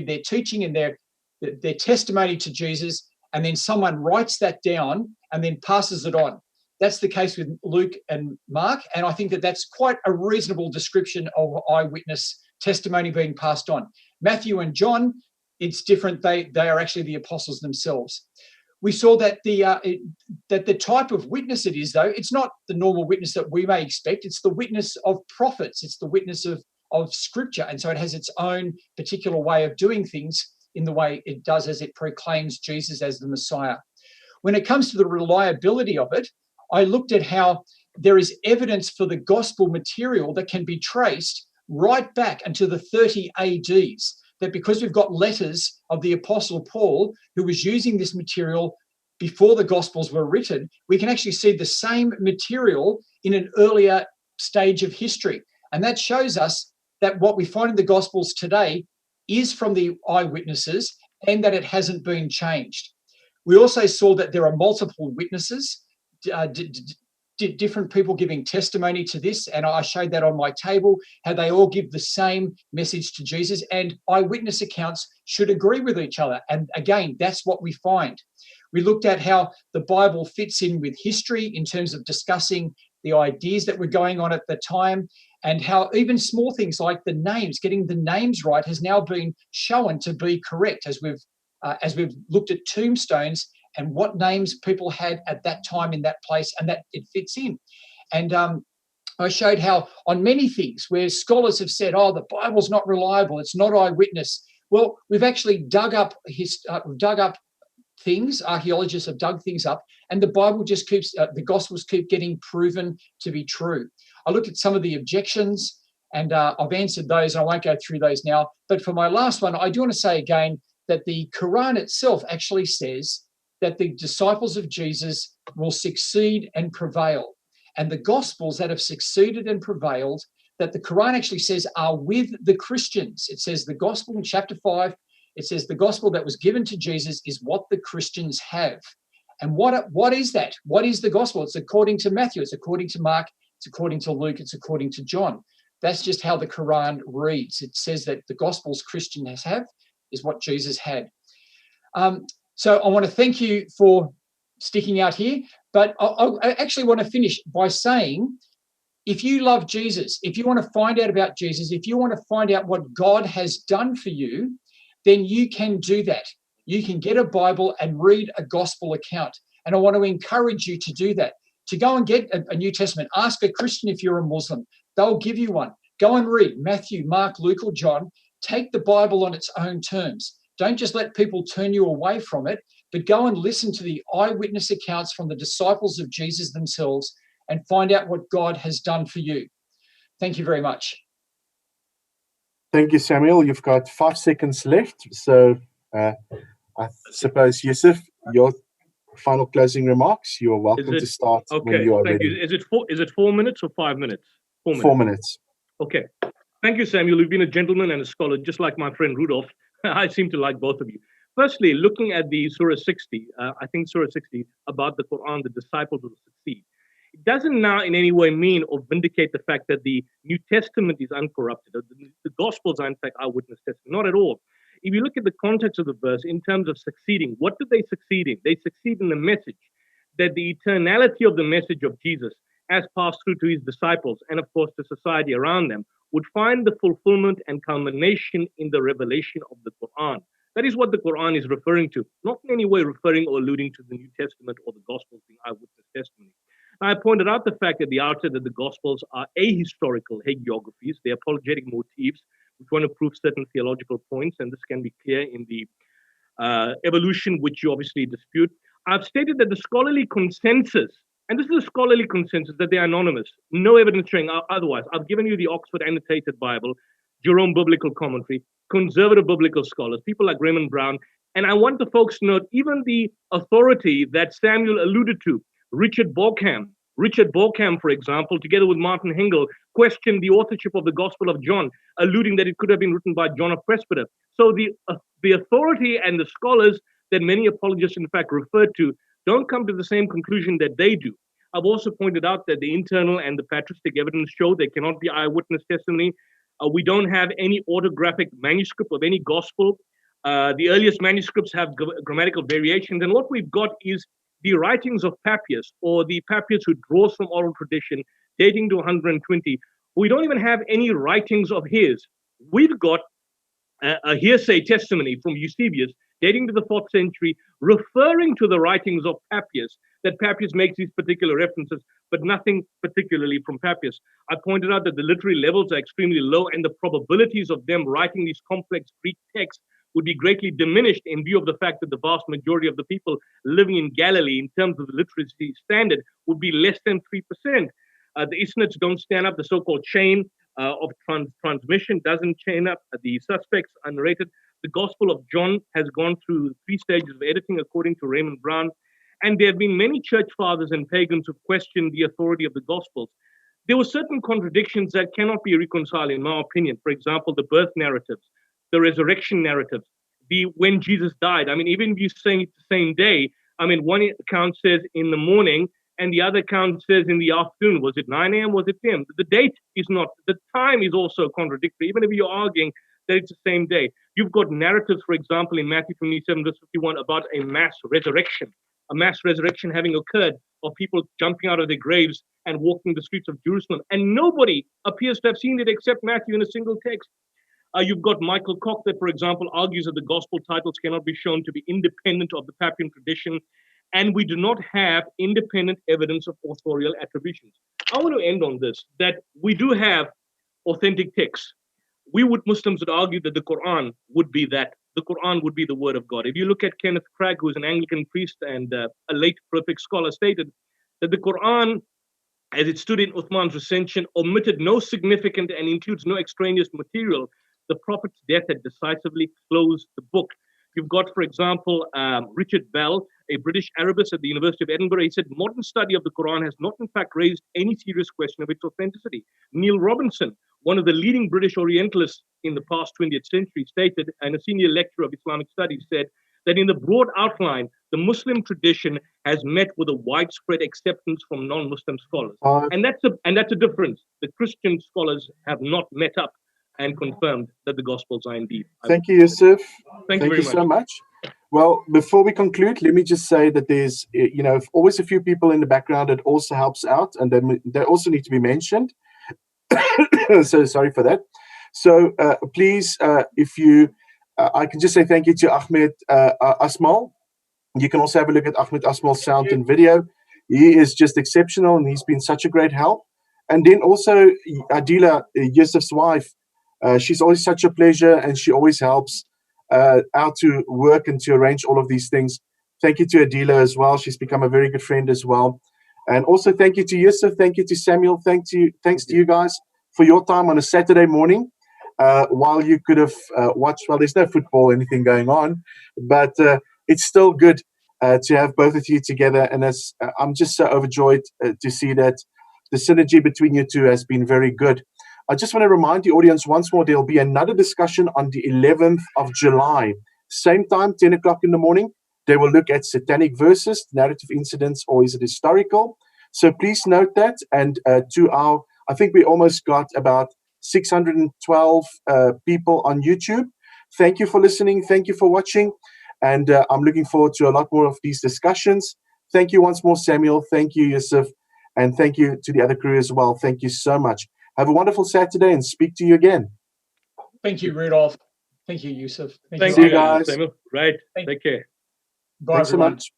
their teaching and their testimony to Jesus, and then someone writes that down and then passes it on. That's the case with Luke and Mark, and I think that that's quite a reasonable description of eyewitness testimony being passed on. Matthew and John, it's different. They are actually the apostles themselves. We saw that the type of witness it is, though, it's not the normal witness that we may expect. It's the witness of prophets. It's the witness of Scripture, and so it has its own particular way of doing things in the way it does as it proclaims Jesus as the Messiah. When it comes to the reliability of it, I looked at how there is evidence for the gospel material that can be traced right back into the 30 ADs, that because we've got letters of the Apostle Paul, who was using this material before the Gospels were written, we can actually see the same material in an earlier stage of history. And that shows us that what we find in the Gospels today is from the eyewitnesses and that it hasn't been changed. We also saw that there are multiple witnesses, different people giving testimony to this, and I showed that on my table, how they all give the same message to Jesus, and eyewitness accounts should agree with each other. And again, that's what we find. We looked at how the Bible fits in with history in terms of discussing the ideas that were going on at the time, and how even small things like the names, getting the names right, has now been shown to be correct as we've looked at tombstones and what names people had at that time in that place, and that it fits in. And I showed how on many things where scholars have said, oh, the Bible's not reliable, it's not eyewitness. Well, we've actually dug up things. Archaeologists have dug things up, and the Bible just keeps, the Gospels keep getting proven to be true. I looked at some of the objections, and I've answered those. I won't go through those now. But for my last one, I do want to say again that the Quran itself actually says that the disciples of Jesus will succeed and prevail. And the Gospels that have succeeded and prevailed, that the Quran actually says are with the Christians. It says the Gospel in chapter 5, it says the Gospel that was given to Jesus is what the Christians have. And what is that? What is the Gospel? It's according to Matthew, it's according to Mark, it's according to Luke, it's according to John. That's just how the Quran reads. It says that the Gospels Christians have is what Jesus had. So I want to thank you for sticking out here, but I actually want to finish by saying, if you love Jesus, if you want to find out about Jesus, if you want to find out what God has done for you, then you can do that. You can get a Bible and read a gospel account. And I want to encourage you to do that, to go and get a New Testament. Ask a Christian if you're a Muslim. They'll give you one. Go and read Matthew, Mark, Luke, or John. Take the Bible on its own terms. Don't just let people turn you away from it, but go and listen to the eyewitness accounts from the disciples of Jesus themselves and find out what God has done for you. Thank you very much. Thank you, Samuel. You've got 5 seconds left. So I suppose, Yusuf, your final closing remarks. You are welcome to start when you are ready. Is it 4 minutes or 5 minutes? 4 minutes. 4 minutes. Okay. Thank you, Samuel. You've been a gentleman and a scholar, just like my friend Rudolph. I seem to like both of you. Firstly, looking at the Surah 60, I think Surah 60 about the Quran, the disciples will succeed. It doesn't now in any way mean or vindicate the fact that the New Testament is uncorrupted. The Gospels are in fact eyewitness testimony. Not at all. If you look at the context of the verse in terms of succeeding, what do they succeed in? They succeed in the message that the eternality of the message of Jesus as passed through to his disciples and of course the society around them would find the fulfillment and culmination in the revelation of the Quran. That is what the Quran is referring to, not in any way referring or alluding to the New Testament or the Gospels being eyewitness testimony. I pointed out the fact at the outset that the Gospels are ahistorical hagiographies. They're apologetic motifs which want to prove certain theological points, and this can be clear in the evolution, which you obviously dispute. I've stated that the scholarly consensus, and this is a scholarly consensus, that they're anonymous, no evidence showing otherwise. I've given you the Oxford Annotated Bible, Jerome Biblical Commentary, conservative biblical scholars, people like Raymond Brown, and I want the folks to note even the authority that Samuel alluded to, Richard Borkham, for example, together with Martin Hengel, questioned the authorship of the Gospel of John, alluding that it could have been written by John of Presbyter. So the authority and the scholars that many apologists in fact refer to don't come to the same conclusion that they do. I've also pointed out that the internal and the patristic evidence show there cannot be eyewitness testimony. We don't have any autographic manuscript of any gospel. The earliest manuscripts have grammatical variations, and what we've got is the writings of Papias, or the Papias who draws from oral tradition, dating to 120. We don't even have any writings of his. We've got a hearsay testimony from Eusebius, dating to the 4th century, referring to the writings of Papias, that Papias makes these particular references, but nothing particularly from Papias. I pointed out that the literary levels are extremely low, and the probabilities of them writing these complex Greek texts would be greatly diminished in view of the fact that the vast majority of the people living in Galilee, in terms of the literacy standard, would be less than 3%. The isnads don't stand up. The so-called chain of transmission doesn't chain up. The suspects are narrated. The Gospel of John has gone through 3 stages of editing, according to Raymond Brown. And there have been many church fathers and pagans who've questioned the authority of the Gospels. There were certain contradictions that cannot be reconciled, in my opinion. For example, the birth narratives, the resurrection narratives, the when Jesus died. I mean, even if you're saying it's the same day, I mean, one account says in the morning, and the other account says in the afternoon. Was it 9 a.m.? Was it 10? The date is not. The time is also contradictory, even if you're arguing that it's the same day. You've got narratives, for example, in Matthew 27, verse 51, about a mass resurrection having occurred, of people jumping out of their graves and walking the streets of Jerusalem. And nobody appears to have seen it except Matthew in a single text. You've got Michael Koch that, for example, argues that the gospel titles cannot be shown to be independent of the Papian tradition, and we do not have independent evidence of authorial attributions. I want to end on this, that we do have authentic texts. Muslims would argue that the Quran would be that the Quran would be the word of God. If you look at Kenneth Cragg, who is an Anglican priest and a late prolific scholar, stated that the Quran, as it stood in Uthman's recension, omitted no significant and includes no extraneous material. The Prophet's death had decisively closed the book. You've got, for example, Richard Bell, a British Arabist at the University of Edinburgh. He said, modern study of the Quran has not in fact raised any serious question of its authenticity. Neil Robinson, one of the leading British Orientalists in the past 20th century, stated, and a senior lecturer of Islamic studies, said that in the broad outline, the Muslim tradition has met with a widespread acceptance from non-Muslim scholars. And that's a difference. The Christian scholars have not met up and confirmed that the Gospels are indeed. Thank you, Yusuf. Thank you very so much. Well, before we conclude, let me just say that there's, always a few people in the background that also helps out, and they also need to be mentioned. So sorry for that. So please, if you, I can just say thank you to Ahmed Asmal. You can also have a look at Ahmed Asmal's sound and video. He is just exceptional, and he's been such a great help. And then also Adila, Yusuf's wife. She's always such a pleasure, and she always helps out to work and to arrange all of these things. Thank you to Adila as well. She's become a very good friend as well. And also thank you to Yusuf. Thank you to Samuel. Thanks to you guys for your time on a Saturday morning. While you could have watched, well, there's no football or anything going on, but it's still good to have both of you together. And I'm just so overjoyed to see that the synergy between you two has been very good. I just want to remind the audience once more, there'll be another discussion on the 11th of July. Same time, 10 o'clock in the morning. They will look at satanic verses, narrative incidents, or is it historical? So please note that. And I think we almost got about 612 people on YouTube. Thank you for listening. Thank you for watching. And I'm looking forward to a lot more of these discussions. Thank you once more, Samuel. Thank you, Yusuf. And thank you to the other crew as well. Thank you so much. Have a wonderful Saturday and speak to you again. Thank you, Rudolph. Thank you, Yusuf. Thank you, you, guys. Samuel. Right. Take care. Bye, Thanks everyone. so much.